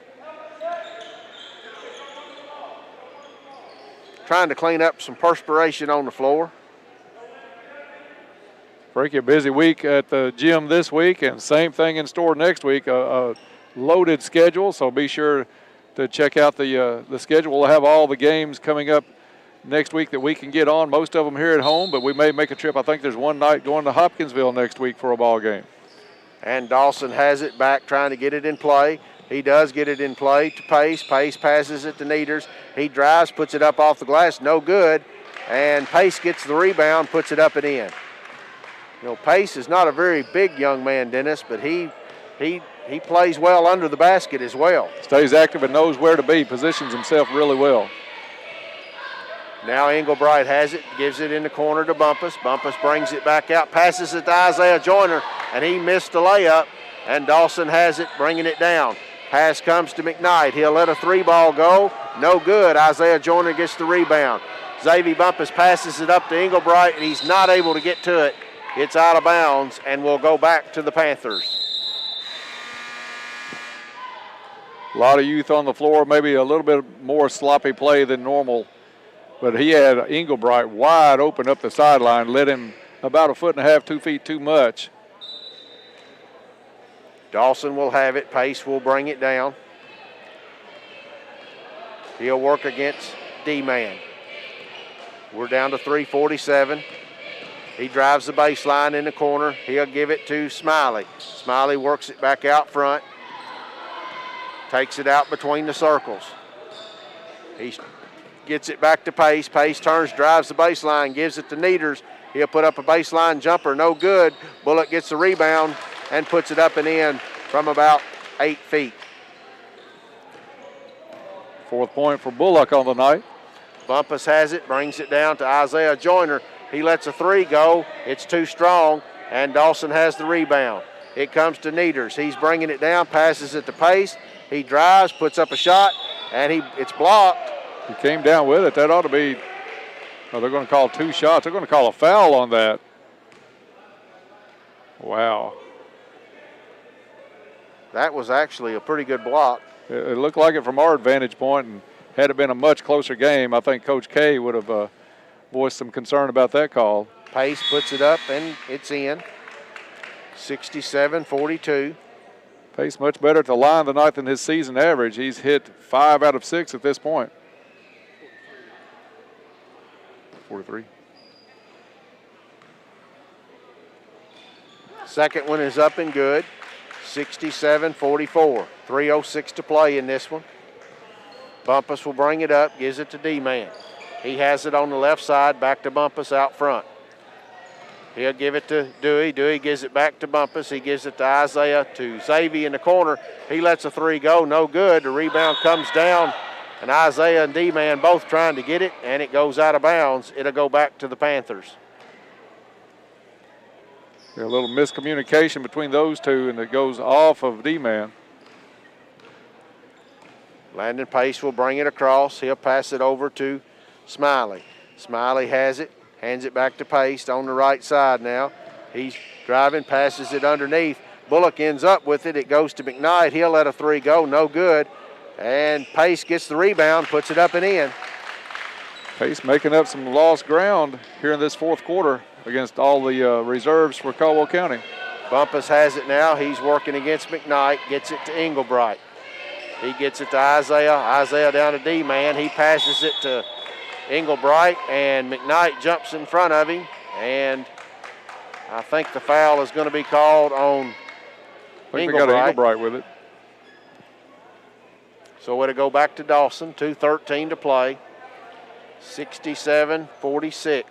clean up some perspiration on the floor. Frankie, a busy week at the gym this week, and same thing in store next week. A loaded schedule, so be sure to check out the schedule. We'll have all the games coming up next week that we can get on. Most of them here at home, but we may make a trip. I think there's one night going to Hopkinsville next week for a ball game. And Dawson has it back, trying to get it in play. He does get it in play to Pace. Pace passes it to Needers. He drives, puts it up off the glass, no good. And Pace gets the rebound, puts it up and in. You know, Pace is not a very big young man, Dennis, but he plays well under the basket as well. Stays active and knows where to be, positions himself really well. Now Englebright has it, gives it in the corner to Bumpus. Bumpus brings it back out, passes it to Isaiah Joyner, and he missed the layup, and Dawson has it, bringing it down. Pass comes to McKnight. He'll let a three ball go. No good. Isaiah Joyner gets the rebound. Xavier Bumpus passes it up to Englebright, and he's not able to get to it. It's out of bounds, and will go back to the Panthers. A lot of youth on the floor, maybe a little bit more sloppy play than normal. But he had Englebright wide open up the sideline, led him about 1.5 feet, 2 feet too much. Dawson will have it. Pace will bring it down. He'll work against D-Man. We're down to 3:47. He drives the baseline in the corner. He'll give it to Smiley. Smiley works it back out front. Takes it out between the circles. He gets it back to Pace. Pace turns, drives the baseline, gives it to Needers. He'll put up a baseline jumper, no good. Bullock gets the rebound and puts it up and in from about 8 feet. Fourth point for Bullock on the night. Bumpus has it, brings it down to Isaiah Joyner. He lets a three go. It's too strong, and Dawson has the rebound. It comes to Needers. He's bringing it down, passes it to Pace. He drives, puts up a shot, and it's blocked. He came down with it. That ought to be, they're going to call 2 shots. They're going to call a foul on that. Wow. That was actually a pretty good block. It looked like it from our vantage point, and had it been a much closer game, I think Coach K would have voiced some concern about that call. Pace puts it up, and it's in. 67-42. Pace much better at the line tonight than his season average. He's hit 5 out of 6 at this point. 43. Second one is up and good. 67-44. 3:06 to play in this one. Bumpus will bring it up, gives it to D-Man. He has it on the left side, back to Bumpus out front. He'll give it to Dewey. Dewey gives it back to Bumpus. He gives it to Isaiah, to Xavier in the corner. He lets a three go, no good. The rebound comes down, and Isaiah and D-Man both trying to get it, and it goes out of bounds. It'll go back to the Panthers. A little miscommunication between those two, and it goes off of D-Man. Landon Pace will bring it across. He'll pass it over to Smiley. Smiley has it, hands it back to Pace on the right side now. He's driving, passes it underneath. Bullock ends up with it. It goes to McKnight. He'll let a three go, no good. And Pace gets the rebound, puts it up and in. Pace making up some lost ground here in this fourth quarter against all the reserves for Caldwell County. Bumpus has it now. He's working against McKnight, gets it to Englebright. He gets it to Isaiah. Isaiah down to D-Man. He passes it to Englebright, and McKnight jumps in front of him, and I think the foul is going to be called on I think they got Englebright with it. So it'll go back to Dawson. 2:13 to play. 67-46.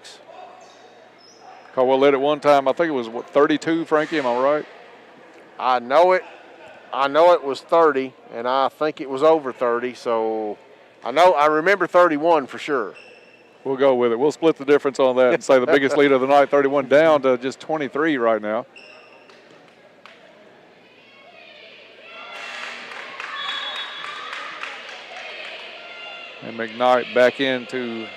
Caldwell led at one time. I think it was, 32, Frankie? Am I right? I know it was 30, and I think it was over 30, so I remember 31 for sure. We'll go with it. We'll split the difference on that and say the biggest lead of the night, 31 down to just 23 right now. And McKnight back into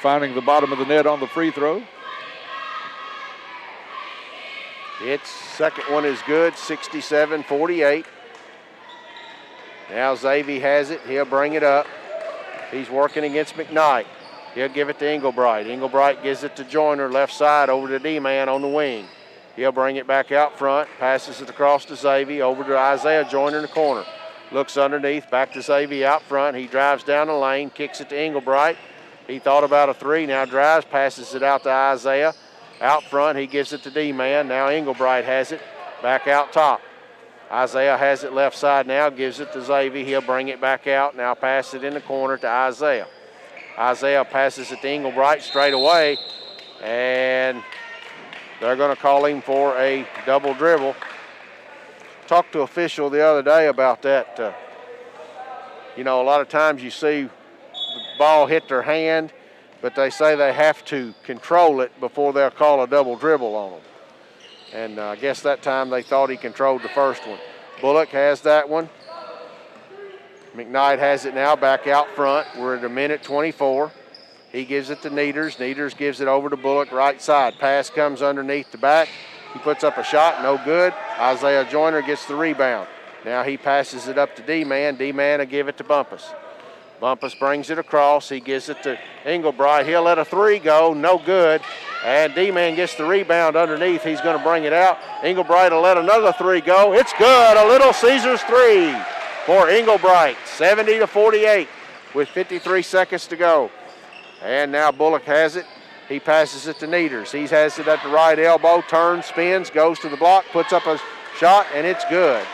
finding the bottom of the net on the free throw. Its second one is good, 67-48. Now Xavier has it. He'll bring it up. He's working against McKnight. He'll give it to Englebright. Englebright gives it to Joyner, left side, over to D-Man on the wing. He'll bring it back out front, passes it across to Xavier, over to Isaiah Joyner in the corner. Looks underneath, back to Xavier out front. He drives down the lane, kicks it to Englebright. He thought about a three, now drives, passes it out to Isaiah. Out front, he gives it to D-Man. Now Englebright has it back out top. Isaiah has it left side now, gives it to Xavier. He'll bring it back out, now pass it in the corner to Isaiah. Isaiah passes it to Englebright straight away, and they're going to call him for a double dribble. Talked to an official the other day about that. A lot of times you see the ball hit their hand, but they say they have to control it before they'll call a double dribble on them. And I guess that time they thought he controlled the first one. Bullock has that one. McKnight has it now back out front. We're at a minute 24. He gives it to Needers. Needers gives it over to Bullock, right side. Pass comes underneath the back. He puts up a shot, no good. Isaiah Joyner gets the rebound. Now he passes it up to D-Man. D-Man will give it to Bumpus. Bumpus brings it across. He gives it to Englebright. He'll let a three go, no good. And D-Man gets the rebound underneath. He's going to bring it out. Englebright will let another three go. It's good. A Little Caesars three for Englebright. 70-48 with 53 seconds to go. And now Bullock has it. He passes it to Needers. He has it at the right elbow, turns, spins, goes to the block, puts up a shot, and it's good.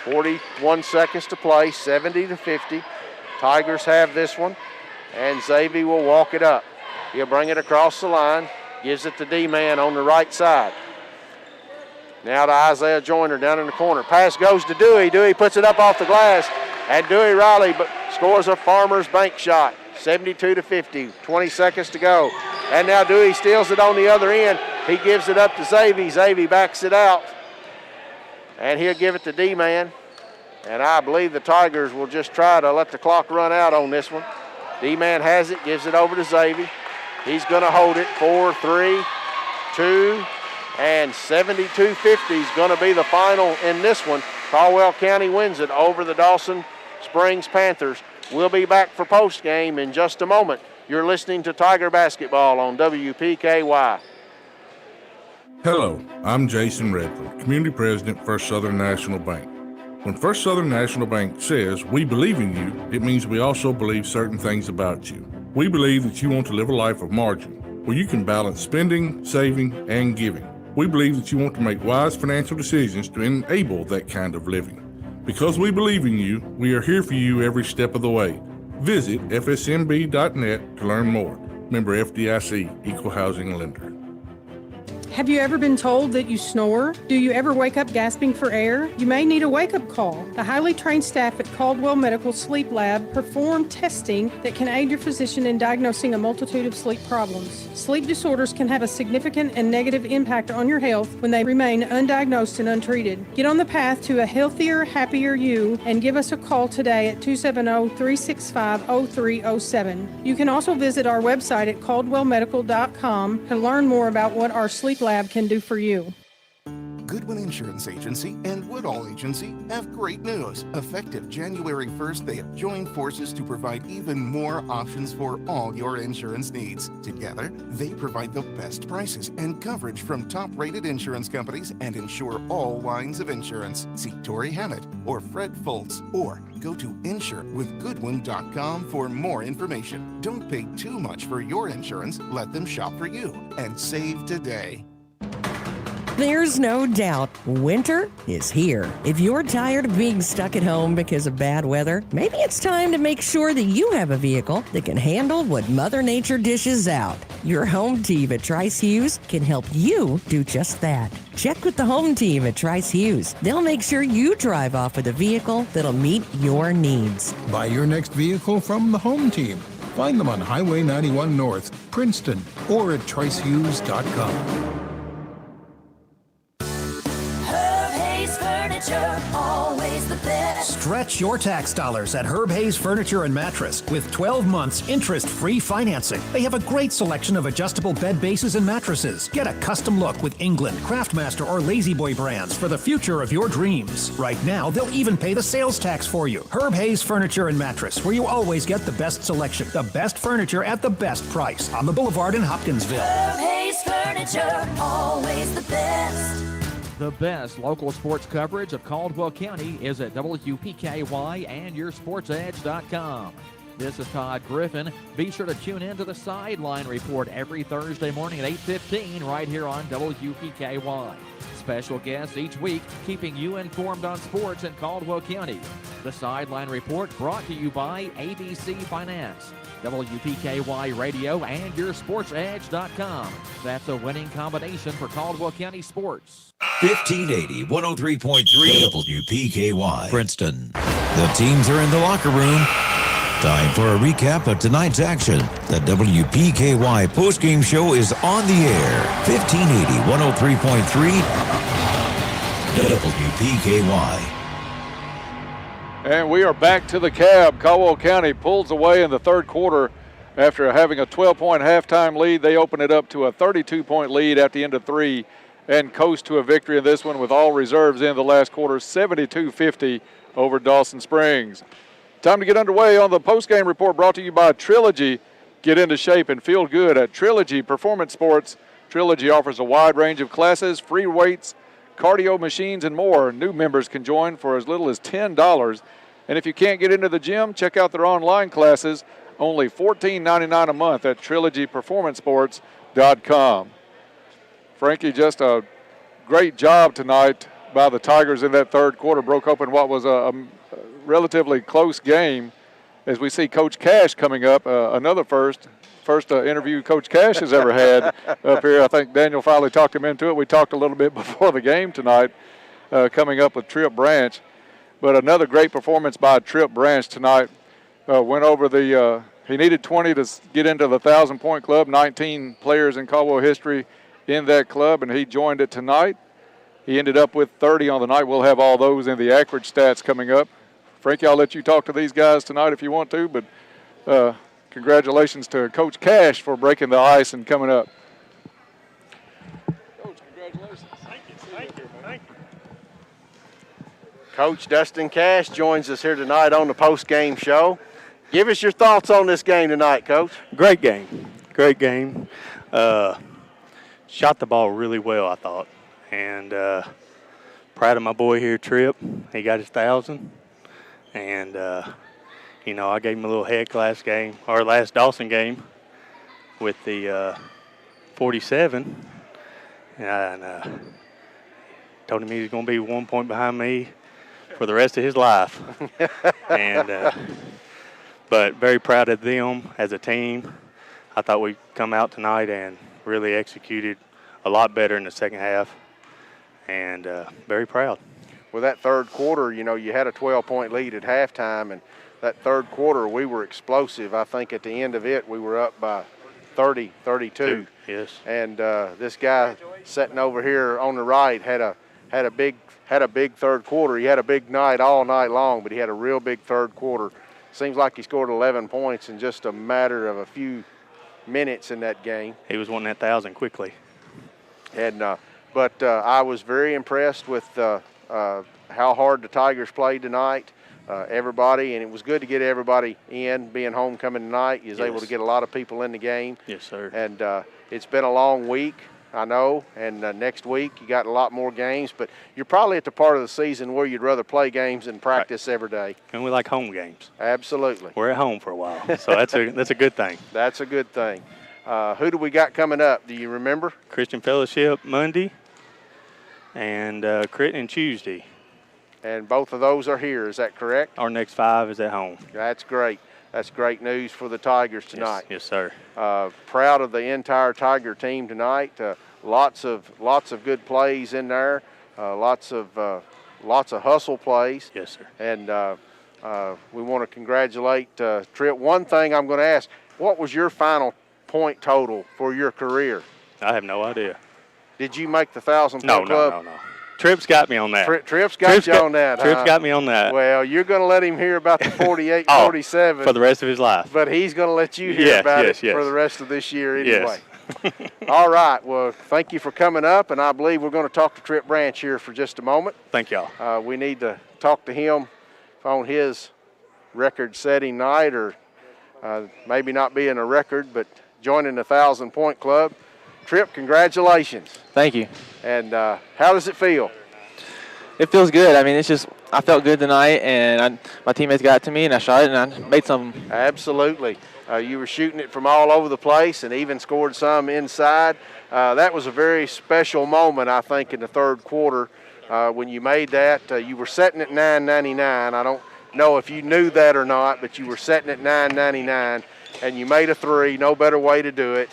41 seconds to play, 70-50. Tigers have this one, and Xavier will walk it up. He'll bring it across the line, gives it to D-Man on the right side. Now to Isaiah Joyner down in the corner. Pass goes to Dewey. Dewey puts it up off the glass, and Dewey Riley scores a Farmers Bank shot. 72-50, 20 seconds to go. And now Dewey steals it on the other end. He gives it up to Xavier. Xavier backs it out. And he'll give it to D-Man. And I believe the Tigers will just try to let the clock run out on this one. D-Man has it, gives it over to Xavier. He's going to hold it. 4, 3, 2, and 72-50 is going to be the final in this one. Caldwell County wins it over the Dawson Springs Panthers. We'll be back for postgame in just a moment. You're listening to Tiger Basketball on WPKY. Hello, I'm Jason Redford, Community President, First Southern National Bank. When First Southern National Bank says we believe in you, it means we also believe certain things about you. We believe that you want to live a life of margin, where you can balance spending, saving, and giving. We believe that you want to make wise financial decisions to enable that kind of living. Because we believe in you, we are here for you every step of the way. Visit fsmb.net to learn more. Member FDIC, Equal Housing Lender. Have you ever been told that you snore? Do you ever wake up gasping for air? You may need a wake-up call. The highly trained staff at Caldwell Medical Sleep Lab perform testing that can aid your physician in diagnosing a multitude of sleep problems. Sleep disorders can have a significant and negative impact on your health when they remain undiagnosed and untreated. Get on the path to a healthier, happier you and give us a call today at 270-365-0307. You can also visit our website at caldwellmedical.com to learn more about what our sleep lab can do for you. Goodwin Insurance Agency and Woodall Agency have great news. Effective January 1st, they have joined forces to provide even more options for all your insurance needs. Together, they provide the best prices and coverage from top-rated insurance companies and insure all lines of insurance. See Tori Hammett or Fred Foltz or go to insurewithgoodwin.com for more information. Don't pay too much for your insurance. Let them shop for you and save today. There's no doubt winter is here. If you're tired of being stuck at home because of bad weather, maybe it's time to make sure that you have a vehicle that can handle what Mother Nature dishes out. Your home team at Trice Hughes can help you do just that. Check with the home team at Trice Hughes. They'll make sure you drive off with a vehicle that'll meet your needs. Buy your next vehicle from the home team. Find them on Highway 91 North, Princeton, or at tricehughes.com. Always the best. Stretch your tax dollars at Herb Hayes Furniture and Mattress with 12 months interest-free financing. They have a great selection of adjustable bed bases and mattresses. Get a custom look with England, Craftmaster, or Lazy Boy brands for the future of your dreams. Right now, they'll even pay the sales tax for you. Herb Hayes Furniture and Mattress, where you always get the best selection, the best furniture at the best price on the Boulevard in Hopkinsville. Herb Hayes Furniture, always the best. The best local sports coverage of Caldwell County is at WPKY and YourSportsEdge.com. This is Todd Griffin. Be sure to tune in to the Sideline Report every Thursday morning at 8:15 right here on WPKY. Special guests each week keeping you informed on sports in Caldwell County. The Sideline Report brought to you by ABC Finance. WPKY Radio and YourSportsEdge.com. That's a winning combination for Caldwell County sports. 1580, 103.3 WPKY. Princeton. The teams are in the locker room. Time for a recap of tonight's action. The WPKY postgame show is on the air. 1580, 103.3 WPKY. And we are back to the cab. Caldwell County pulls away in the third quarter after having a 12-point halftime lead. They open it up to a 32-point lead at the end of three and coast to a victory in this one with all reserves in the last quarter, 72-50 over Dawson Springs. Time to get underway on the postgame report brought to you by Trilogy. Get into shape and feel good at Trilogy Performance Sports. Trilogy offers a wide range of classes, free weights, cardio machines, and more. New members can join for as little as $10. And if you can't get into the gym, check out their online classes, only $14.99 a month at trilogyperformancesports.com. Frankie, just a great job tonight by the Tigers in that third quarter. Broke open what was a relatively close game as we see Coach Cash coming up, another first interview Coach Cash has ever had up here. I think Daniel finally talked him into it. We talked a little bit before the game tonight, coming up with Tripp Branch. But another great performance by Tripp Branch tonight. Went over he needed 20 to get into the 1,000-point club, 19 players in Caldwell history in that club, and he joined it tonight. He ended up with 30 on the night. We'll have all those in the accurate stats coming up. Frankie, I'll let you talk to these guys tonight if you want to, but congratulations to Coach Cash for breaking the ice and coming up. Coach, congratulations. Thank you. Coach Dustin Cash joins us here tonight on the post-game show. Give us your thoughts on this game tonight, Coach. Great game. Great game. Shot the ball really well, I thought. And proud of my boy here, Tripp. He got his 1,000. And, I gave him a little heck last Dawson game with the 47. And told him he was going to be 1 point behind me for the rest of his life. But very proud of them as a team. I thought we'd come out tonight and really executed a lot better in the second half, and very proud. Well, that third quarter, you had a 12-point lead at halftime, and that third quarter we were explosive. I think at the end of it we were up by 30, 32. Yes. And this guy sitting over here on the right had a big third quarter. He had a big night all night long, but he had a real big third quarter. Seems like he scored 11 points in just a matter of a few minutes in that game. He was wanting that 1,000 quickly. And but I was very impressed with how hard the Tigers played tonight. Everybody, and it was good to get everybody in. Being homecoming tonight, you was able to get a lot of people in the game. Yes, sir. And it's been a long week, I know, and next week you got a lot more games, but you're probably at the part of the season where you'd rather play games than practice every day. And we like home games. Absolutely. We're at home for a while, so that's a good thing. That's a good thing. Who do we got coming up? Do you remember? Christian Fellowship Monday and Crittenden Tuesday. And both of those are here, is that correct? Our next 5 is at home. That's great. That's great news for the Tigers tonight. Yes, sir. Proud of the entire Tiger team tonight. Lots of good plays in there. Lots of hustle plays. Yes, sir. And we want to congratulate Tripp. One thing I'm going to ask: what was your final point total for your career? I have no idea. Did you make the 1,000-point club? No. Tripp's got me on that. Tripp's got you on that. Tripp's got me on that. Well, you're going to let him hear about the 48, 47 for the rest of his life. But he's going to let you hear about it for the rest of this year anyway. Yes. All right. Well, thank you for coming up, and I believe we're going to talk to Tripp Branch here for just a moment. Thank y'all. We need to talk to him on his record-setting night, or maybe not being a record, but joining the 1,000-point club. Tripp, congratulations. Thank you. And how does it feel? It feels good. I mean, it's just I felt good tonight, and my teammates got to me, and I shot it, and I made some. Absolutely. You were shooting it from all over the place and even scored some inside. That was a very special moment, I think, in the third quarter when you made that. You were setting at 9.99. I don't know if you knew that or not, but you were setting at 9.99, and you made a three. No better way to do it.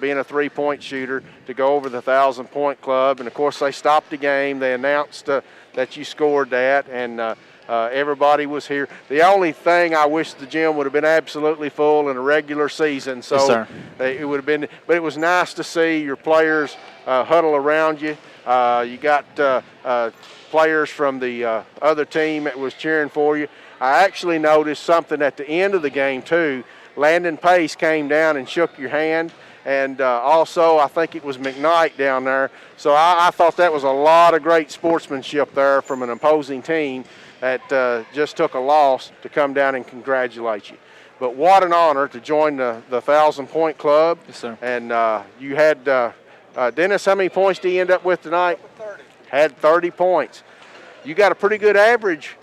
Being a three-point shooter, to go over the 1,000-point club. And, of course, they stopped the game. They announced that you scored that, and everybody was here. The only thing I wish the gym would have been absolutely full in a regular season. So yes, sir. It would have been – but it was nice to see your players huddle around you. You got players from the other team that was cheering for you. I actually noticed something at the end of the game, too. Landon Pace came down and shook your hand. And also, I think it was McKnight down there. So I thought that was a lot of great sportsmanship there from an opposing team that just took a loss to come down and congratulate you. But what an honor to join the 1,000-point club. Yes, sir. And you had, Dennis, how many points do you end up with tonight? 30. Had 30 points. You got a pretty good average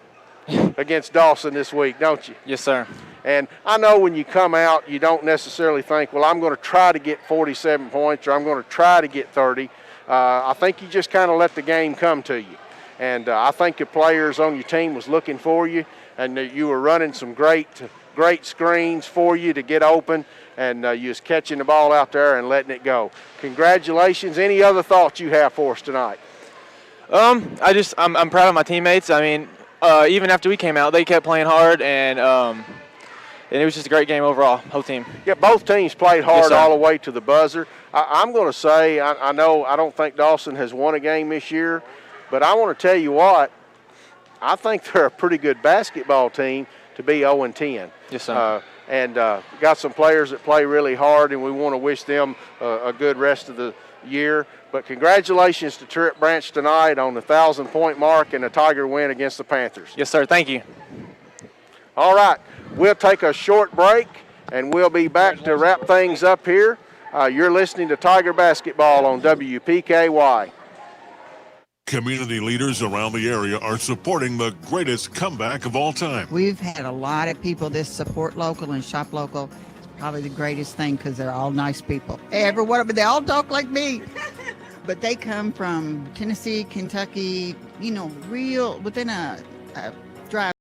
against Dawson this week, don't you? Yes, sir. And I know when you come out, you don't necessarily think, well, I'm going to try to get 47 points or I'm going to try to get 30. I think you just kind of let the game come to you. And I think the players on your team was looking for you, and you were running some great screens for you to get open, and you was catching the ball out there and letting it go. Congratulations. Any other thoughts you have for us tonight? I'm proud of my teammates. I mean, even after we came out, they kept playing hard, and it was just a great game overall, whole team. Yeah, both teams played hard yes, all the way to the buzzer. I'm going to say, I don't think Dawson has won a game this year, but I want to tell you what, I think they're a pretty good basketball team to be 0-10. Yes, sir. And got some players that play really hard, and we want to wish them a good rest of year. But congratulations to Trip Branch tonight on the 1,000-point mark and a Tiger win against the Panthers. Yes, sir. Thank you. All right, we'll take a short break, and we'll be back to wrap things up here. You're listening to Tiger Basketball on WPKY. Community leaders around the area are supporting the greatest comeback of all time. We've had a lot of people that support local and shop local. It's probably the greatest thing because they're all nice people. Every one of them, they all talk like me. But they come from Tennessee, Kentucky, real within a drive.